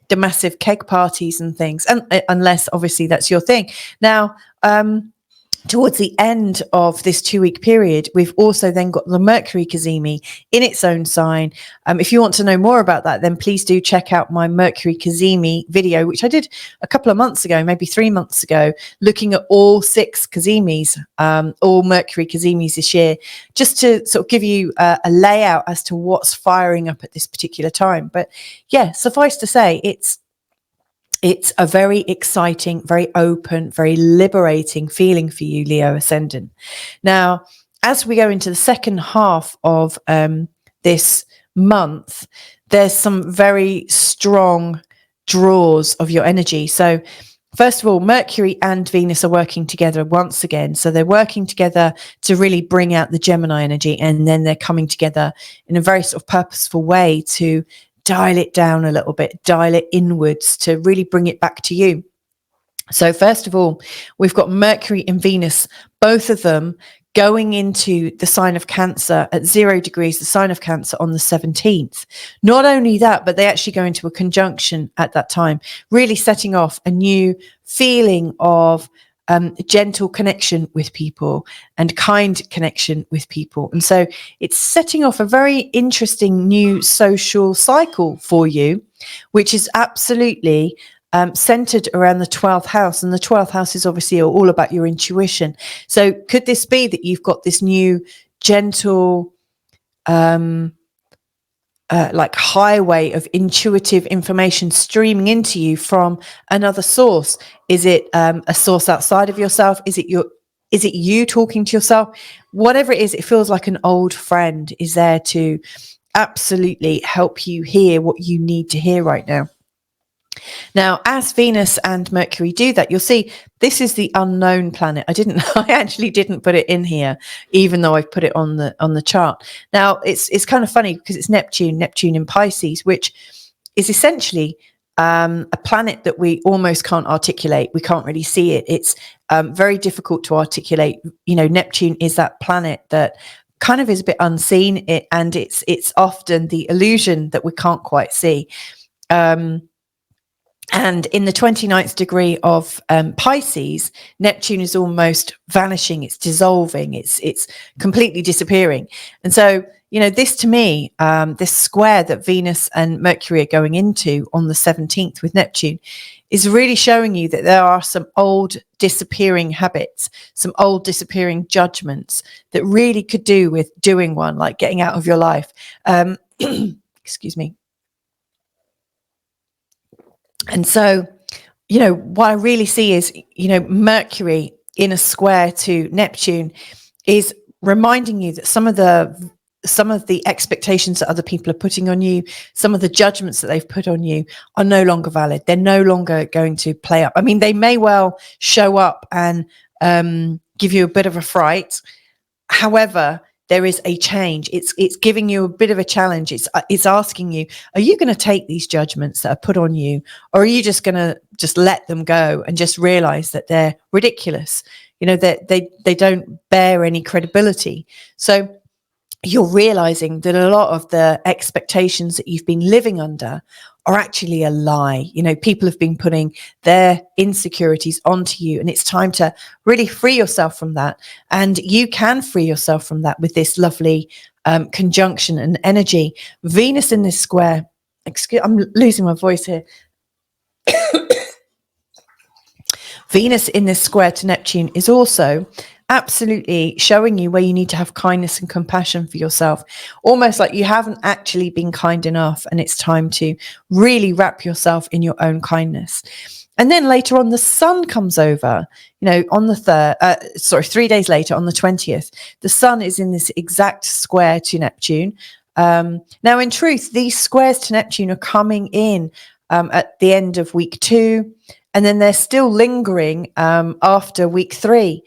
the massive keg parties and things, and unless obviously that's your thing. Now, towards the end of this 2-week period, we've also then got the Mercury cazimi in its own sign. If you want to know more about that, then please do check out my Mercury cazimi video, which I did a couple of months ago, maybe 3 months ago, looking at all 6 cazimis, all Mercury cazimis this year, just to sort of give you a layout as to what's firing up at this particular time. But yeah, suffice to say, it's a very exciting, very open, very liberating feeling for you, Leo Ascendant. Now, as we go into the second half of this month, there's some very strong draws of your energy. So first of all, Mercury and Venus are working together once again. So they're working together to really bring out the Gemini energy, and then they're coming together in a very sort of purposeful way to dial it down a little bit, dial it inwards to really bring it back to you. So first of all, we've got Mercury and Venus, both of them going into the sign of Cancer at 0 degrees, the sign of Cancer, on the 17th. Not only that, but they actually go into a conjunction at that time, really setting off a new feeling of gentle connection with people and kind connection with people. And so it's setting off a very interesting new social cycle for you, which is absolutely centered around the 12th house. And the 12th house is obviously all about your intuition. So could this be that you've got this new gentle like highway of intuitive information streaming into you from another source? Is it a source outside of yourself? Is it you talking to yourself? Whatever it is, it feels like an old friend is there to absolutely help you hear what you need to hear right now. Now, as Venus and Mercury do that, you'll see this is the unknown planet. I actually didn't put it in here, even though I've put it on the chart. Now, it's kind of funny because it's Neptune in Pisces, which is essentially a planet that we almost can't articulate. We can't really see it. It's very difficult to articulate. Neptune is that planet that kind of is a bit unseen, and it's often the illusion that we can't quite see. And in the 29th degree of Pisces, Neptune is almost vanishing. It's dissolving. It's completely disappearing. And so, this to me, this square that Venus and Mercury are going into on the 17th with Neptune is really showing you that there are some old disappearing habits, some old disappearing judgments that really could do with doing one, like getting out of your life. Excuse me. And so, what I really see is, Mercury in a square to Neptune is reminding you that some of the some of the expectations that other people are putting on you, some of the judgments that they've put on you are no longer valid. They're no longer going to play up. I mean, they may well show up and give you a bit of a fright. However, there is a change. It's giving you a bit of a challenge. It's asking you, are you going to take these judgments that are put on you, or are you just going to just let them go and just realize that they're ridiculous? You know, that they don't bear any credibility. So you're realizing that a lot of the expectations that you've been living under are actually a lie. You know, people have been putting their insecurities onto you, and it's time to really free yourself from that. And you can free yourself from that with this lovely conjunction and energy. Venus in this square, I'm losing my voice here. Venus in this square to Neptune is also absolutely showing you where you need to have kindness and compassion for yourself, almost like you haven't actually been kind enough, and it's time to really wrap yourself in your own kindness. And then later on, the sun comes over, you know, on the 3 days later, on the 20th, the sun is in this exact square to Neptune. Now, in truth, these squares to Neptune are coming in at the end of week 2, and then they're still lingering after week 3.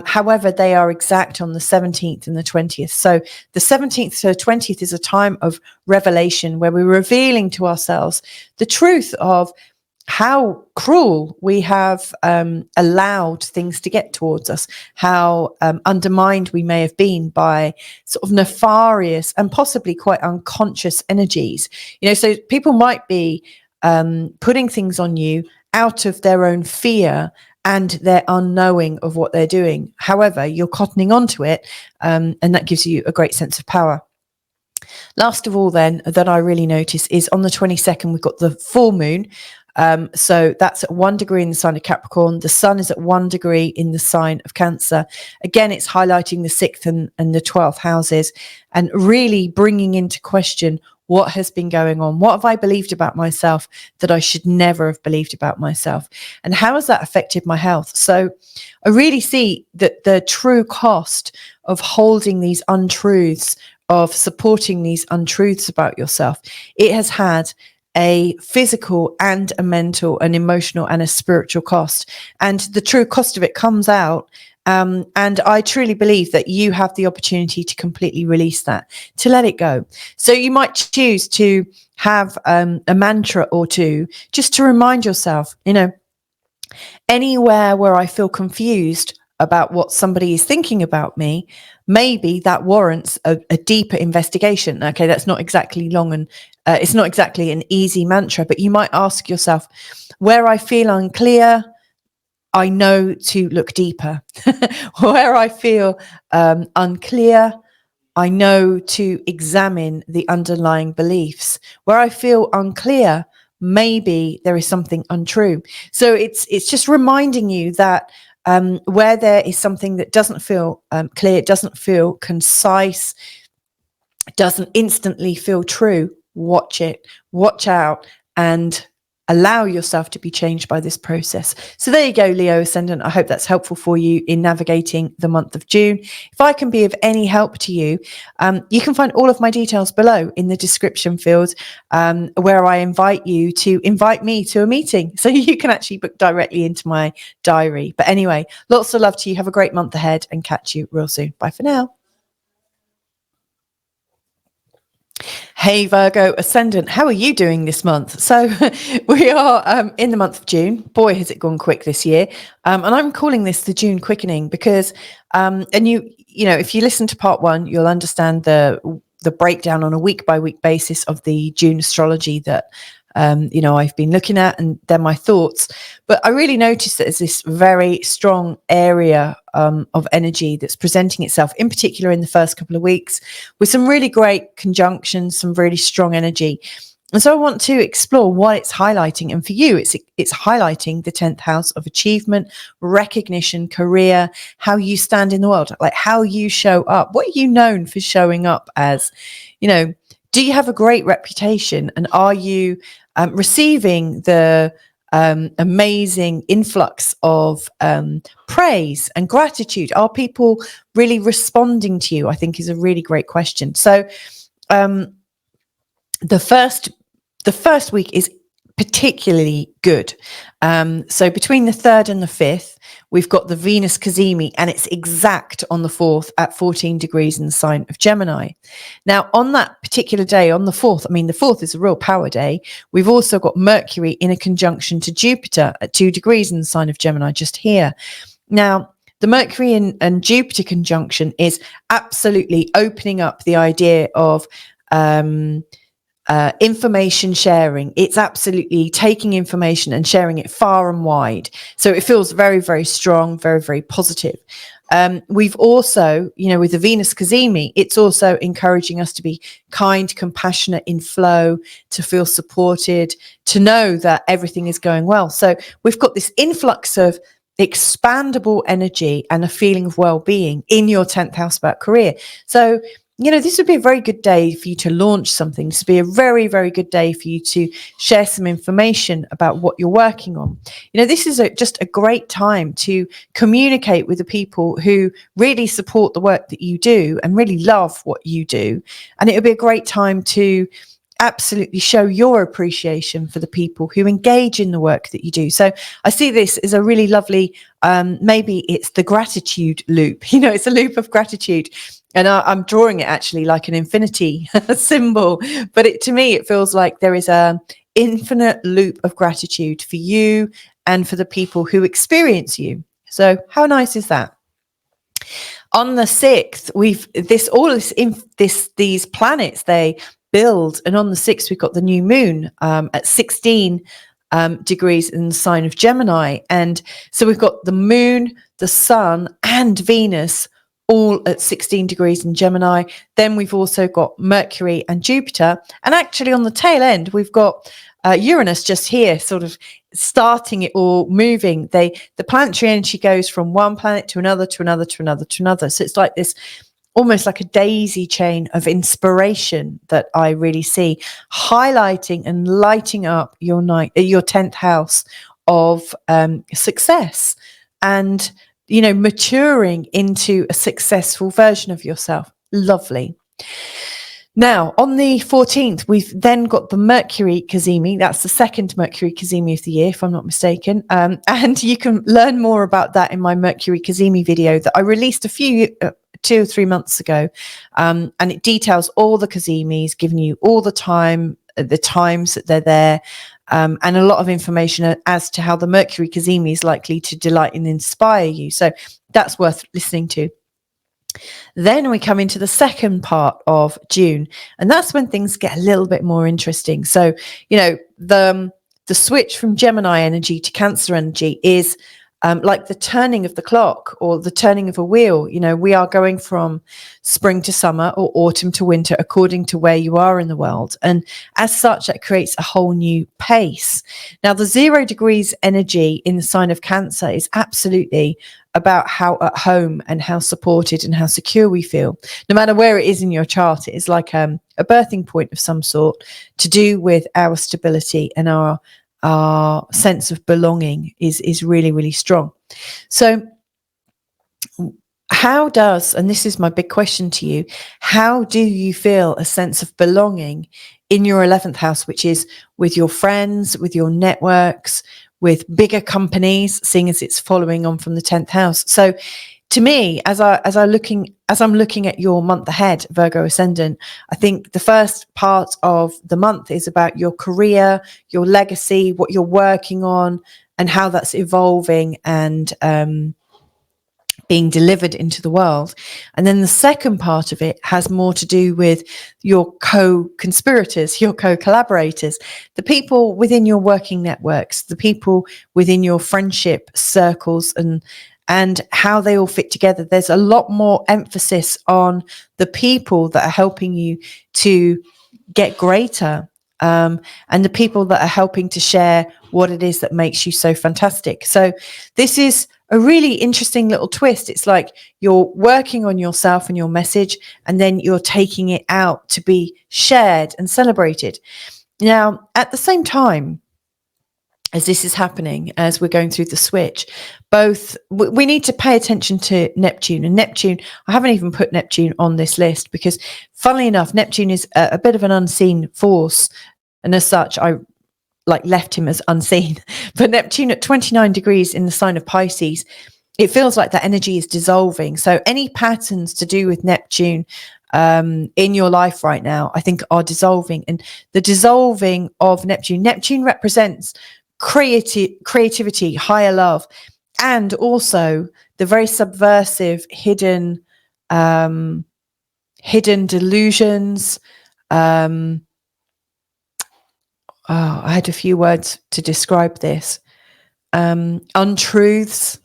However, they are exact on the 17th and the 20th. So the 17th to the 20th is a time of revelation where we're revealing to ourselves the truth of how cruel we have allowed things to get towards us, how undermined we may have been by sort of nefarious and possibly quite unconscious energies. You know, so people might be putting things on you out of their own fear and their unknowing of what they're doing. However, you're cottoning onto it, and that gives you a great sense of power. Last of all, then, that I really notice is on the 22nd, we've got the full moon. So that's at 1 degree in the sign of Capricorn. The sun is at 1 degree in the sign of Cancer. Again, it's highlighting the 6th and the 12th houses, and really bringing into question what has been going on. What have I believed about myself that I should never have believed about myself? And how has that affected my health? So I really see that the true cost of holding these untruths, of supporting these untruths about yourself, it has had a physical and a mental and emotional and a spiritual cost. And the true cost of it comes out. And I truly believe that you have the opportunity to completely release that, to let it go. So you might choose to have a mantra or two just to remind yourself, you know, anywhere where I feel confused about what somebody is thinking about me, maybe that warrants a deeper investigation. Okay, that's not exactly long, and it's not exactly an easy mantra, but you might ask yourself, where I feel unclear, I know to look deeper. Where I feel unclear, I know to examine the underlying beliefs. Where I feel unclear, maybe there is something untrue. So it's just reminding you that where there is something that doesn't feel clear, doesn't feel concise, doesn't instantly feel true, watch it, watch out, and allow yourself to be changed by this process. So there you go, Leo Ascendant. I hope that's helpful for you in navigating the month of June. If I can be of any help to you, you can find all of my details below in the description field, where I invite you to invite me to a meeting. So you can actually book directly into my diary. But anyway, lots of love to you. Have a great month ahead, and catch you real soon. Bye for now. Hey Virgo Ascendant, how are you doing this month? So we are in the month of June. Boy, has it gone quick this year. And I'm calling this the June quickening because, and you know, if you listen to part 1, you'll understand the breakdown on a week by week basis of the June astrology that, you know, I've been looking at, and they're my thoughts. But I really noticed that there's this very strong area of energy that's presenting itself, in particular in the first couple of weeks, with some really great conjunctions, some really strong energy. And so I want to explore what it's highlighting. And for you, it's highlighting the 10th house of achievement, recognition, career, how you stand in the world, like how you show up. What are you known for showing up as? You know, do you have a great reputation, and are you receiving the amazing influx of praise and gratitude? Are people really responding to you? I think is a really great question. So the first week is particularly good. So between the 3rd and the 5th, we've got the Venus cazimi, and it's exact on the 4th at 14 degrees in the sign of Gemini. Now, on that particular day, on the 4th, I mean, the 4th is a real power day. We've also got Mercury in a conjunction to Jupiter at 2 degrees in the sign of Gemini, just here. Now, the Mercury and Jupiter conjunction is absolutely opening up the idea of information sharing. It's absolutely taking information and sharing it far and wide. So it feels very, very strong, very, very positive. We've also, with the Venus cazimi, it's also encouraging us to be kind, compassionate, in flow, to feel supported, to know that everything is going well. So we've got this influx of expandable energy and a feeling of well-being in your 10th house about career. So this would be a very good day for you to launch something. This would be a very, very good day for you to share some information about what you're working on. This is just a great time to communicate with the people who really support the work that you do and really love what you do. And it would be a great time to absolutely show your appreciation for the people who engage in the work that you do. So I see this as a really lovely, maybe it's the gratitude loop. It's a loop of gratitude. And I'm drawing it actually like an infinity symbol. But to me, it feels like there is an infinite loop of gratitude for you and for the people who experience you. So how nice is that? On the 6th, these planets, they build. And on the 6th, we've got the new moon at 16 degrees in the sign of Gemini. And so we've got the moon, the sun, and Venus all at 16 degrees in Gemini. Then we've also got Mercury and Jupiter. And actually on the tail end, we've got Uranus just here, sort of starting it all moving. The planetary energy goes from one planet to another, to another, to another, to another. So it's like this, almost like a daisy chain of inspiration that I really see, highlighting and lighting up your 10th house of success and maturing into a successful version of yourself. Lovely. Now, on the 14th, we've then got the Mercury cazimi. That's the second Mercury cazimi of the year, if I'm not mistaken. And you can learn more about that in my Mercury cazimi video that I released 2 or 3 months ago. And it details all the cazimis, giving you all the times that they're there, and a lot of information as to how the Mercury cazimi is likely to delight and inspire you. So that's worth listening to. Then we come into the second part of June, and that's when things get a little bit more interesting. So, the switch from Gemini energy to Cancer energy is like the turning of the clock or the turning of a wheel. We are going from spring to summer or autumn to winter, according to where you are in the world. And as such, that creates a whole new pace. Now, the 0 degrees energy in the sign of Cancer is absolutely about how at home and how supported and how secure we feel. No matter where it is in your chart, it is like a birthing point of some sort, to do with our stability and our sense of belonging is really, really strong. So how does, and this is my big question to you, how do you feel a sense of belonging in your 11th house, which is with your friends, with your networks, with bigger companies, seeing as it's following on from the 10th house? So to me, as I'm looking at your month ahead, Virgo ascendant, I think the first part of the month is about your career, your legacy, what you're working on, and how that's evolving and being delivered into the world. And then the second part of it has more to do with your co-conspirators, your co-collaborators, the people within your working networks, the people within your friendship circles, and how they all fit together. There's a lot more emphasis on the people that are helping you to get greater, and the people that are helping to share what it is that makes you so fantastic. So this is a really interesting little twist. It's like you're working on yourself and your message, and then you're taking it out to be shared and celebrated. Now, at the same time, as this is happening, as we're going through the switch, both we need to pay attention to Neptune. And Neptune, I haven't even put Neptune on this list because, funnily enough, Neptune is a bit of an unseen force, and as such, I left him as unseen. But Neptune at 29 degrees in the sign of Pisces, it feels like that energy is dissolving. So any patterns to do with Neptune in your life right now, I think, are dissolving. And the dissolving of Neptune represents creativity, higher love, and also the very subversive hidden delusions. I had a few words to describe this. Untruths,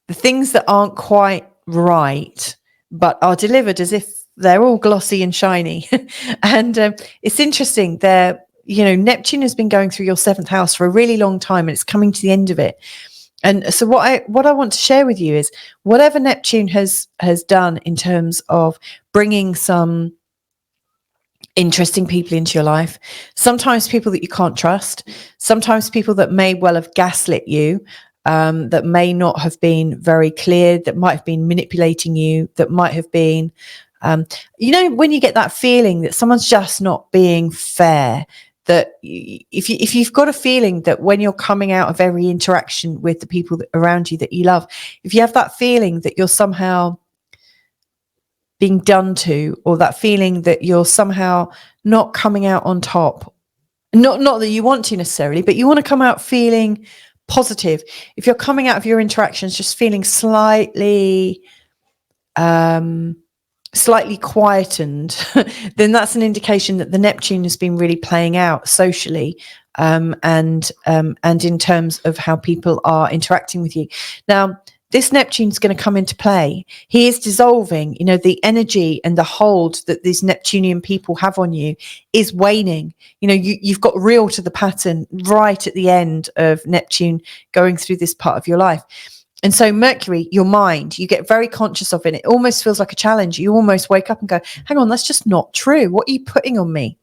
the things that aren't quite right but are delivered as if they're all glossy and shiny. And it's interesting, Neptune has been going through your 7th house for a really long time, and it's coming to the end of it. And so what I want to share with you is whatever Neptune has done in terms of bringing some interesting people into your life, sometimes people that you can't trust, sometimes people that may well have gaslit you, that may not have been very clear, that might have been manipulating you, that might have been, when you get that feeling that someone's just not being fair, that if you've got a feeling that when you're coming out of every interaction with the people around you that you love, if you have that feeling that you're somehow being done to, or that feeling that you're somehow not coming out on top, not that you want to necessarily, but you want to come out feeling positive. If you're coming out of your interactions just feeling slightly quietened, then that's an indication that the Neptune has been really playing out socially, and in terms of how people are interacting with you. Now, this Neptune's going to come into play. He is dissolving. The energy and the hold that these Neptunian people have on you is waning. You've got real to the pattern right at the end of Neptune going through this part of your life. And so Mercury, your mind, you get very conscious of it. It almost feels like a challenge. You almost wake up and go, hang on, that's just not true. What are you putting on me?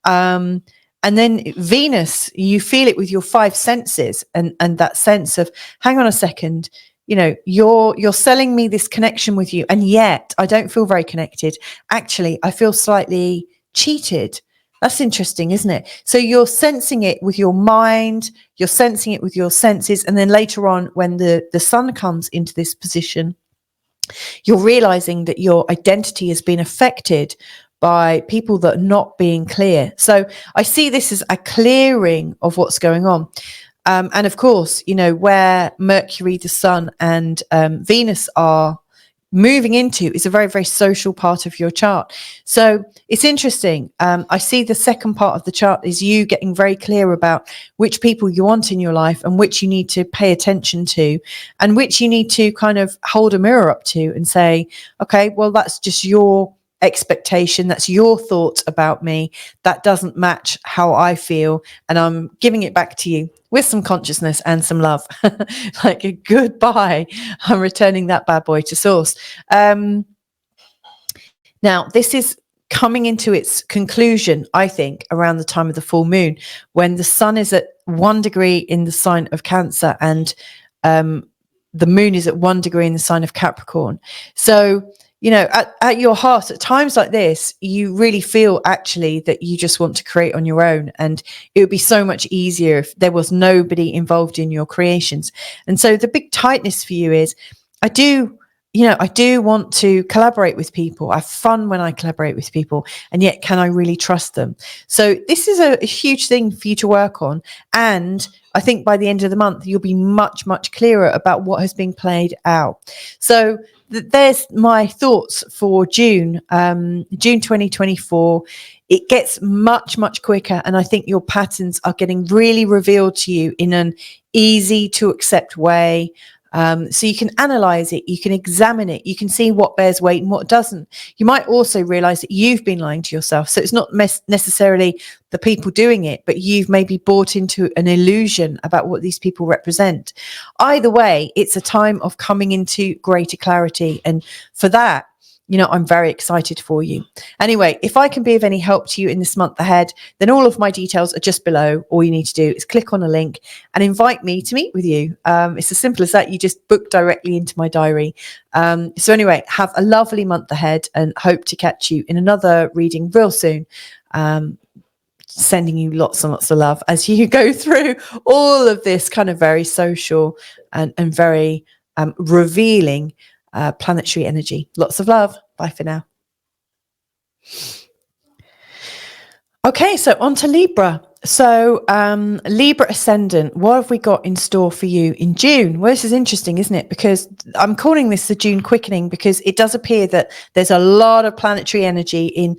And then Venus, you feel it with your 5 senses, and that sense of, hang on a second, you're selling me this connection with you, and yet I don't feel very connected. Actually, I feel slightly cheated. That's interesting, isn't it? So you're sensing it with your mind, you're sensing it with your senses, and then later on, when the sun comes into this position, you're realizing that your identity has been affected by people that are not being clear. So I see this as a clearing of what's going on. And of course, where Mercury, the sun, and Venus are moving into is a very, very social part of your chart. So it's interesting. I see the second part of the chart is you getting very clear about which people you want in your life and which you need to pay attention to, and which you need to kind of hold a mirror up to and say, okay, well, that's just your expectation, that's your thoughts about me, that doesn't match how I feel, and I'm giving it back to you with some consciousness and some love. Like a goodbye, I'm returning that bad boy to source. Now this is coming into its conclusion, I think, around the time of the full moon, when the sun is at 1 degree in the sign of Cancer, and the moon is at 1 degree in the sign of Capricorn. So at your heart, at times like this, you really feel actually that you just want to create on your own. And it would be so much easier if there was nobody involved in your creations. And so the big tightness for you is, I do want to collaborate with people. I have fun when I collaborate with people. And yet, can I really trust them? So this is a huge thing for you to work on. And I think by the end of the month, you'll be much, much clearer about what has been played out. So there's my thoughts for June 2024. It gets much, much quicker. And I think your patterns are getting really revealed to you in an easy to accept way. So you can analyze it, you can examine it, you can see what bears weight and what doesn't. You might also realize that you've been lying to yourself. So it's not necessarily the people doing it, but you've maybe bought into an illusion about what these people represent. Either way, it's a time of coming into greater clarity. And for that, I'm very excited for you. Anyway, if I can be of any help to you in this month ahead, then all of my details are just below. All you need to do is click on a link and invite me to meet with you. It's as simple as that. You just book directly into my diary. So anyway, have a lovely month ahead and hope to catch you in another reading real soon. Sending you lots and lots of love as you go through all of this kind of very social and very revealing planetary energy. Lots of love. Bye for now. Okay, so on to Libra. So Libra ascendant, what have we got in store for you in June? Well, this is interesting, isn't it? Because I'm calling this the June quickening, because it does appear that there's a lot of planetary energy in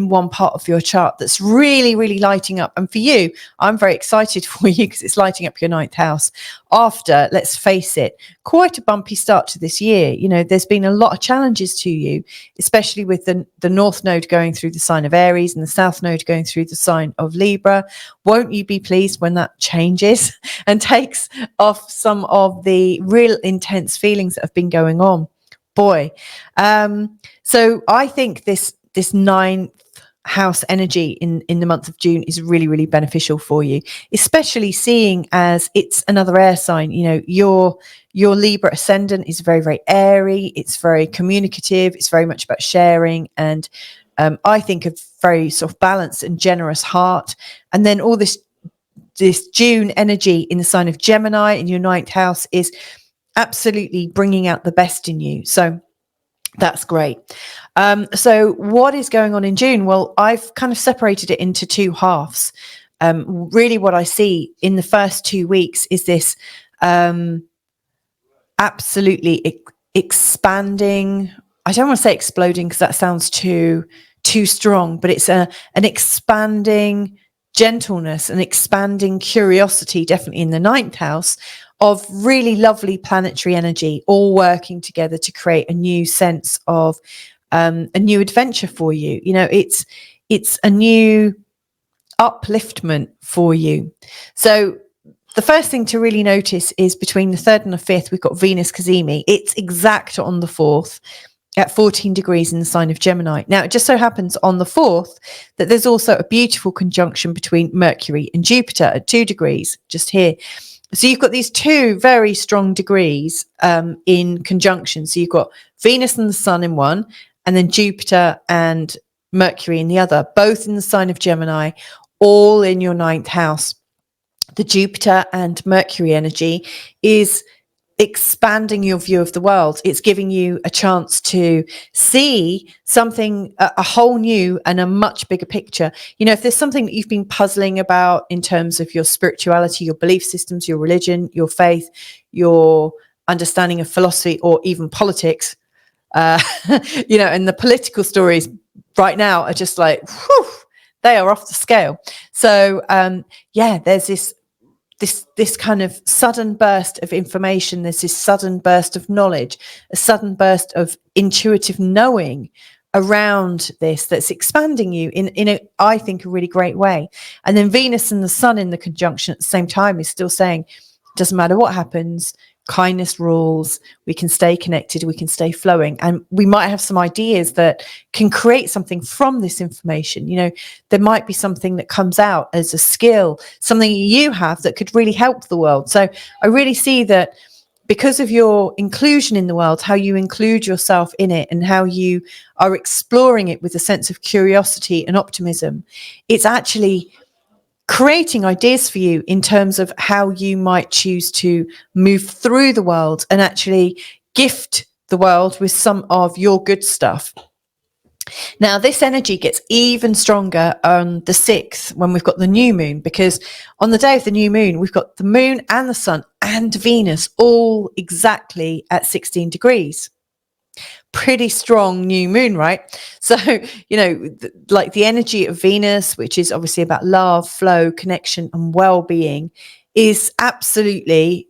one part of your chart that's really, really lighting up. And for you, I'm very excited for you because it's lighting up your 9th house after, let's face it, quite a bumpy start to this year. There's been a lot of challenges to you, especially with the North Node going through the sign of Aries and the South Node going through the sign of Libra. Won't you be pleased when that changes and takes off some of the real intense feelings that have been going on? Boy. So I think this 9th house energy in the month of June is really, really beneficial for you, especially seeing as it's another air sign. Your Libra ascendant is very, very airy. It's very communicative. It's very much about sharing. And I think a very sort of balanced and generous heart. And then all this June energy in the sign of Gemini in your 9th house is absolutely bringing out the best in you. So that's great. So what is going on in June? Well, I've kind of separated it into two halves. Really what I see in the first 2 weeks is this absolutely expanding. I don't want to say exploding because that sounds too strong, but it's an expanding gentleness, an expanding curiosity, definitely in the 9th house, of really lovely planetary energy, all working together to create a new sense of a new adventure for you. It's a new upliftment for you. So the first thing to really notice is between the 3rd and the 5th, we've got Venus Cazimi. It's exact on the 4th at 14 degrees in the sign of Gemini. Now, it just so happens on the 4th that there's also a beautiful conjunction between Mercury and Jupiter at 2 degrees, just here. So you've got these two very strong degrees in conjunction. So you've got Venus and the Sun in one, and then Jupiter and Mercury in the other, both in the sign of Gemini, all in your 9th house. The Jupiter and Mercury energy is expanding your view of the world. It's giving you a chance to see something, a whole new and a much bigger picture. If there's something that you've been puzzling about in terms of your spirituality, your belief systems, your religion, your faith, your understanding of philosophy, or even politics, and the political stories right now are just like, whew, they are off the scale. So, there's this kind of sudden burst of information. There's this sudden burst of knowledge, a sudden burst of intuitive knowing around this that's expanding you in I think, a really great way. And then Venus and the Sun in the conjunction at the same time is still saying, doesn't matter what happens, kindness rules, we can stay connected, we can stay flowing, and we might have some ideas that can create something from this information. There might be something that comes out as a skill, something you have that could really help the world. So I really see that because of your inclusion in the world, how you include yourself in it and how you are exploring it with a sense of curiosity and optimism, it's actually creating ideas for you in terms of how you might choose to move through the world and actually gift the world with some of your good stuff. Now, this energy gets even stronger on the 6th when we've got the new moon, because on the day of the new moon, we've got the moon and the sun and Venus all exactly at 16 degrees. Pretty strong new moon, right? So, like the energy of Venus, which is obviously about love, flow, connection, and well-being, is absolutely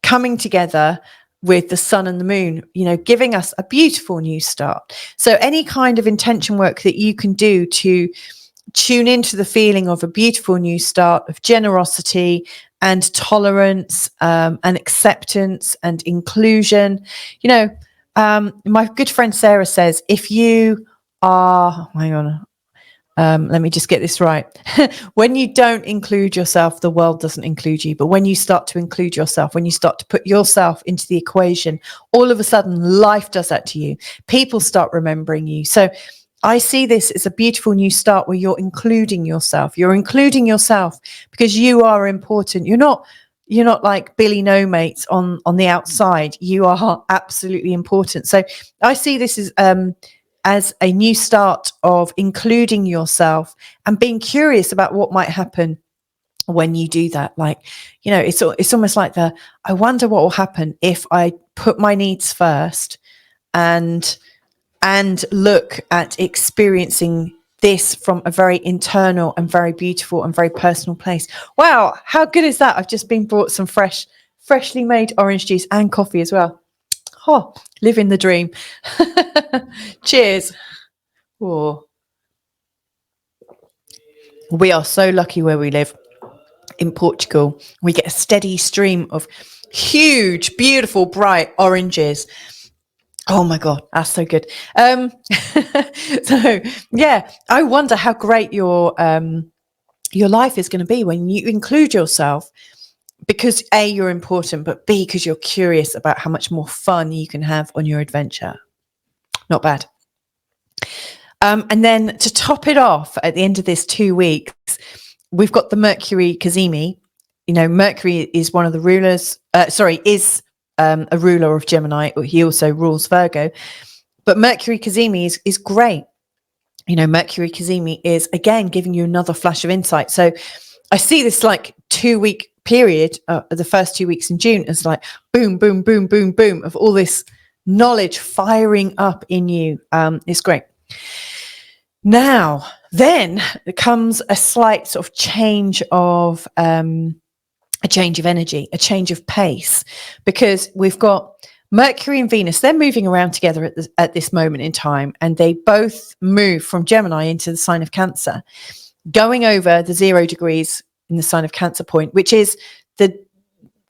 coming together with the sun and the moon, giving us a beautiful new start. So any kind of intention work that you can do to tune into the feeling of a beautiful new start, of generosity and tolerance, and acceptance and inclusion, My good friend Sarah says, if you are, hang on, let me just get this right. When you don't include yourself, the world doesn't include you. But when you start to include yourself, when you start to put yourself into the equation, all of a sudden life does that to you. People start remembering you. So I see this as a beautiful new start where you're including yourself. You're including yourself because you are important. You're not like Billy No Mates on the outside. You are absolutely important. So I see this as a new start of including yourself and being curious about what might happen when you do that. Like, it's almost like I wonder what will happen if I put my needs first and look at experiencing this from a very internal and very beautiful and very personal place. Wow, how good is that? I've just been brought some freshly made orange juice and coffee as well. Oh, living the dream. Cheers. Oh. We are so lucky where we live in Portugal. We get a steady stream of huge, beautiful, bright oranges. Oh my God, that's so good. So yeah, I wonder how great your life is going to be when you include yourself, because A, you're important, but B, because you're curious about how much more fun you can have on your adventure. Not bad. And then to top it off, at the end of this 2 weeks, we've got the Mercury Cazimi. Mercury is one of the rulers, a ruler of Gemini. He also rules Virgo. But Mercury Cazimi is great. Mercury Cazimi is, again, giving you another flash of insight. So I see this like 2 week period, the first 2 weeks in June, as like boom, boom, boom, boom, boom of all this knowledge firing up in you. It's great. Now, then there comes a slight sort of change of energy, a change of pace, because we've got Mercury and Venus. They're moving around together at this moment in time, and they both move from Gemini into the sign of Cancer, going over the 0 degrees in the sign of Cancer point, which is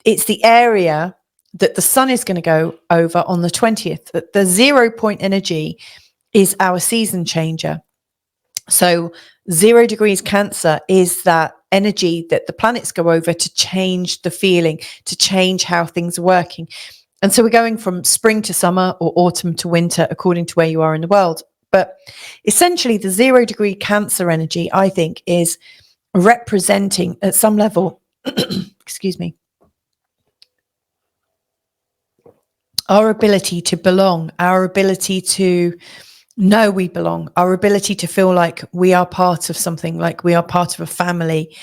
it's the area that the sun is going to go over on the 20th. The 0 point energy is our season changer. So 0 degrees Cancer is that energy that the planets go over to change the feeling, to change how things are working. And so we're going from spring to summer or autumn to winter, according to where you are in the world. But essentially the 0 degree Cancer energy, I think, is representing at some level, excuse me, our ability to belong, our ability to know we belong, our ability to feel like we are part of something, like we are part of a family,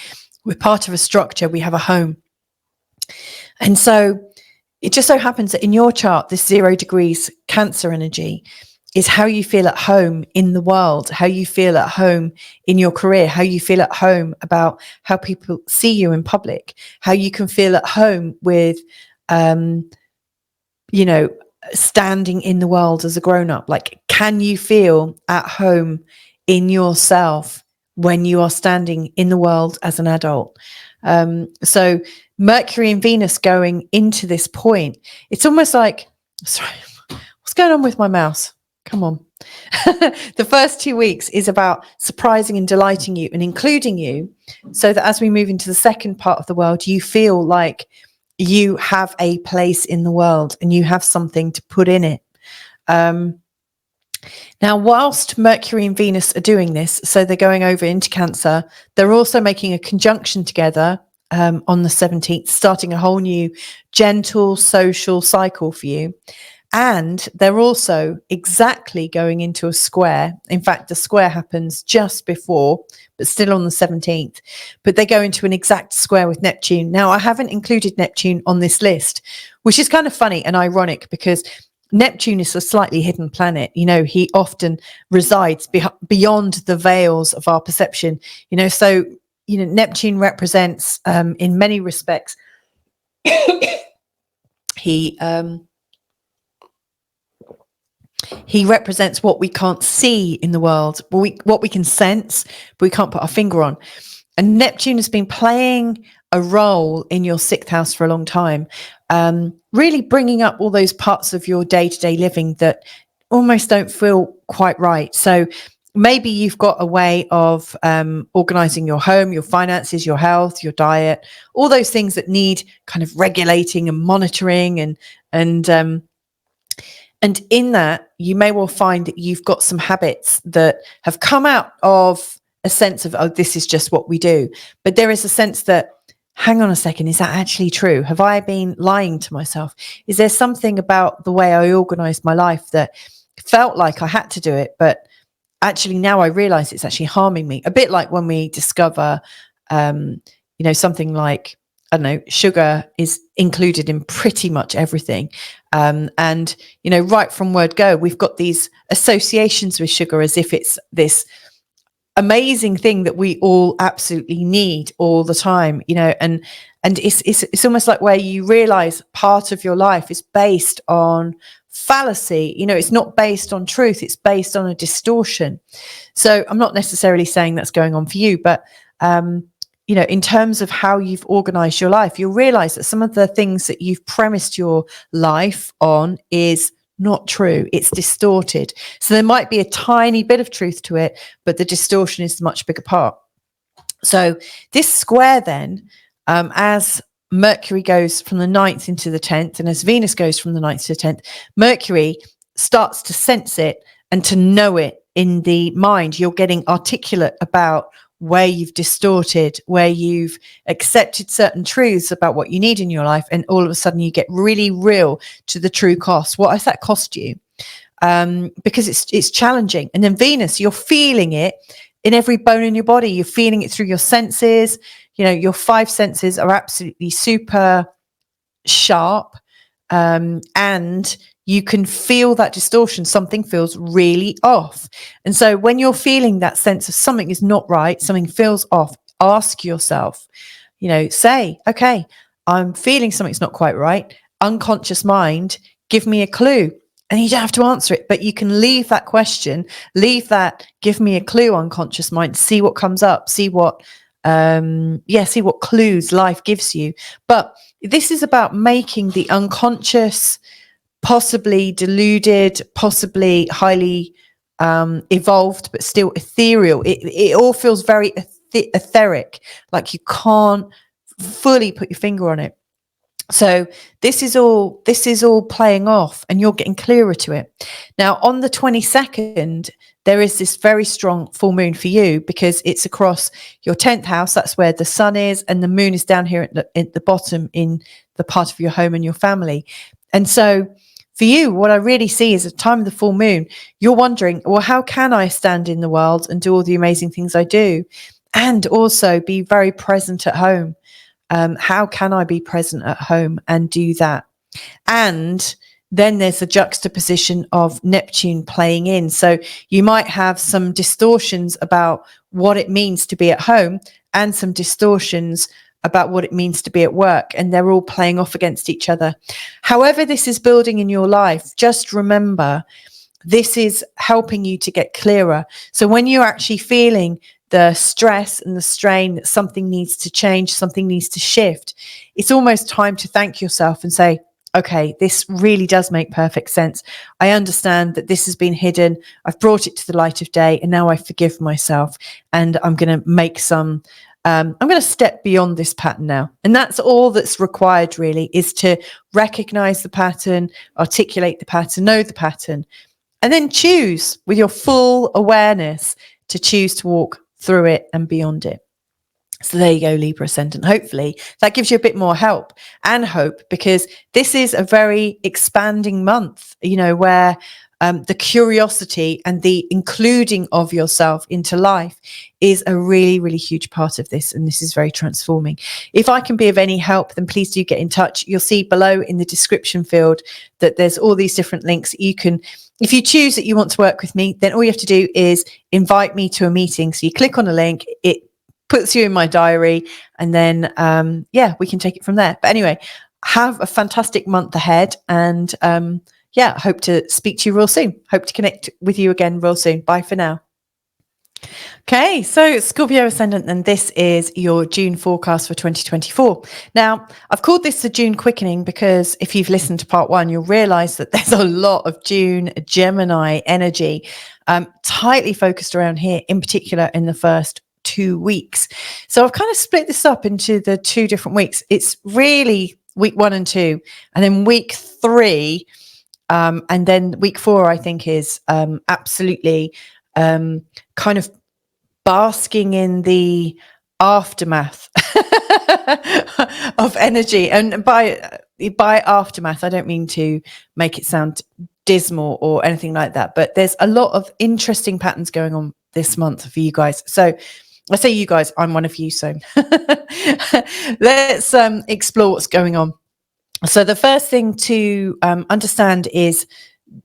we're part of a structure, we have a home. And so it just so happens that in your chart, this 0 degrees Cancer energy is how you feel at home in the world, how you feel at home in your career, how you feel at home about how people see you in public, how you can feel at home with, standing in the world as a grown-up. Like, can you feel at home in yourself when you are standing in the world as an adult? So Mercury and Venus going into this point, it's almost like, sorry, what's going on with my mouse? Come on. The first 2 weeks is about surprising and delighting you and including you, so that as we move into the second part of the world, you feel like you have a place in the world and you have something to put in it. Now, whilst Mercury and Venus are doing this, so they're going over into Cancer, they're also making a conjunction together on the 17th, starting a whole new gentle social cycle for you. And they're also exactly going into a square. In fact, the square happens just before, but still on the 17th. But they go into an exact square with Neptune. Now, I haven't included Neptune on this list, which is kind of funny and ironic, because Neptune is a slightly hidden planet. He often resides beyond the veils of our perception. So Neptune represents, in many respects, he represents what we can't see in the world, what we can sense, but we can't put our finger on. And Neptune has been playing a role in your 6th house for a long time, really bringing up all those parts of your day-to-day living that almost don't feel quite right. So maybe you've got a way of organizing your home, your finances, your health, your diet, all those things that need kind of regulating and monitoring, and in that, you may well find that you've got some habits that have come out of a sense of, oh, this is just what we do. But there is a sense that, hang on a second, is that actually true? Have I been lying to myself? Is there something about the way I organized my life that felt like I had to do it, but actually now I realize it's actually harming me? A bit like when we discover, something like, I don't know, sugar is included in pretty much everything. And, right from word go, we've got these associations with sugar as if it's this amazing thing that we all absolutely need all the time, and it's almost like where you realize part of your life is based on fallacy. It's not based on truth, it's based on a distortion. So I'm not necessarily saying that's going on for you, but in terms of how you've organized your life, you'll realize that some of the things that you've premised your life on is not true. It's distorted. So there might be a tiny bit of truth to it, but the distortion is the much bigger part. So this square then, as Mercury goes from the 9th into the 10th, and as Venus goes from the 9th to the 10th, Mercury starts to sense it and to know it in the mind. You're getting articulate about where you've distorted, where you've accepted certain truths about what you need in your life, and all of a sudden you get really real to the true cost. What has that cost you? Because it's challenging. And then Venus, you're feeling it in every bone in your body. You're feeling it through your senses. Your 5 senses are absolutely super sharp, and you can feel that distortion. Something feels really off. And so when you're feeling that sense of something is not right, something feels off, ask yourself, say, okay, I'm feeling something's not quite right. Unconscious mind, give me a clue. And you don't have to answer it, but you can leave that question, leave that, give me a clue, unconscious mind, see what comes up, see what clues life gives you. But this is about making the unconscious, possibly deluded, possibly highly evolved, but still ethereal. It all feels very etheric, like you can't fully put your finger on it. So this is all playing off, and you're getting clearer to it. Now, on the 22nd, there is this very strong full moon for you, because it's across your 10th house. That's where the sun is, and the moon is down here at the bottom in the part of your home and your family. And so for you, what I really see is at the time of the full moon, you're wondering, well, how can I stand in the world and do all the amazing things I do, and also be very present at home? How can I be present at home and do that? And then there's a juxtaposition of Neptune playing in. So you might have some distortions about what it means to be at home, and some distortions about what it means to be at work, and they're all playing off against each other. However this is building in your life, just remember, this is helping you to get clearer. So when you're actually feeling the stress and the strain that something needs to change, something needs to shift, it's almost time to thank yourself and say, okay, this really does make perfect sense. I understand that this has been hidden. I've brought it to the light of day, and now I forgive myself, and I'm going to make some, I'm going to step beyond this pattern now. And that's all that's required, really, is to recognize the pattern, articulate the pattern, know the pattern, and then choose with your full awareness to choose to walk through it and beyond it. So there you go, Libra ascendant. Hopefully that gives you a bit more help and hope, because this is a very expanding month, where the curiosity and the including of yourself into life is a really, really huge part of this. And this is very transforming. If I can be of any help, then please do get in touch. You'll see below in the description field that there's all these different links. You can, if you choose that you want to work with me, then all you have to do is invite me to a meeting. So you click on a link, it puts you in my diary, and then we can take it from there. But anyway, have a fantastic month ahead, and hope to speak to you real soon. Hope to connect with you again real soon. Bye for now. Okay, so Scorpio ascendant, and this is your June forecast for 2024. Now, I've called this the June quickening because if you've listened to part one, you'll realize that there's a lot of June Gemini energy tightly focused around here, in particular in the first 2 weeks. So I've kind of split this up into the 2 different weeks. It's really week 1 and 2, and then week 3, and then week 4, I think, is absolutely kind of basking in the aftermath of energy. And by aftermath, I don't mean to make it sound dismal or anything like that, but there's a lot of interesting patterns going on this month for you guys. So I say you guys, I'm one of you, so let's explore what's going on. So the first thing to understand is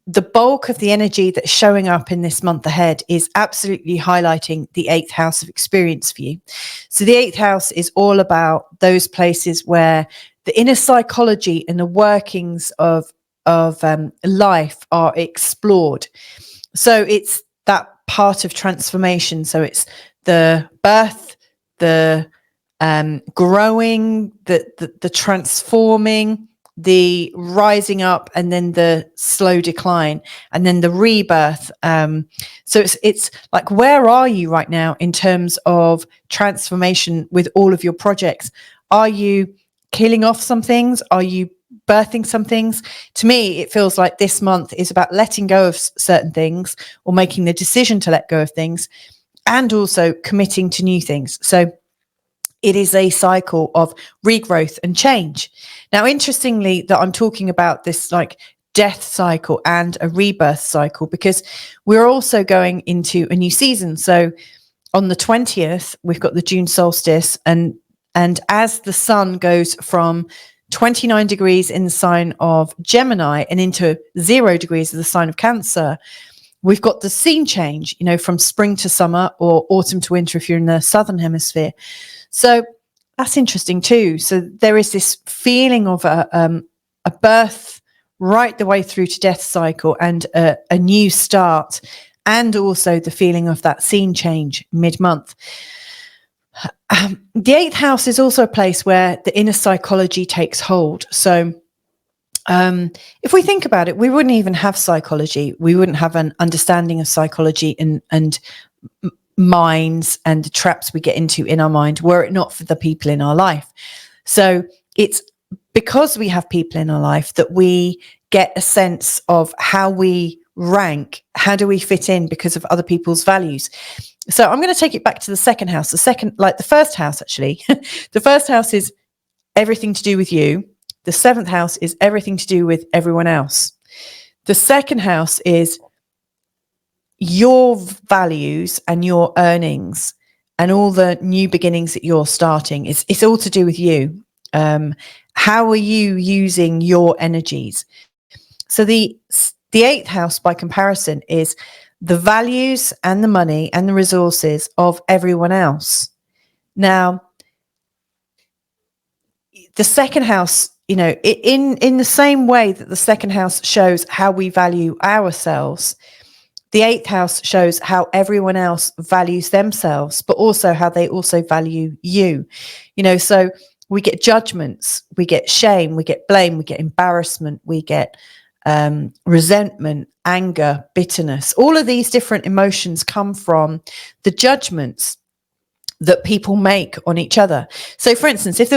the bulk of the energy that's showing up in this month ahead is absolutely highlighting the 8th house of experience for you. So the 8th house is all about those places where the inner psychology and the workings of life are explored. So it's that part of transformation. So it's the birth, the growing, the transforming, the rising up, and then the slow decline, and then the rebirth. So it's like, where are you right now in terms of transformation with all of your projects? Are you killing off some things? Are you birthing some things? To me, it feels like this month is about letting go of certain things, or making the decision to let go of things, and also committing to new things. So it is a cycle of regrowth and change. Now, interestingly, that I'm talking about this like death cycle and a rebirth cycle, because we're also going into a new season. So on the 20th, we've got the June solstice, and as the sun goes from 29 degrees in the sign of Gemini and into 0 degrees of the sign of Cancer, we've got the scene change, from spring to summer, or autumn to winter if you're in the southern hemisphere. So that's interesting too. So there is this feeling of a birth right the way through to death cycle, and a new start, and also the feeling of that scene change mid-month. The 8th house is also a place where the inner psychology takes hold. So if we think about it, we wouldn't even have psychology. We wouldn't have an understanding of psychology and minds and the traps we get into in our mind were it not for the people in our life. So it's because we have people in our life that we get a sense of how we rank, how do we fit in because of other people's values. So I'm going to take it back to the second house. The first house, actually. The first house is everything to do with you. The 7th house is everything to do with everyone else. The second house is your values and your earnings and all the new beginnings that you're starting. It's all to do with you. How are you using your energies? So the 8th house, by comparison, is the values and the money and the resources of everyone else. Now, the second house, in the same way that the second house shows how we value ourselves, the 8th house shows how everyone else values themselves, but also how they also value you. So we get judgments, we get shame, we get blame, we get embarrassment, we get resentment, anger, bitterness. All of these different emotions come from the judgments that people make on each other. So, for instance, if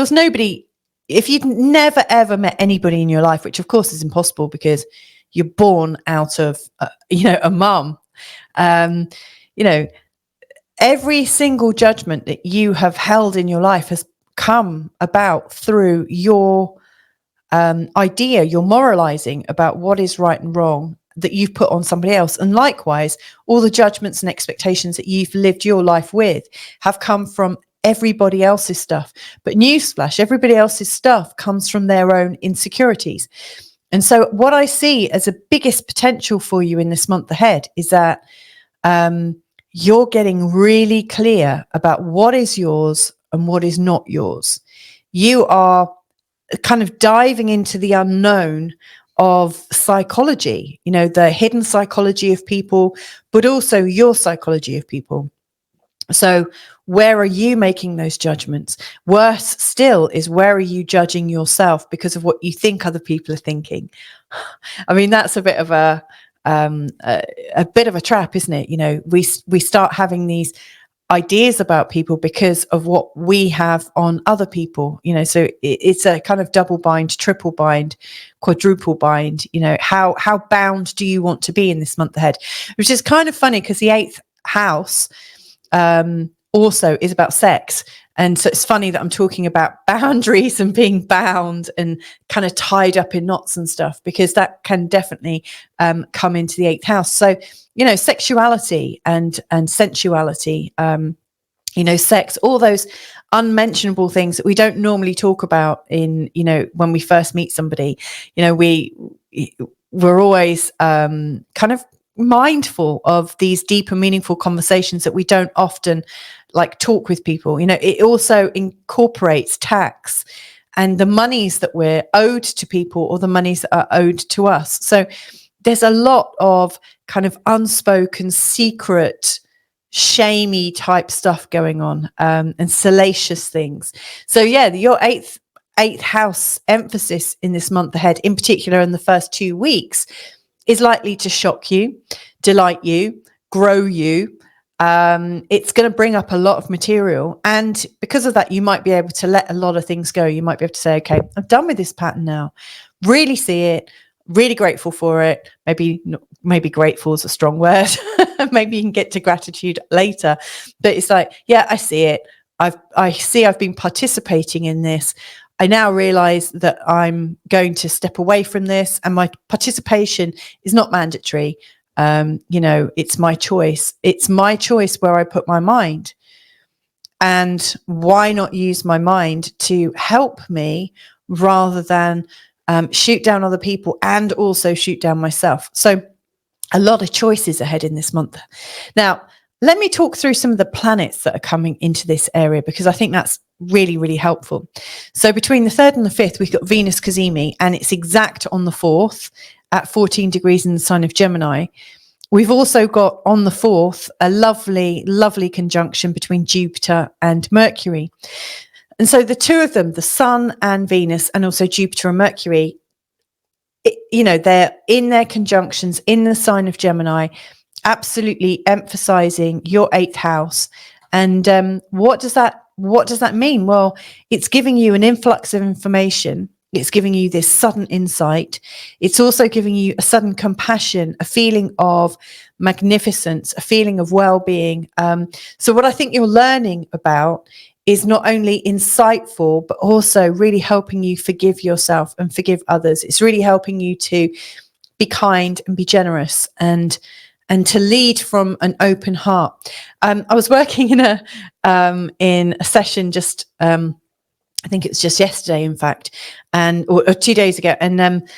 you'd never ever met anybody in your life, which of course is impossible because you're born out of, a mum, every single judgment that you have held in your life has come about through your idea, your moralizing about what is right and wrong that you've put on somebody else. And likewise, all the judgments and expectations that you've lived your life with have come from everybody else's stuff. But newsflash, everybody else's stuff comes from their own insecurities. And so what I see as a biggest potential for you in this month ahead is that you're getting really clear about what is yours and what is not yours. You are kind of diving into the unknown of psychology, the hidden psychology of people, but also your psychology of people. So where are you making those judgments? Worse still is, where are you judging yourself because of what you think other people are thinking? I mean, that's a bit of a bit of a trap, isn't it? You know, we start having these ideas about people because of what we have on other people, you know, so it's a kind of double bind, triple bind, quadruple bind. You know, how bound do you want to be in this month ahead? Which is kind of funny because the 8th house also is about sex. And so it's funny that I'm talking about boundaries and being bound and kind of tied up in knots and stuff, because that can definitely come into the 8th house. So, you know, sexuality and sensuality, you know, sex, all those unmentionable things that we don't normally talk about in, you know, when we first meet somebody. You know, we're always kind of mindful of these deep and meaningful conversations that we don't often like talk with people. You know, it also incorporates tax and the monies that we're owed to people, or the monies that are owed to us. So there's a lot of kind of unspoken, secret, shamey type stuff going on, and salacious things. So yeah, your eighth house emphasis in this month ahead, in particular in the first 2 weeks, is likely to shock you, delight you, grow you. It's going to bring up a lot of material, and because of that, you might be able to let a lot of things go. You might be able to say, okay, I'm done with this pattern now. Really see it, really grateful for it. Maybe grateful is a strong word. Maybe you can get to gratitude later, but it's like, yeah, I see it. I've been participating in this. I now realize that I'm going to step away from this, and my participation is not mandatory. You know, it's my choice. It's my choice where I put my mind. And why not use my mind to help me rather than shoot down other people and also shoot down myself? So a lot of choices ahead in this month. Now, let me talk through some of the planets that are coming into this area, because I think that's really, really helpful. So between the 3rd and the 5th, we've got Venus Cazimi, and it's exact on the 4th at 14 degrees in the sign of Gemini. We've also got on the 4th a lovely, lovely conjunction between Jupiter and Mercury. And so the two of them, the Sun and Venus, and also Jupiter and Mercury, you know, they're in their conjunctions in the sign of Gemini, absolutely emphasizing your 8th house. And what does that mean? Well, it's giving you an influx of information. It's giving you this sudden insight. It's also giving you a sudden compassion, a feeling of magnificence, a feeling of well-being. So what I think you're learning about is not only insightful, but also really helping you forgive yourself and forgive others. It's really helping you to be kind and be generous and to lead from an open heart. I was working in a session just, I think it was just yesterday, in fact, or 2 days ago. And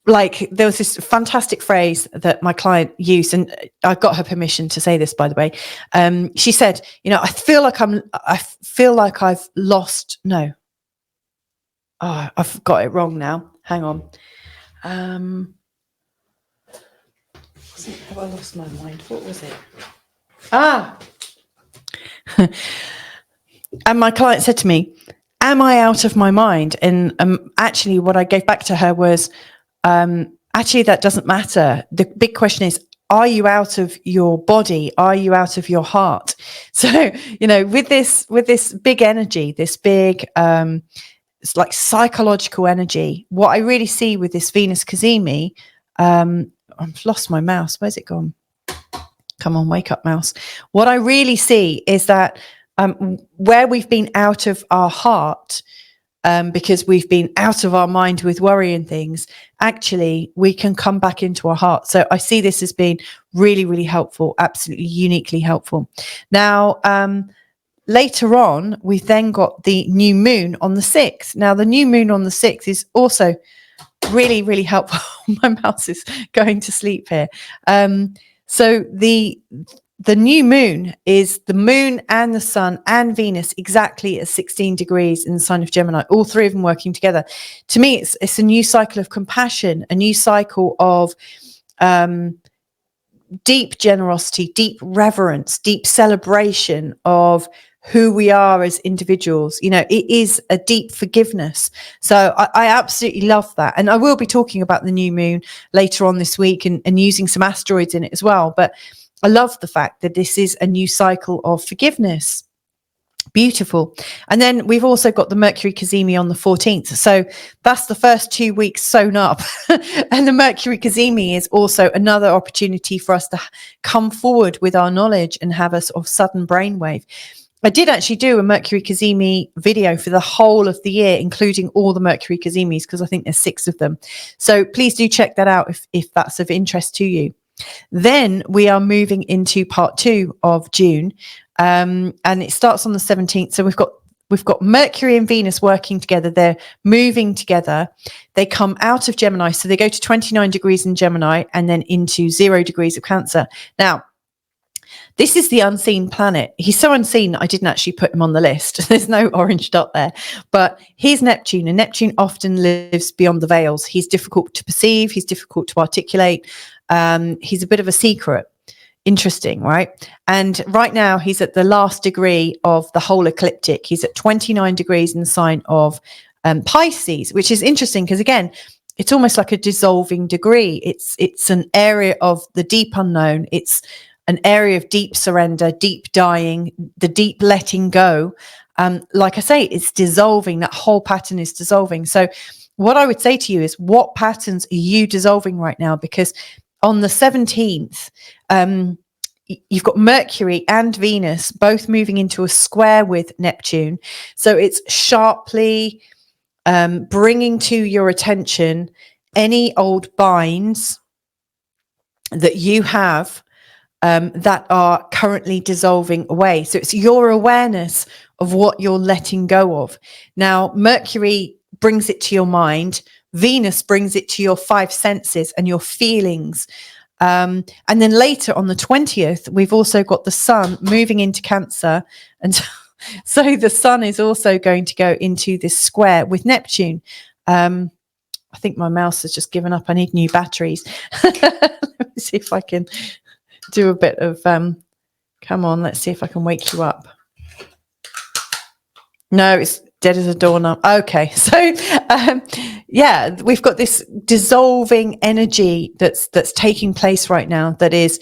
like there was this fantastic phrase that my client used, and I got her permission to say this, by the way. She said, you know, I feel like I've lost. No, I've got it wrong now. Hang on. Have I lost my mind? What was it? And my client said to me, am I out of my mind? And actually what I gave back to her was, actually, that doesn't matter. The big question is, are you out of your body? Are you out of your heart? So, you know, with this big energy, this big, it's like psychological energy. What I really see with this Venus Cazimi, I've lost my mouse. Where's it gone? Come on, wake up, mouse. What I really see is that where we've been out of our heart, because we've been out of our mind with worry and things, actually, we can come back into our heart. So I see this as being really, really helpful, absolutely uniquely helpful. Now, later on, we've then got the new moon on the 6th. Now, the new moon on the 6th is also really, really helpful. My mouse is going to sleep here. So the new moon is the moon and the sun and Venus exactly at 16 degrees in the sign of Gemini, all three of them working together. To me, it's a new cycle of compassion, a new cycle of deep generosity, deep reverence, deep celebration of who we are as individuals. You know, it is a deep forgiveness. So I absolutely love that. And I will be talking about the new moon later on this week and using some asteroids in it as well. But I love the fact that this is a new cycle of forgiveness. Beautiful. And then we've also got the Mercury Cazimi on the 14th. So that's the first 2 weeks sewn up. And the Mercury Cazimi is also another opportunity for us to come forward with our knowledge and have a sort of sudden brainwave. I did actually do a Mercury Cazimi video for the whole of the year, including all the Mercury Cazimis, because I think there's 6 of them. So please do check that out if that's of interest to you. Then we are moving into part 2 of June. And it starts on the 17th. So we've got Mercury and Venus working together. They're moving together. They come out of Gemini. So they go to 29 degrees in Gemini and then into 0 degrees of Cancer. Now, this is the unseen planet. He's so unseen that I didn't actually put him on the list. There's no orange dot there. But he's Neptune, and Neptune often lives beyond the veils. He's difficult to perceive. He's difficult to articulate. He's a bit of a secret. Interesting, right? And right now he's at the last degree of the whole ecliptic. He's at 29 degrees in the sign of Pisces, which is interesting because, again, it's almost like a dissolving degree. It's an area of the deep unknown. It's an area of deep surrender, deep dying, the deep letting go. Like I say, it's dissolving. That whole pattern is dissolving. So what I would say to you is, what patterns are you dissolving right now? Because on the 17th, you've got Mercury and Venus both moving into a square with Neptune. So it's sharply bringing to your attention any old binds that you have that are currently dissolving away. So it's your awareness of what you're letting go of. Now, Mercury brings it to your mind. Venus brings it to your 5 senses and your feelings. And then later on the 20th, we've also got the sun moving into Cancer. And so the sun is also going to go into this square with Neptune. I think my mouse has just given up. I need new batteries. Let me see if I can do a bit of, come on, let's see if I can wake you up. No, it's dead as a doorknob. Okay, so yeah, we've got this dissolving energy that's taking place right now that is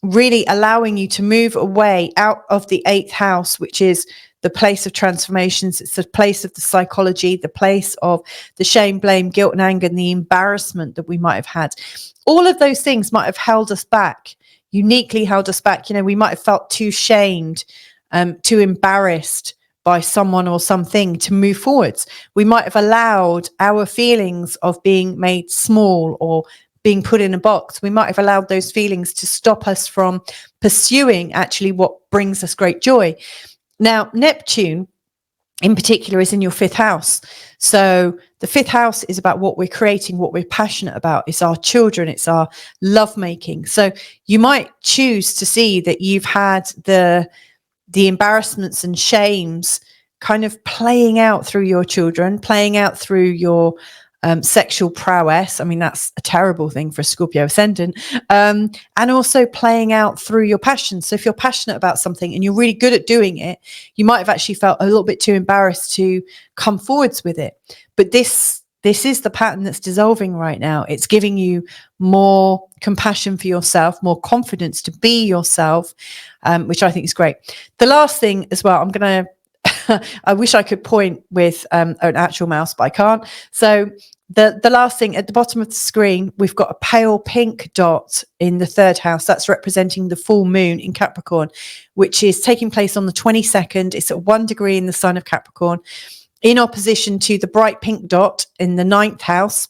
really allowing you to move away out of the 8th house, which is the place of transformations. It's the place of the psychology, the place of the shame, blame, guilt, and anger, and the embarrassment that we might have had. All of those things might have held us back, uniquely held us back. You know, we might have felt too shamed, too embarrassed by someone or something to move forwards. We might have allowed our feelings of being made small or being put in a box. We might have allowed those feelings to stop us from pursuing actually what brings us great joy. Now, Neptune in particular is in your 5th house. So the 5th house is about what we're creating, what we're passionate about. It's our children, it's our lovemaking. So you might choose to see that you've had the embarrassments and shames kind of playing out through your children, playing out through your sexual prowess. I mean, that's a terrible thing for a Scorpio ascendant. And also playing out through your passion. So if you're passionate about something and you're really good at doing it, you might have actually felt a little bit too embarrassed to come forwards with it. But this is the pattern that's dissolving right now. It's giving you more compassion for yourself, more confidence to be yourself, which I think is great. The last thing as well, I'm going to, I wish I could point with an actual mouse, but I can't. So the last thing at the bottom of the screen, we've got a pale pink dot in the 3rd house. That's representing the full moon in Capricorn, which is taking place on the 22nd. It's at 1 degree in the sign of Capricorn, in opposition to the bright pink dot in the 9th house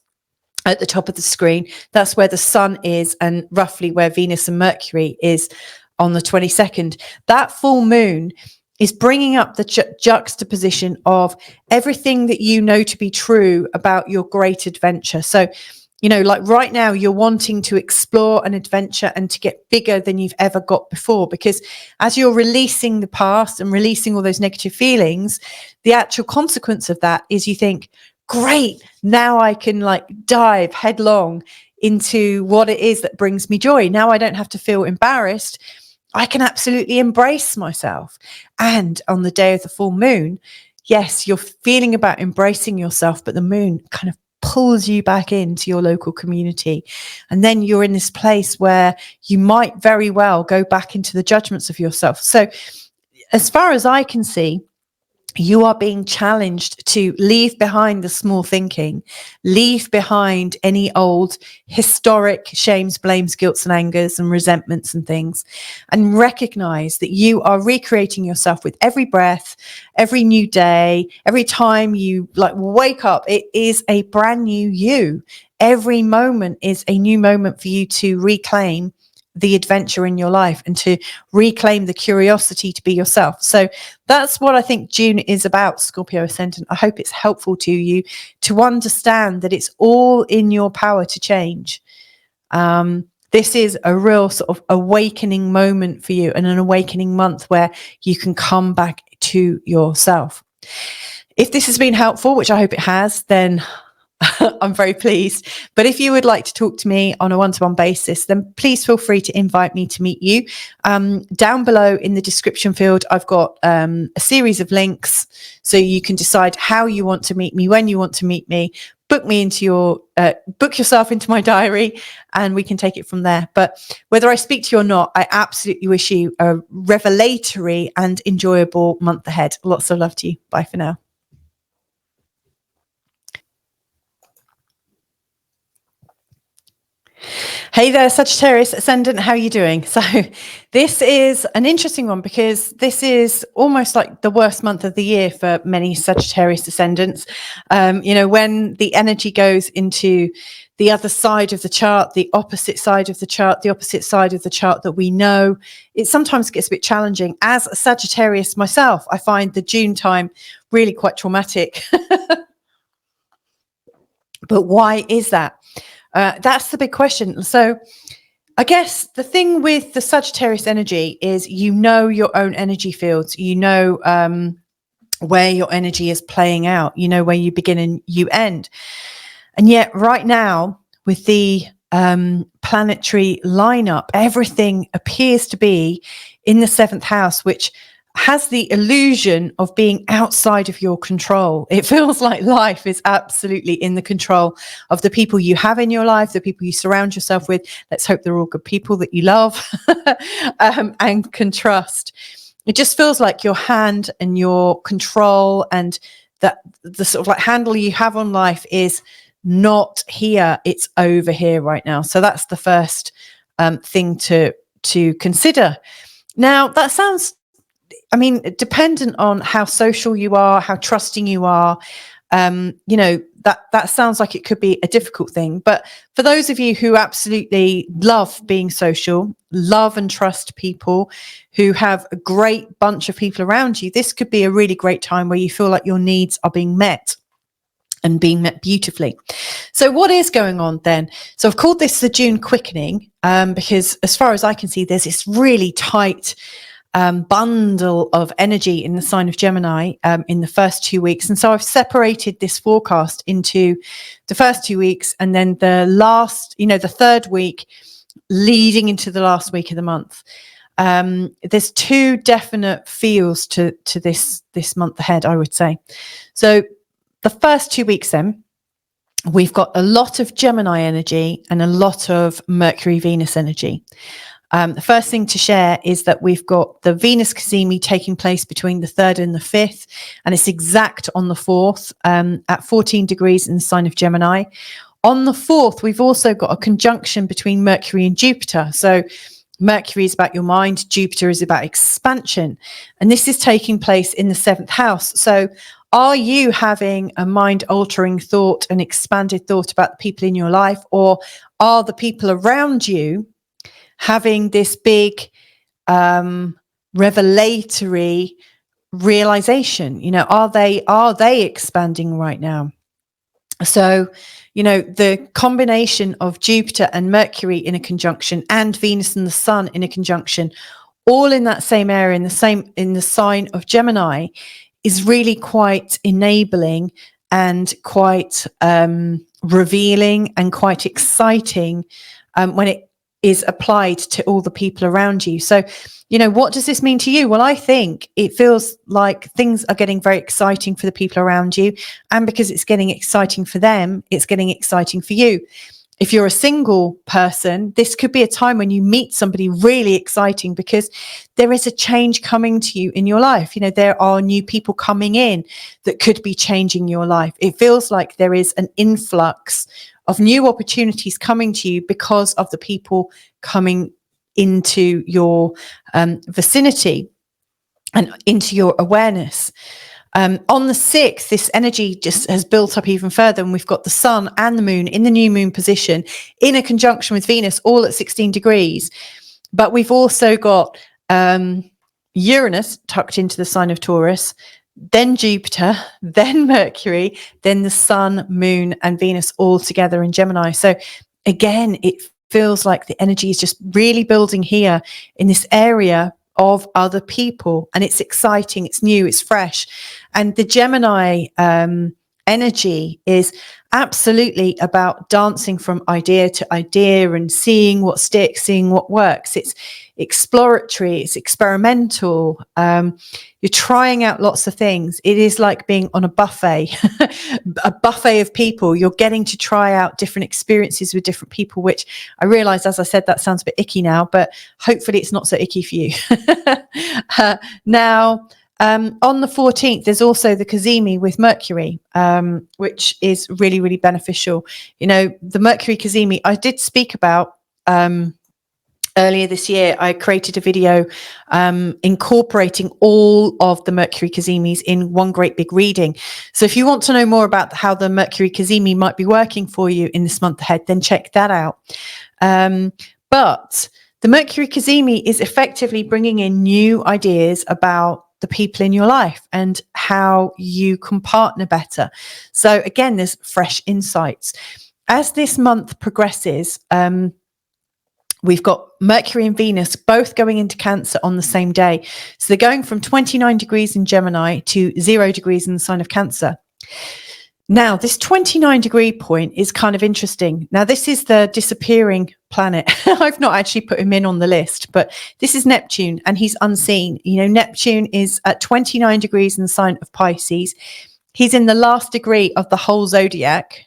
at the top of the screen. That's where the sun is and roughly where Venus and Mercury is on the 22nd. That full moon is bringing up the juxtaposition of everything that you know to be true about your great adventure. So, you know, like right now you're wanting to explore an adventure and to get bigger than you've ever got before, because as you're releasing the past and releasing all those negative feelings, the actual consequence of that is you think, great, now I can like dive headlong into what it is that brings me joy. Now I don't have to feel embarrassed. I can absolutely embrace myself. And on the day of the full moon, yes, you're feeling about embracing yourself, but the moon kind of pulls you back into your local community. And then you're in this place where you might very well go back into the judgments of yourself. So as far as I can see, you are being challenged to leave behind the small thinking, leave behind any old historic shames, blames, guilts and angers and resentments and things, and recognize that you are recreating yourself with every breath, every new day, every time you wake up. It is a brand new you. Every moment is a new moment for you to reclaim the adventure in your life and to reclaim the curiosity to be yourself. So that's what I think June is about, Scorpio Ascendant. I hope it's helpful to you to understand that it's all in your power to change. This is a real sort of awakening moment for you, and an awakening month where you can come back to yourself. If this has been helpful, which I hope it has, then I'm very pleased. But if you would like to talk to me on a one-to-one basis, then please feel free to invite me to meet you. Down below in the description field, I've got a series of links so you can decide how you want to meet me, when you want to meet me. Book yourself into my diary, and we can take it from there. But whether I speak to you or not, I absolutely wish you a revelatory and enjoyable month ahead. Lots of love to you. Bye for now. Hey there, Sagittarius Ascendant, how are you doing? So this is an interesting one because this is almost like the worst month of the year for many Sagittarius Ascendants. When the energy goes into the other side of the chart, the opposite side of the chart, the opposite side of the chart that we know, it sometimes gets a bit challenging. As a Sagittarius myself, I find the June time really quite traumatic. But why is that? That's the big question. So I guess the thing with the Sagittarius energy is, your own energy fields, where your energy is playing out, where you begin and you end. And yet right now with the planetary lineup, everything appears to be in the 7th house, which has the illusion of being outside of your control. It feels like life is absolutely in the control of the people you have in your life, the people you surround yourself with. Let's hope they're all good people that you love and can trust. It just feels like your hand and your control and that the sort of like handle you have on life is not here, it's over here right now. So that's the first thing to consider. Now that sounds, dependent on how social you are, how trusting you are, that sounds like it could be a difficult thing. But for those of you who absolutely love being social, love and trust people, who have a great bunch of people around you, this could be a really great time where you feel like your needs are being met and being met beautifully. So what is going on then? So I've called this the June quickening because as far as I can see, there's this really tight bundle of energy in the sign of Gemini in the first 2 weeks. And so I've separated this forecast into the first 2 weeks and then the last, the third week leading into the last week of the month. There's two definite feels to this month ahead, I would say. So the first 2 weeks then, we've got a lot of Gemini energy and a lot of Mercury Venus energy. The first thing to share is that we've got the Venus Cazimi taking place between the 3rd and the 5th, and it's exact on the 4th at 14 degrees in the sign of Gemini. On the 4th, we've also got a conjunction between Mercury and Jupiter. So Mercury is about your mind, Jupiter is about expansion, and this is taking place in the 7th house. So are you having a mind-altering thought, an expanded thought about the people in your life, or are the people around you having this big revelatory realization? Are they expanding right now? So, the combination of Jupiter and Mercury in a conjunction and Venus and the Sun in a conjunction, all in that same area, in the sign of Gemini, is really quite enabling and quite revealing and quite exciting when it is applied to all the people around you. So, what does this mean to you? Well, I think it feels like things are getting very exciting for the people around you. And because it's getting exciting for them, it's getting exciting for you. If you're a single person, this could be a time when you meet somebody really exciting because there is a change coming to you in your life. There are new people coming in that could be changing your life. It feels like there is an influx of new opportunities coming to you because of the people coming into your vicinity and into your awareness. On the 6th, this energy just has built up even further, and we've got the sun and the moon in the new moon position in a conjunction with Venus, all at 16 degrees. But we've also got Uranus tucked into the sign of Taurus, then Jupiter, then Mercury, then the sun, moon, and Venus all together in Gemini. So again, it feels like the energy is just really building here in this area of other people, and it's exciting, it's new, it's fresh. And the Gemini energy is absolutely about dancing from idea to idea and seeing what sticks, seeing what works. It's exploratory, it's experimental. You're trying out lots of things. It is like being on a buffet, a buffet of people. You're getting to try out different experiences with different people, which I realize, as I said, that sounds a bit icky now, but hopefully it's not so icky for you. Now, on the 14th, there's also the Cazimi with Mercury, which is really, really beneficial. The Mercury Cazimi I did speak about earlier this year. I created a video incorporating all of the Mercury Cazimis in one great big reading. So if you want to know more about how the Mercury Cazimi might be working for you in this month ahead, then check that out. But the Mercury Cazimi is effectively bringing in new ideas about the people in your life and how you can partner better. So again, there's fresh insights. As this month progresses, we've got Mercury and Venus both going into Cancer on the same day. So they're going from 29 degrees in Gemini to 0 degrees in the sign of Cancer. Now, this 29 degree point is kind of interesting. Now, this is the disappearing planet. I've not actually put him in on the list, but this is Neptune, and he's unseen. Neptune is at 29 degrees in the sign of Pisces. He's in the last degree of the whole zodiac.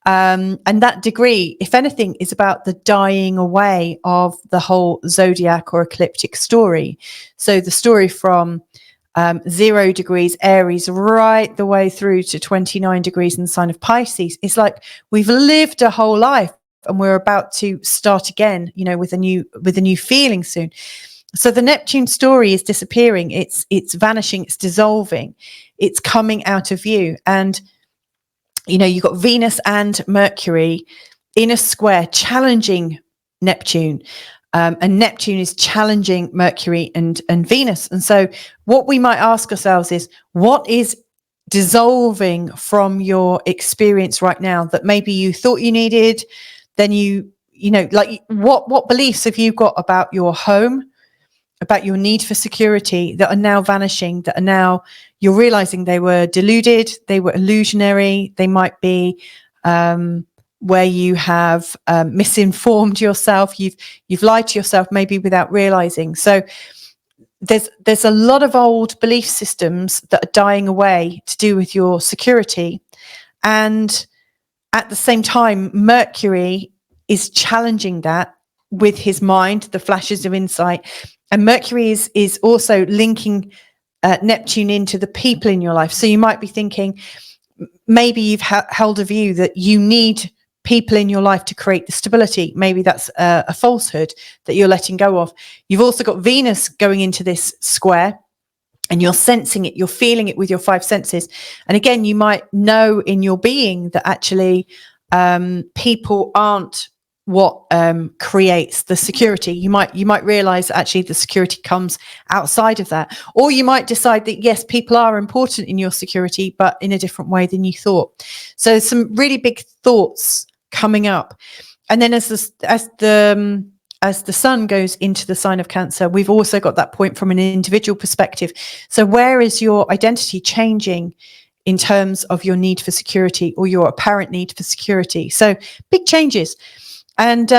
And that degree, if anything, is about the dying away of the whole zodiac or ecliptic story. So the story from 0 degrees Aries right the way through to 29 degrees in the sign of Pisces. It's like we've lived a whole life and we're about to start again, with a new feeling soon. So the Neptune story is disappearing. It's vanishing. It's dissolving. It's coming out of view. And you've got Venus and Mercury in a square challenging Neptune. And Neptune is challenging Mercury and Venus. And so what we might ask ourselves is, what is dissolving from your experience right now that maybe you thought you needed? Then what beliefs have you got about your home, about your need for security, that are now vanishing, that are now, you're realizing they were deluded, they were illusionary, they might be where you have misinformed yourself, you've lied to yourself maybe without realizing. So there's a lot of old belief systems that are dying away to do with your security. And at the same time, Mercury is challenging that with his mind, the flashes of insight. And Mercury is also linking Neptune into the people in your life. So you might be thinking, maybe you've held a view that you need people in your life to create the stability. Maybe that's a falsehood that you're letting go of. You've also got Venus going into this square, and you're sensing it, you're feeling it with your 5 senses. And again, you might know in your being that actually people aren't what creates the security. You might realize that actually the security comes outside of that. Or you might decide that yes, people are important in your security, but in a different way than you thought. So some really big thoughts coming up. And then as the sun goes into the sign of Cancer, we've also got that point from an individual perspective. So where is your identity changing in terms of your need for security or your apparent need for security. So big changes. And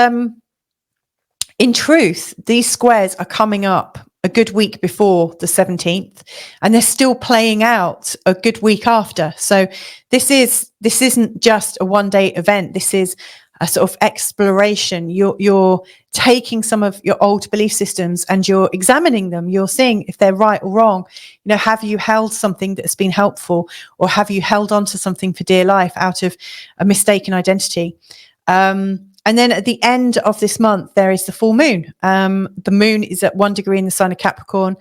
in truth, these squares are coming up a good week before the 17th, and they're still playing out a good week after. So this isn't just a one-day event. This is a sort of exploration. You're taking some of your old belief systems and you're examining them. You're seeing if they're right or wrong. You know, have you held something that's been helpful, or have you held on to something for dear life out of a mistaken identity? And then at the end of this month, there is the full moon. The moon is at 1 degree in the sign of Capricorn,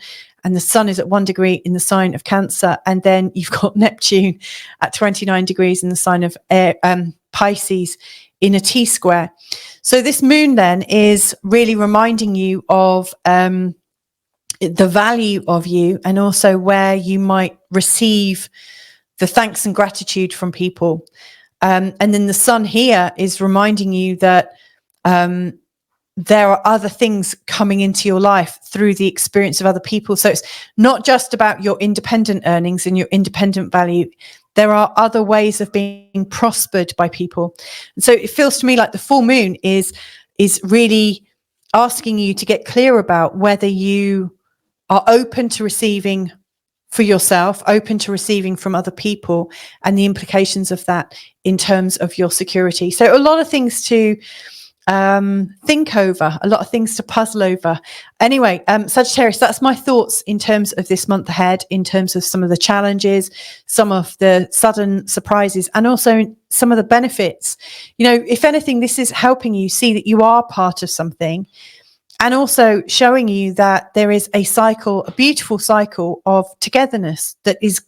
and the sun is at 1 degree in the sign of Cancer. And then you've got Neptune at 29 degrees in the sign of Pisces in a T-square. So this moon then is really reminding you of the value of you, and also where you might receive the thanks and gratitude from people. And then the sun here is reminding you that there are other things coming into your life through the experience of other people. So it's not just about your independent earnings and your independent value. There are other ways of being prospered by people. And so it feels to me like the full moon is really asking you to get clear about whether you are open to receiving for yourself, open to receiving from other people, and the implications of that in terms of your security. So a lot of things to think over, a lot of things to puzzle over. Anyway, Sagittarius, that's my thoughts in terms of this month ahead, in terms of some of the challenges, some of the sudden surprises, and also some of the benefits. You know, if anything, this is helping you see that you are part of something, and also showing you that there is a cycle, a beautiful cycle of togetherness that is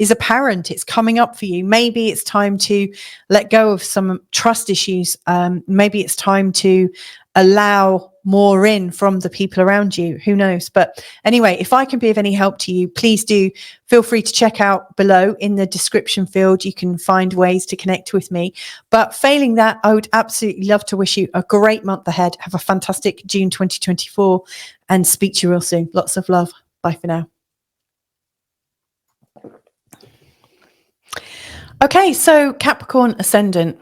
apparent. It's coming up for you. Maybe it's time to let go of some trust issues. Maybe it's time to allow more in from the people around you. Who knows? But anyway, if I can be of any help to you, please do feel free to check out below in the description field. You can find ways to connect with me. But failing that, I would absolutely love to wish you a great month ahead. Have a fantastic June 2024, and speak to you real soon. Lots of love. Bye for now. Okay, so Capricorn ascendant.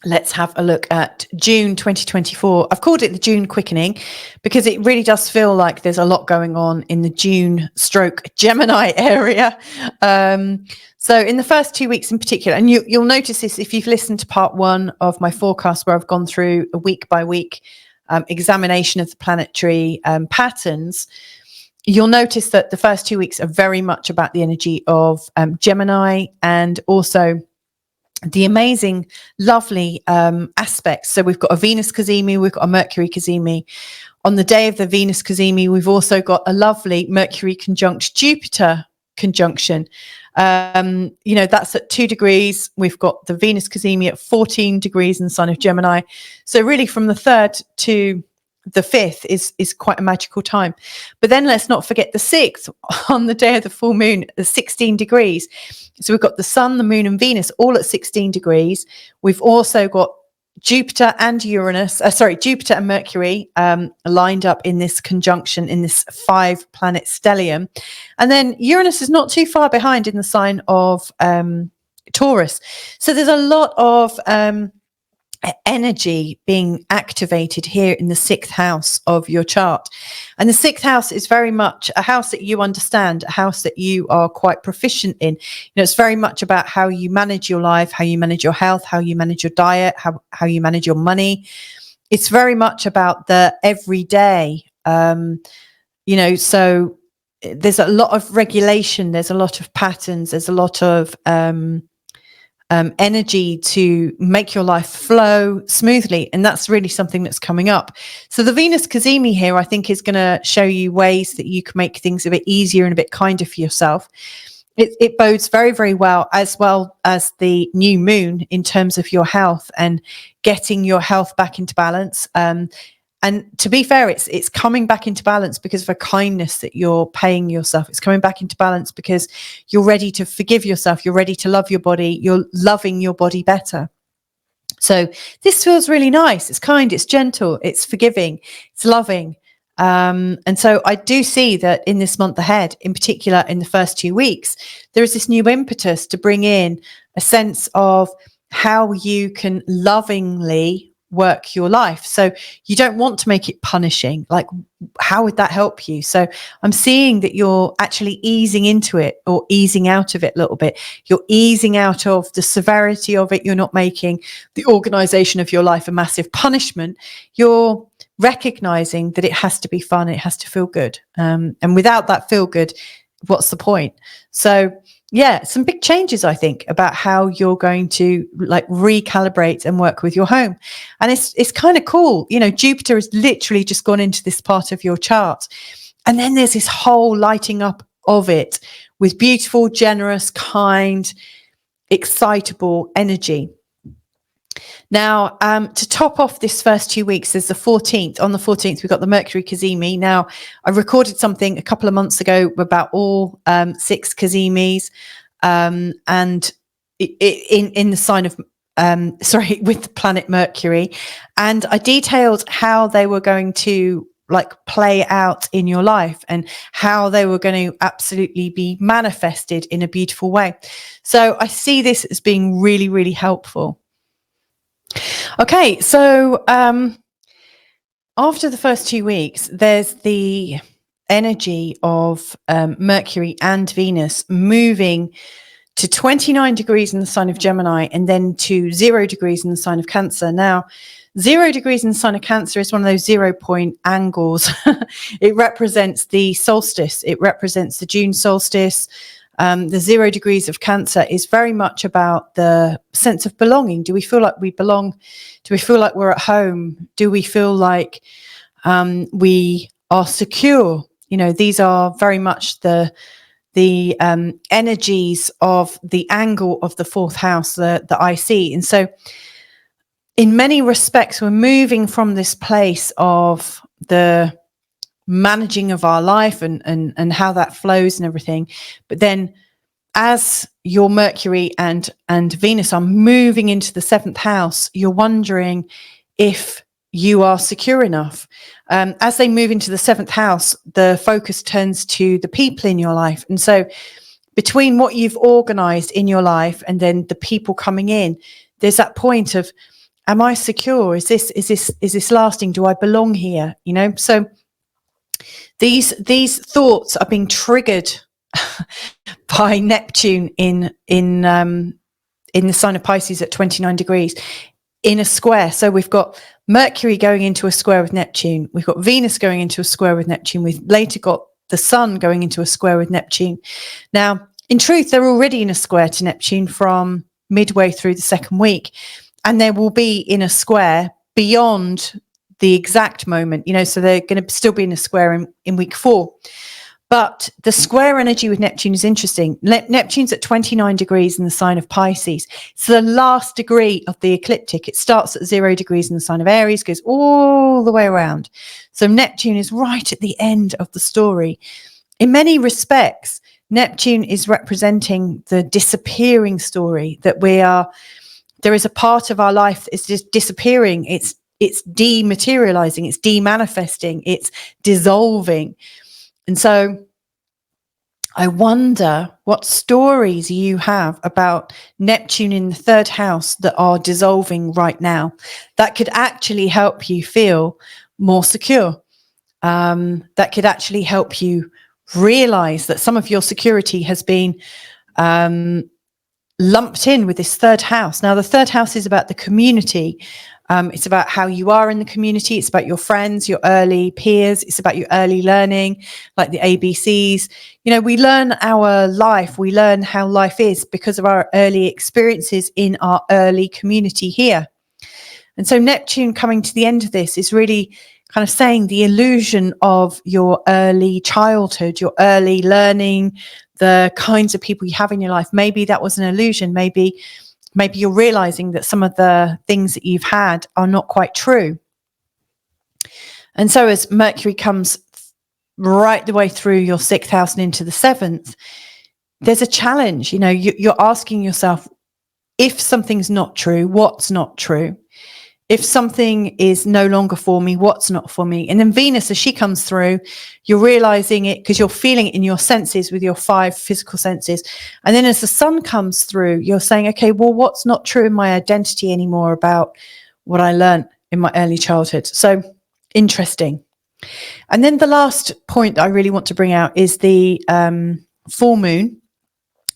Let's have a look at June 2024. I've called it the June quickening because it really does feel like there's a lot going on in the June stroke Gemini area. So in the first 2 weeks in particular, and you'll notice this if you've listened to part one of my forecast, where I've gone through a week by week examination of the planetary patterns, you'll notice that the first 2 weeks are very much about the energy of Gemini, and also the amazing, lovely aspects. So we've got a Venus cazimi, we've got a Mercury cazimi. On the day of the Venus cazimi, we've also got a lovely Mercury conjunct Jupiter conjunction. You know, that's at 2 degrees. We've got the Venus cazimi at 14 degrees in the sign of Gemini. So really from the 3rd to the 5th is quite a magical time. But then let's not forget the 6th, on the day of the full moon, the 16 degrees. So we've got the sun, the moon, and Venus all at 16 degrees. We've also got Jupiter and Jupiter and Mercury lined up in this conjunction, in this 5-planet stellium. And then Uranus is not too far behind in the sign of Taurus. So there's a lot of energy being activated here in the 6th house of your chart. And the 6th house is very much a house that you understand, a house that you are quite proficient in. You know, it's very much about how you manage your life, how you manage your health, how you manage your diet, how you manage your money. It's very much about the everyday, you know, so there's a lot of regulation, there's a lot of patterns, there's a lot of energy to make your life flow smoothly, and that's really something that's coming up. So the Venus cazimi here, I think, is going to show you ways that you can make things a bit easier and a bit kinder for yourself. It bodes very, very well as the new moon in terms of your health and getting your health back into balance. And to be fair, it's coming back into balance because of a kindness that you're paying yourself. It's coming back into balance because you're ready to forgive yourself. You're ready to love your body. You're loving your body better. So this feels really nice. It's kind, it's gentle, it's forgiving, it's loving. And so I do see that in this month ahead, in particular in the first 2 weeks, there is this new impetus to bring in a sense of how you can lovingly work your life. So you don't want to make it punishing. Like, how would that help you? So I'm seeing that you're actually easing into it or easing out of it a little bit. You're easing out of the severity of it. You're not making the organization of your life a massive punishment. You're recognizing that it has to be fun. It has to feel good. And without that feel good, what's the point? So yeah, some big changes, I think, about how you're going to like recalibrate and work with your home. And it's kind of cool. You know, Jupiter has literally just gone into this part of your chart. And then there's this whole lighting up of it with beautiful, generous, kind, excitable energy. Now, to top off this first 2 weeks, there's the 14th. On the 14th, we've got the Mercury Cazimi. Now, I recorded something a couple of months ago about all 6 Cazimis, and in the sign of, with the planet Mercury. And I detailed how they were going to like play out in your life and how they were going to absolutely be manifested in a beautiful way. So I see this as being really, really helpful. Okay, so after the first 2 weeks, there's the energy of Mercury and Venus moving to 29 degrees in the sign of Gemini and then to 0 degrees in the sign of Cancer. Now, 0 degrees in the sign of Cancer is one of those 0-point angles. It represents the solstice. It represents the June solstice. The 0 degrees of Cancer is very much about the sense of belonging. Do we feel like we belong? Do we feel like we're at home? Do we feel like we are secure? You know, these are very much the energies of the angle of the 4th house that I see. And so in many respects, we're moving from this place of the managing of our life and how that flows and everything. But then as your Mercury and Venus are moving into the 7th house, you're wondering if you are secure enough. As they move into the 7th house, the focus turns to the people in your life. And so between what you've organized in your life and then the people coming in, there's that point of, am I secure? Is this lasting? Do I belong here? You know, so these thoughts are being triggered by Neptune in the sign of Pisces at 29 degrees in a square. So we've got Mercury going into a square with Neptune. We've got Venus going into a square with Neptune. We've later got the Sun going into a square with Neptune. Now, in truth, they're already in a square to Neptune from midway through the 2nd week, and they will be in a square beyond the exact moment, you know, so they're going to still be in a square in week 4. But the square energy with Neptune is interesting. Neptune's at 29 degrees in the sign of Pisces. It's the last degree of the ecliptic. It starts at 0 degrees in the sign of Aries, goes all the way around. So Neptune is right at the end of the story. In many respects, Neptune is representing the disappearing story, that there is a part of our life that is just disappearing. It's dematerializing, it's demanifesting, it's dissolving. And so I wonder what stories you have about Neptune in the 3rd house that are dissolving right now that could actually help you feel more secure, that could actually help you realize that some of your security has been lumped in with this 3rd house. Now, the 3rd house is about the community. It's about how you are in the community. It's about your friends, your early peers. It's about your early learning, like the ABCs. You know, we learn our life. We learn how life is because of our early experiences in our early community here. And so Neptune coming to the end of this is really kind of saying the illusion of your early childhood, your early learning, the kinds of people you have in your life. Maybe that was an illusion. Maybe you're realizing that some of the things that you've had are not quite true. And so as Mercury comes right the way through your 6th house and into the 7th, there's a challenge. You know, you're asking yourself, if something's not true, what's not true? if something is no longer for me, what's not for me. And then Venus, as she comes through, you're realizing it because you're feeling it in your senses with your 5 physical senses. And then as the sun comes through, you're saying, okay, well, what's not true in my identity anymore about what I learned in my early childhood? So interesting. And then the last point I really want to bring out is the full moon.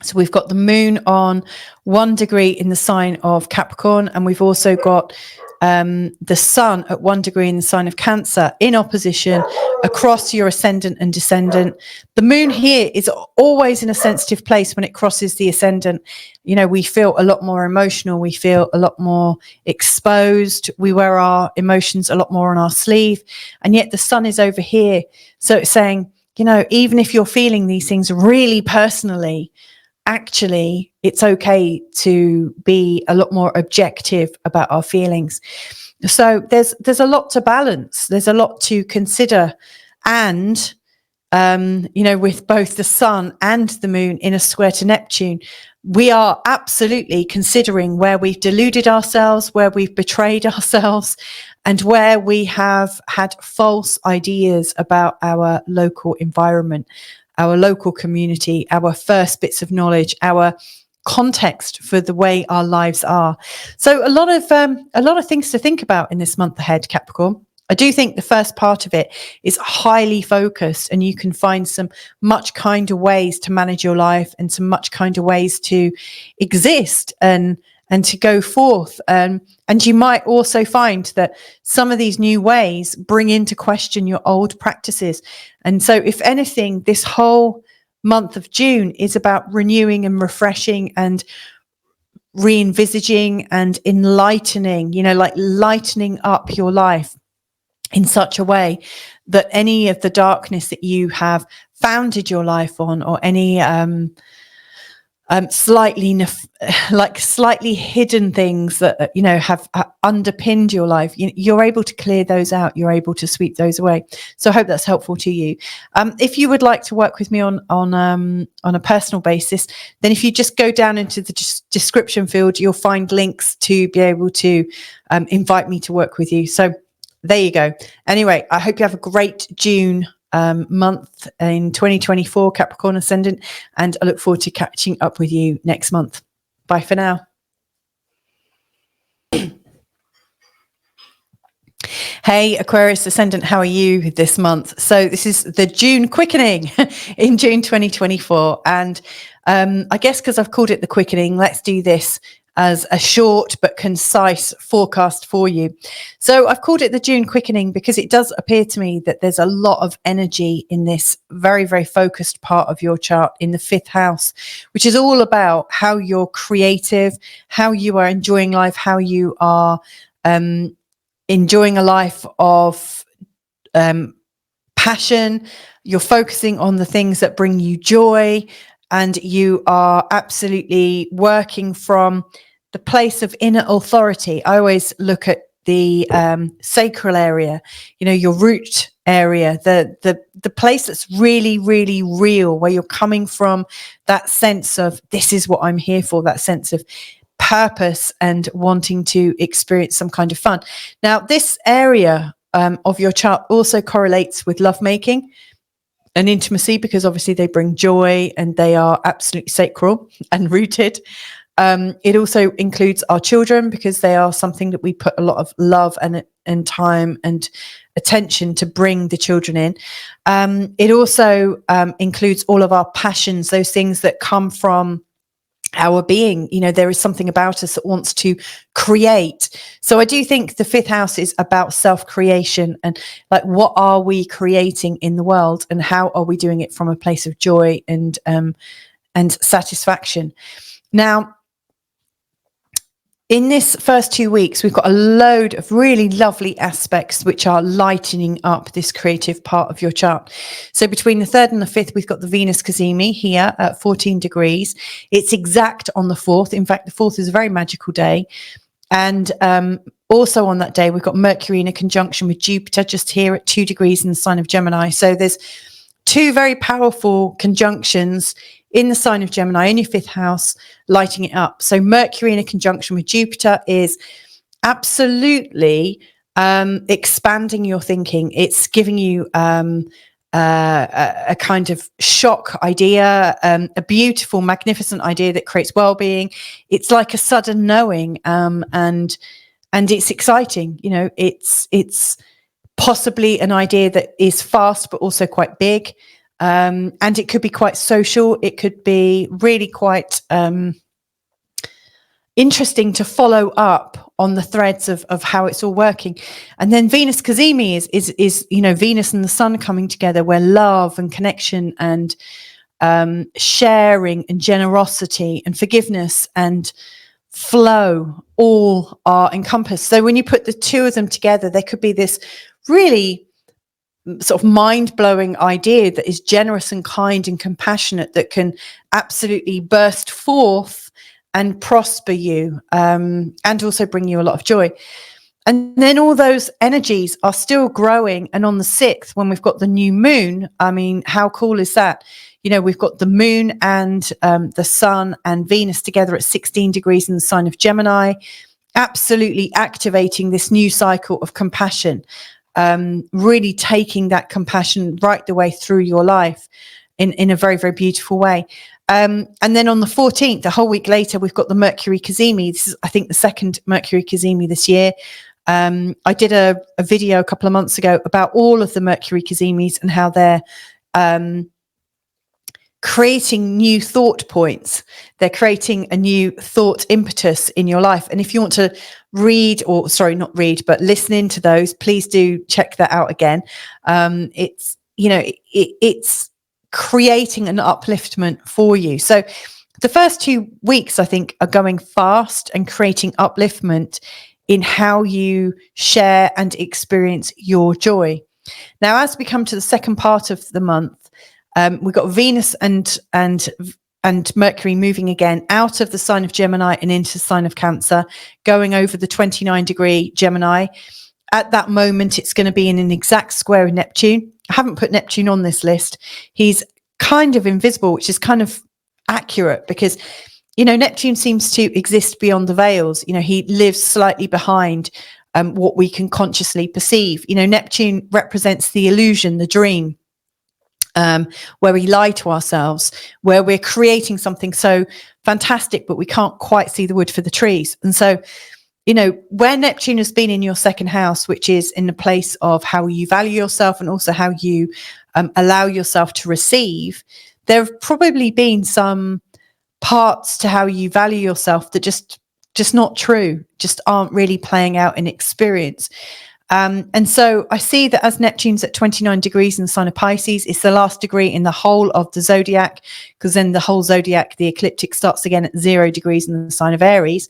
So we've got the moon on 1 degree in the sign of Capricorn, and we've also got the sun at 1 degree in the sign of Cancer in opposition across your ascendant and descendant. The moon here is always in a sensitive place when it crosses the ascendant. You know, we feel a lot more emotional. We feel a lot more exposed. We wear our emotions a lot more on our sleeve. And yet the sun is over here. So it's saying, you know, even if you're feeling these things really personally, actually, it's okay to be a lot more objective about our feelings. So there's a lot to balance. There's a lot to consider. And, you know, with both the sun and the moon in a square to Neptune, we are absolutely considering where we've deluded ourselves, where we've betrayed ourselves, and where we have had false ideas about our local environment, our local community, our first bits of knowledge, our context for the way our lives are. So a lot of things to think about in this month ahead, Capricorn. I do think the first part of it is highly focused, and you can find some much kinder ways to manage your life and some much kinder ways to exist and to go forth. And you might also find that some of these new ways bring into question your old practices. And so if anything, this whole month of June is about renewing and refreshing and re-envisaging and enlightening, you know, like lightening up your life in such a way that any of the darkness that you have founded your life on, or any slightly hidden things that, you know, have underpinned your life, you're able to clear those out. You're able to sweep those away. So I hope that's helpful to you. If you would like to work with me on a personal basis, then if you just go down into the description field, you'll find links to be able to invite me to work with you. So there you go. Anyway, I hope you have a great June month in 2024, Capricorn ascendant, and I look forward to catching up with you next month. Bye for now. Hey, Aquarius ascendant, how are you this month? So this is the June quickening in June 2024. And I guess because I've called it the quickening, let's do this as a short but concise forecast for you. So I've called it the June quickening because it does appear to me that there's a lot of energy in this very, very focused part of your chart in the 5th house, which is all about how you're creative, how you are enjoying life, how you are enjoying a life of passion. You're focusing on the things that bring you joy, and you are absolutely working from the place of inner authority. I always look at the sacral area, you know, your root area, the place that's really, really real, where you're coming from that sense of this is what I'm here for, that sense of purpose and wanting to experience some kind of fun. Now, this area of your chart also correlates with lovemaking and intimacy, because obviously they bring joy and they are absolutely sacral and rooted. It also includes our children, because they are something that we put a lot of love and time and attention to bring the children in. It also includes all of our passions, those things that come from our being. You know, there is something about us that wants to create. So I do think the 5th house is about self-creation, and like, what are we creating in the world, and how are we doing it from a place of joy and satisfaction. Now, in this first 2 weeks, we've got a load of really lovely aspects which are lightening up this creative part of your chart. So between the 3rd and the 5th, we've got the Venus cazimi here at 14 degrees. It's exact on the 4th. In fact, the 4th is a very magical day. And also on that day, we've got Mercury in a conjunction with Jupiter just here at 2 degrees in the sign of Gemini. So there's 2 very powerful conjunctions in the sign of Gemini, in your 5th house, lighting it up. So Mercury in a conjunction with Jupiter is absolutely expanding your thinking. It's giving you a kind of shock idea, a beautiful, magnificent idea that creates well-being. It's like a sudden knowing, and it's exciting. You know, it's possibly an idea that is fast but also quite big, and it could be quite social. It could be really quite interesting to follow up on the threads of how it's all working. And then Venus Cazimi is you know, Venus and the Sun coming together, where love and connection and sharing and generosity and forgiveness and flow all are encompassed. So when you put the two of them together, there could be this really sort of mind-blowing idea that is generous and kind and compassionate, that can absolutely burst forth and prosper you, and also bring you a lot of joy. And then all those energies are still growing. And on the 6th, when we've got the new moon, I mean, how cool is that? You know, we've got the moon and the Sun and Venus together at 16 degrees in the sign of Gemini, absolutely activating this new cycle of compassion, really taking that compassion right the way through your life in a very, very beautiful way. And then on the 14th, a whole week later, we've got the Mercury Cazimi. This is, I think, the second Mercury Cazimi this year. I did a video a couple of months ago about all of the Mercury Cazimis and how they're creating new thought points. They're creating a new thought impetus in your life. And if you want to read, or sorry, not read, but listen into those, please do check that out again. It's, you know, it's creating an upliftment for you. So the first 2 weeks, I think, are going fast and creating upliftment in how you share and experience your joy. Now, as we come to the second part of the month, we've got Venus and Mercury moving again out of the sign of Gemini and into the sign of Cancer, going over the 29-degree Gemini. At that moment, it's going to be in an exact square with Neptune. I haven't put Neptune on this list. He's kind of invisible, which is kind of accurate because, you know, Neptune seems to exist beyond the veils. You know, he lives slightly behind what we can consciously perceive. You know, Neptune represents the illusion, the dream, where we lie to ourselves, where we're creating something so fantastic, but we can't quite see the wood for the trees. And so, you know, where Neptune has been in your second house, which is in the place of how you value yourself and also how you allow yourself to receive, there have probably been some parts to how you value yourself that just not true, just aren't really playing out in experience. And so I see that as Neptune's at 29 degrees in the sign of Pisces, it's the last degree in the whole of the zodiac, because then the whole zodiac, the ecliptic, starts again at 0 degrees in the sign of Aries.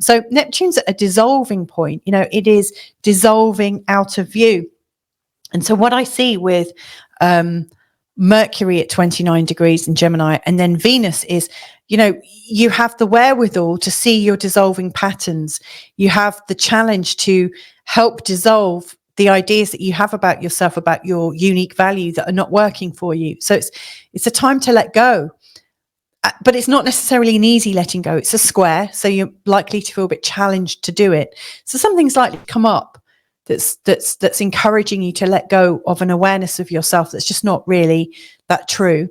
So Neptune's at a dissolving point. You know, it is dissolving out of view. And so what I see with Mercury at 29 degrees in Gemini and then Venus is, you know, you have the wherewithal to see your dissolving patterns. You have the challenge to help dissolve the ideas that you have about yourself, about your unique value that are not working for you. So it's a time to let go. But it's not necessarily an easy letting go. It's a square, so you're likely to feel a bit challenged to do it. So something's likely to come up that's encouraging you to let go of an awareness of yourself that's just not really that true.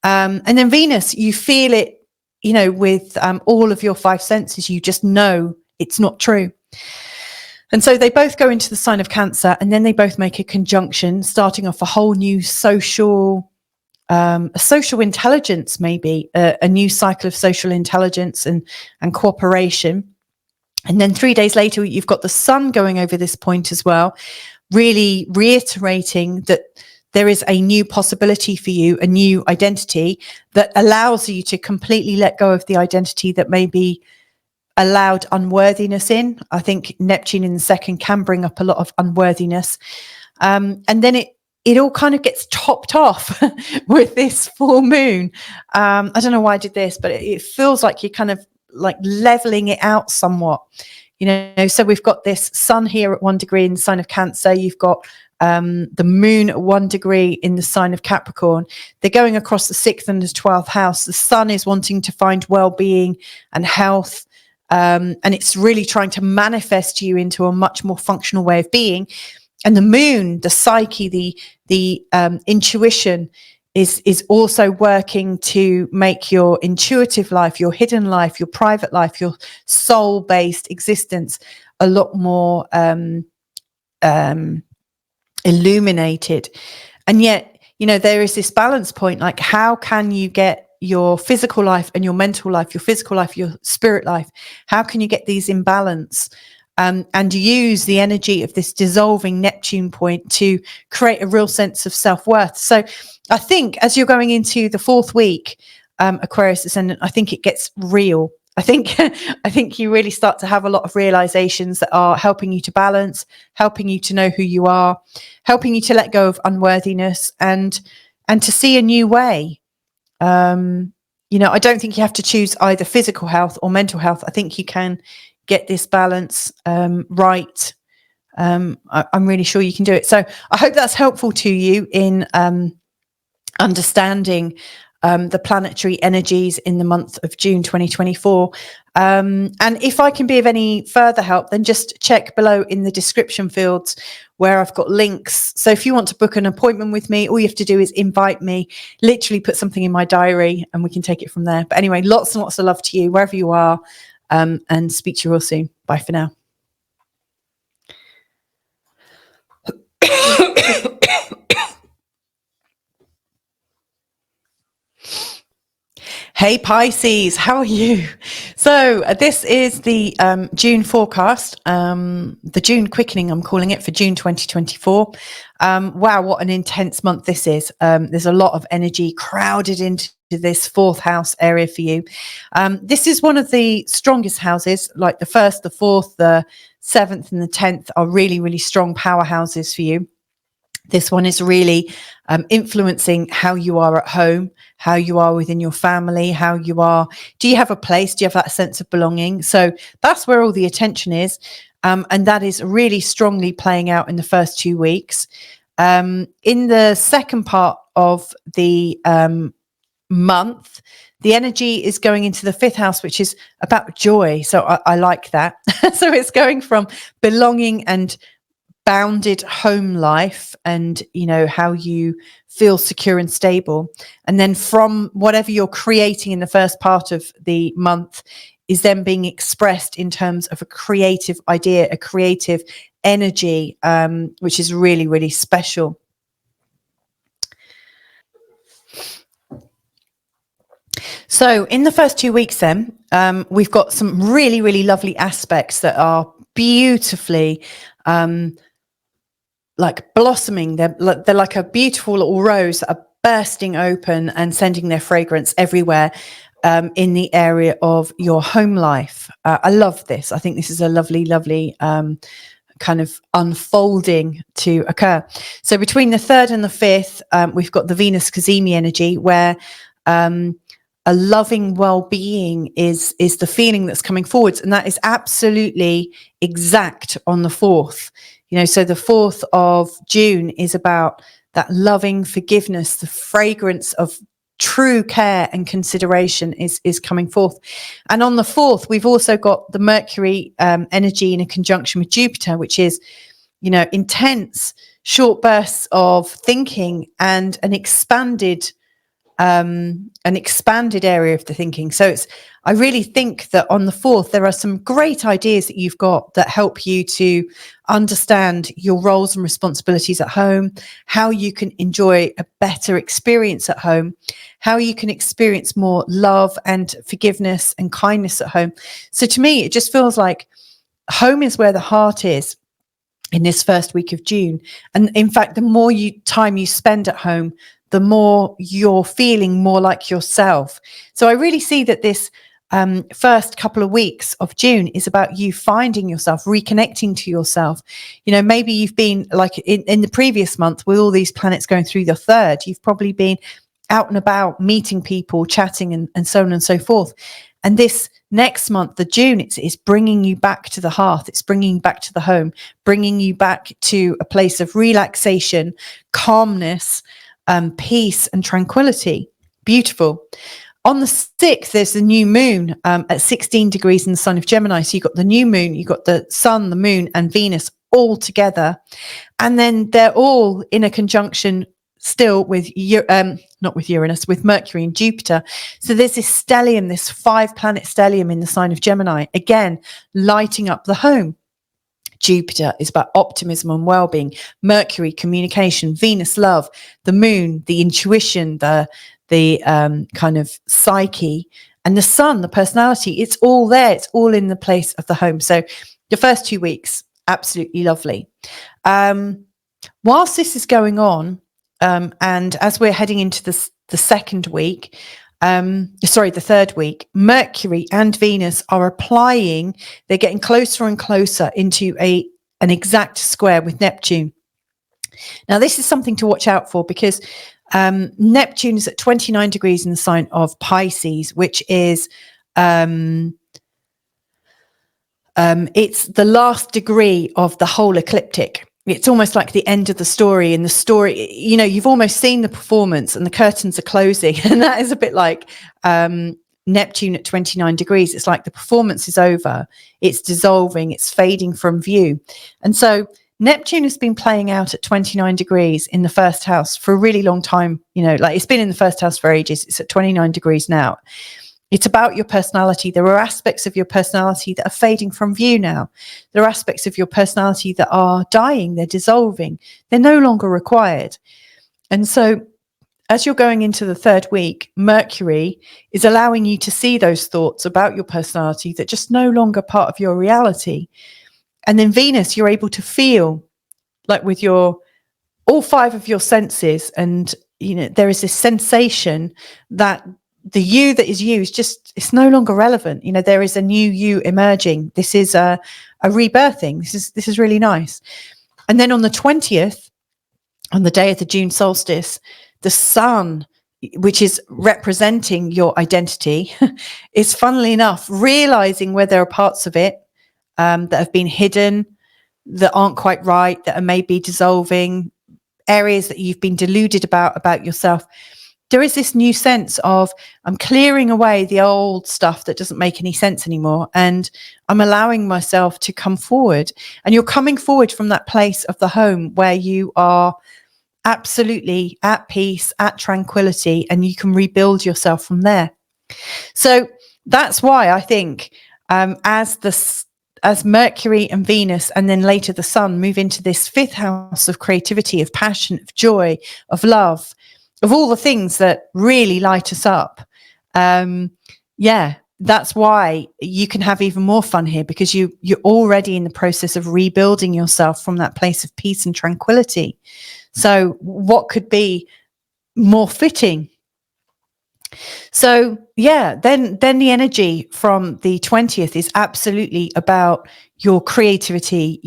And then Venus, you feel it, you know, with all of your 5 senses. You just know it's not true. And so they both go into the sign of Cancer, and then they both make a conjunction, starting off a whole new social intelligence, maybe a new cycle of social intelligence and cooperation. And then 3 days later, you've got the Sun going over this point as well, really reiterating that there is a new possibility for you, a new identity that allows you to completely let go of the identity that may be allowed unworthiness in. I think Neptune in the second can bring up a lot of unworthiness. And then it all kind of gets topped off with this full moon. I don't know why I did this, but it feels like you're kind of like leveling it out somewhat, you know. So we've got this Sun here at 1 degree in the sign of Cancer. You've got the moon at 1 degree in the sign of Capricorn. They're going across the 6th and the 12th house. The Sun is wanting to find well-being and health, and it's really trying to manifest you into a much more functional way of being. And the moon, the psyche, the intuition is also working to make your intuitive life, your hidden life, your private life, your soul-based existence a lot more illuminated. And yet, you know, there is this balance point, like how can you get your physical life and your mental life, your physical life, your spirit life, how can you get these in balance? And use the energy of this dissolving Neptune point to create a real sense of self-worth. So I think as you're going into the 4th week, Aquarius Ascendant, I think it gets real. I think you really start to have a lot of realizations that are helping you to balance, helping you to know who you are, helping you to let go of unworthiness and to see a new way. You know, I don't think you have to choose either physical health or mental health. I think you can get this balance right. I'm really sure you can do it. So I hope that's helpful to you in understanding the planetary energies in the month of June 2024. And if I can be of any further help, then just check below in the description fields where I've got links. So if you want to book an appointment with me, all you have to do is invite me, literally put something in my diary and we can take it from there. But anyway, lots and lots of love to you wherever you are. And speak to you all soon. Bye for now. Hey Pisces, how are you? So this is the June forecast, the June quickening, I'm calling it, for June 2024. Wow, what an intense month this is. There's a lot of energy crowded into this 4th house area for you. This is one of the strongest houses, like the 1st, the 4th, the 7th and the 10th are really, really strong powerhouses for you. This one is really influencing how you are at home, how you are within your family, how you are. Do you have a place? Do you have that sense of belonging? So that's where all the attention is. And that is really strongly playing out in the first 2 weeks. In the second part of the month, the energy is going into the 5th house, which is about joy. So I like that. So it's going from belonging and bounded home life and, you know, how you feel secure and stable. And then from whatever you're creating in the first part of the month is then being expressed in terms of a creative idea, a creative energy, which is really, really special. So in the first 2 weeks then, we've got some really, really lovely aspects that are beautifully like blossoming. They're like a beautiful little rose that are bursting open and sending their fragrance everywhere in the area of your home life. I love this. I think this is a lovely, lovely kind of unfolding to occur. So between the 3rd and the 5th, we've got the Venus Cazimi energy where a loving well-being is the feeling that's coming forwards, and that is absolutely exact on the 4th. You know, so the 4th of June is about that loving forgiveness, the fragrance of true care and consideration is coming forth. And on the 4th, we've also got the Mercury energy in a conjunction with Jupiter, which is, you know, intense, short bursts of thinking and an expanded area of the thinking. So I really think that on the 4th, there are some great ideas that you've got that help you to understand your roles and responsibilities at home, how you can enjoy a better experience at home, how you can experience more love and forgiveness and kindness at home. So to me, it just feels like home is where the heart is in this first week of June. And in fact, the more time you spend at home, the more you're feeling more like yourself. So I really see that this first couple of weeks of June is about you finding yourself, reconnecting to yourself. You know, maybe you've been like in the previous month with all these planets going through the 3rd, you've probably been out and about meeting people, chatting and so on and so forth. And this next month, the June, it's bringing you back to the hearth. It's bringing you back to the home, bringing you back to a place of relaxation, calmness, peace and tranquility. Beautiful. On the 6th, there's the new moon at 16 degrees in the sign of Gemini. So you've got the new moon, you've got the sun, the moon, and Venus all together. And then they're all in a conjunction still with, not with Uranus, with Mercury and Jupiter. So there's this stellium, this 5-planet stellium in the sign of Gemini, again, lighting up the home. Jupiter is about optimism and well-being. Mercury, communication. Venus, love. The moon, the intuition, the kind of psyche. And the sun, the personality. It's all there. It's all in the place of the home. So the first 2 weeks, absolutely lovely. Whilst this is going on, and as we're heading into the second week, the third week, Mercury and Venus are applying, they're getting closer and closer into an exact square with Neptune. Now, this is something to watch out for because Neptune is at 29 degrees in the sign of Pisces, which is, it's the last degree of the whole ecliptic. It's almost like the end of the story. And the story, you know, you've almost seen the performance and the curtains are closing. And that is a bit like Neptune at 29 degrees. It's like the performance is over. It's dissolving. It's fading from view. And so Neptune has been playing out at 29 degrees in the first house for a really long time. You know, like it's been in the first house for ages. It's at 29 degrees now. It's about your personality. There are aspects of your personality that are fading from view now. There are aspects of your personality that are dying. They're dissolving. They're no longer required. And so as you're going into the third week, Mercury is allowing you to see those thoughts about your personality that just no longer part of your reality. And then Venus, you're able to feel like with your all 5 of your senses. And, you know, there is this sensation that the you that is you is just, it's no longer relevant. You know, there is a new you emerging. This is a rebirthing. This is really nice. And then on the 20th, on the day of the June solstice, the sun, which is representing your identity, is funnily enough realizing where there are parts of it that have been hidden, that aren't quite right, that are maybe dissolving, areas that you've been deluded about yourself. There is this new sense of I'm clearing away the old stuff that doesn't make any sense anymore. And I'm allowing myself to come forward. And you're coming forward from that place of the home where you are absolutely at peace, at tranquility, and you can rebuild yourself from there. So that's why I think as Mercury and Venus and then later the sun move into this 5th house of creativity, of passion, of joy, of love, of all the things that really light us up. That's why you can have even more fun here, because you're already in the process of rebuilding yourself from that place of peace and tranquility. So what could be more fitting? So then the energy from the 20th is absolutely about your creativity,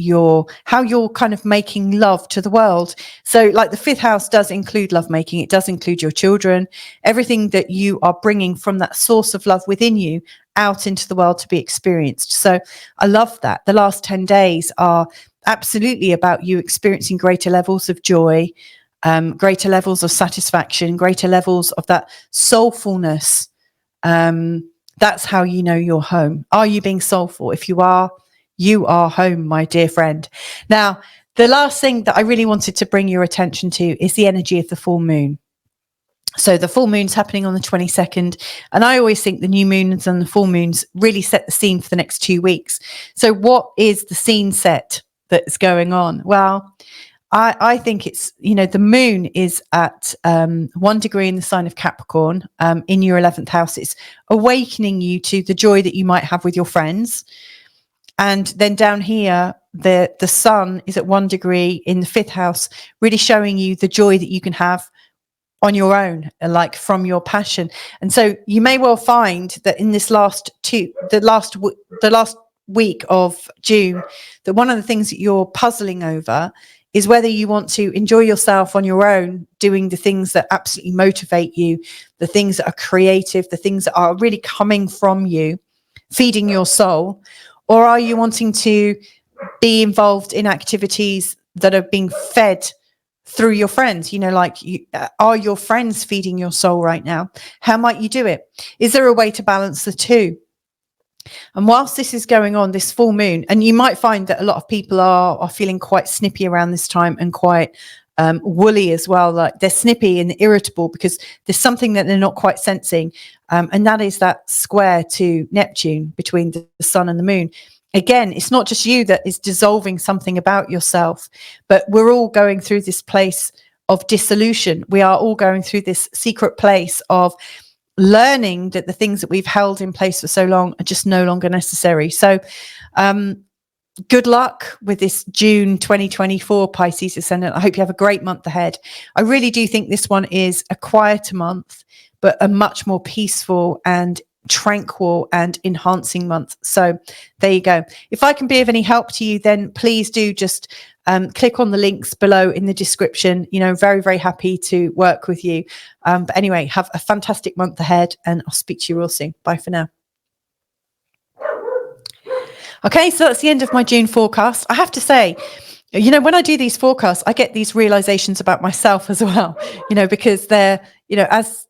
how you're kind of making love to the world. So like the 5th house does include lovemaking. It does include your children, everything that you are bringing from that source of love within you out into the world to be experienced. So I love that. The last 10 days are absolutely about you experiencing greater levels of joy, greater levels of satisfaction, greater levels of that soulfulness. That's how you know you're home. Are you being soulful? If you are home, my dear friend. Now, the last thing that I really wanted to bring your attention to is the energy of the full moon. So the full moon's happening on the 22nd. And I always think the new moons and the full moons really set the scene for the next 2 weeks. So what is the scene set that's going on? Well, I think it's, the moon is at 1 degree in the sign of Capricorn, in your 11th house. It's awakening you to the joy that you might have with your friends. And then down here, the sun is at 1 degree in the 5th house, really showing you the joy that you can have on your own, like from your passion. And so you may well find that in this last week of June, that one of the things that you're puzzling over is whether you want to enjoy yourself on your own, doing the things that absolutely motivate you, the things that are creative, the things that are really coming from you, feeding your soul, or are you wanting to be involved in activities that are being fed through your friends. You know, like, are your friends feeding your soul right now? How might you do it? Is there a way to balance the two? And whilst this is going on, this full moon, and you might find that a lot of people are feeling quite snippy around this time, and quite woolly as well. Like, they're snippy and irritable because there's something that they're not quite sensing. And that is that square to Neptune between the sun and the moon. Again, it's not just you that is dissolving something about yourself, but we're all going through this place of dissolution. We are all going through this secret place of learning that the things that we've held in place for so long are just no longer necessary. So good luck with this June 2024 Pisces ascendant. I hope you have a great month ahead. I really do think this one is a quieter month, but a much more peaceful and tranquil and enhancing month. So there you go. If I can be of any help to you, then please do just click on the links below in the description. You know, very, very happy to work with you. But anyway, have a fantastic month ahead, and I'll speak to you real soon. Bye for now. Okay, so that's the end of my June forecast. I have to say, you know, when I do these forecasts, I get these realizations about myself as well, you know, because they're, you know, as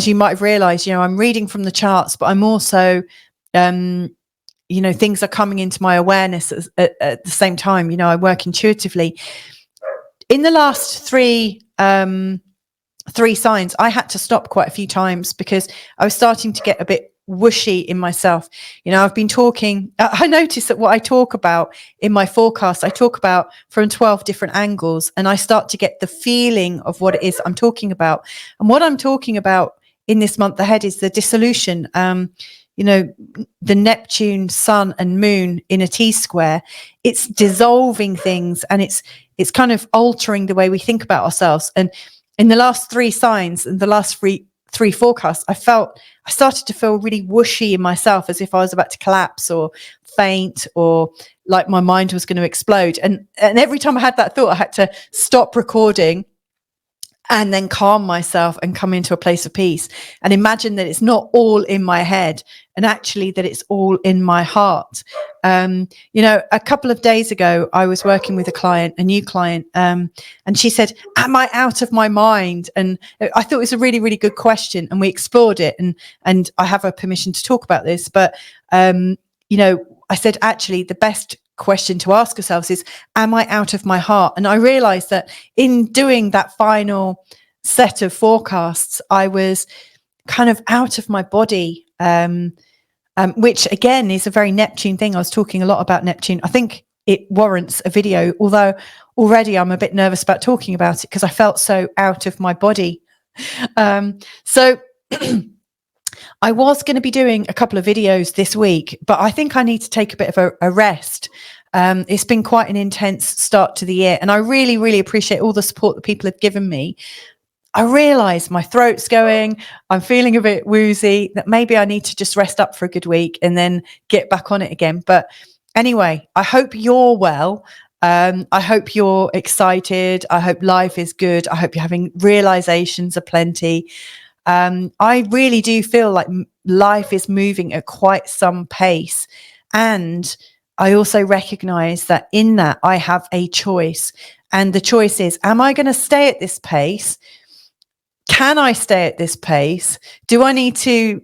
you might have realized, you know, I'm reading from the charts, but I'm also, you know, things are coming into my awareness at the same time. You know, I work intuitively. In the last three signs, I had to stop quite a few times because I was starting to get a bit whooshy in myself. You know, I've been talking, I noticed that what I talk about in my forecast, I talk about from 12 different angles, and I start to get the feeling of what it is I'm talking about. And what I'm talking about in this month ahead is the dissolution. You know, the Neptune, sun and moon in a T-square, it's dissolving things, and it's kind of altering the way we think about ourselves. And in the last three signs and the last three forecasts, I started to feel really whooshy in myself, as if I was about to collapse or faint, or like my mind was going to explode. And every time I had that thought, I had to stop recording and then calm myself and come into a place of peace and imagine that it's not all in my head, and actually that it's all in my heart. You know, a couple of days ago, I was working with a new client, and she said, am I out of my mind? And I thought it was a really, really good question, and we explored it, and I have her permission to talk about this. But, you know, I said, actually, the best question to ask ourselves is, am I out of my heart? And I realized that in doing that final set of forecasts, I was kind of out of my body, which again is a very Neptune thing. I was talking a lot about Neptune. I think it warrants a video, although already I'm a bit nervous about talking about it because I felt so out of my body. So I was going to be doing a couple of videos this week, but I think I need to take a bit of a rest. It's been quite an intense start to the year, and I really, really appreciate all the support that people have given me. I realise my throat's going, I'm feeling a bit woozy, that maybe I need to just rest up for a good week and then get back on it again. But anyway, I hope you're well. I hope you're excited. I hope life is good. I hope you're having realizations aplenty. I really do feel like life is moving at quite some pace. And I also recognize that in that I have a choice. And the choice is, am I going to stay at this pace? Can I stay at this pace? Do I need to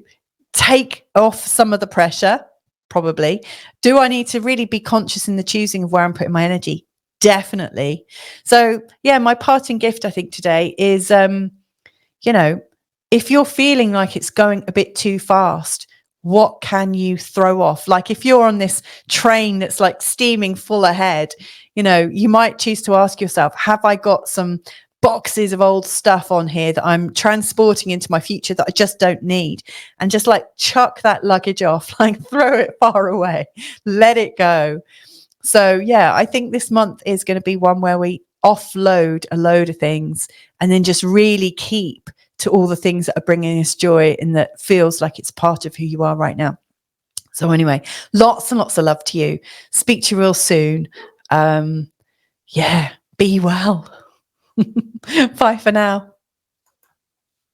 take off some of the pressure? Probably. Do I need to really be conscious in the choosing of where I'm putting my energy? Definitely. So yeah, my parting gift, I think, today is, you know, if you're feeling like it's going a bit too fast, what can you throw off? Like if you're on this train that's like steaming full ahead, you know, you might choose to ask yourself, have I got some boxes of old stuff on here that I'm transporting into my future that I just don't need? And just like chuck that luggage off, like throw it far away, let it go. So yeah, I think this month is going to be one where we offload a load of things and then just really keep to all the things that are bringing us joy and that feels like it's part of who you are right now. So anyway, lots and lots of love to you. Speak to you real soon. Yeah, be well. Bye for now.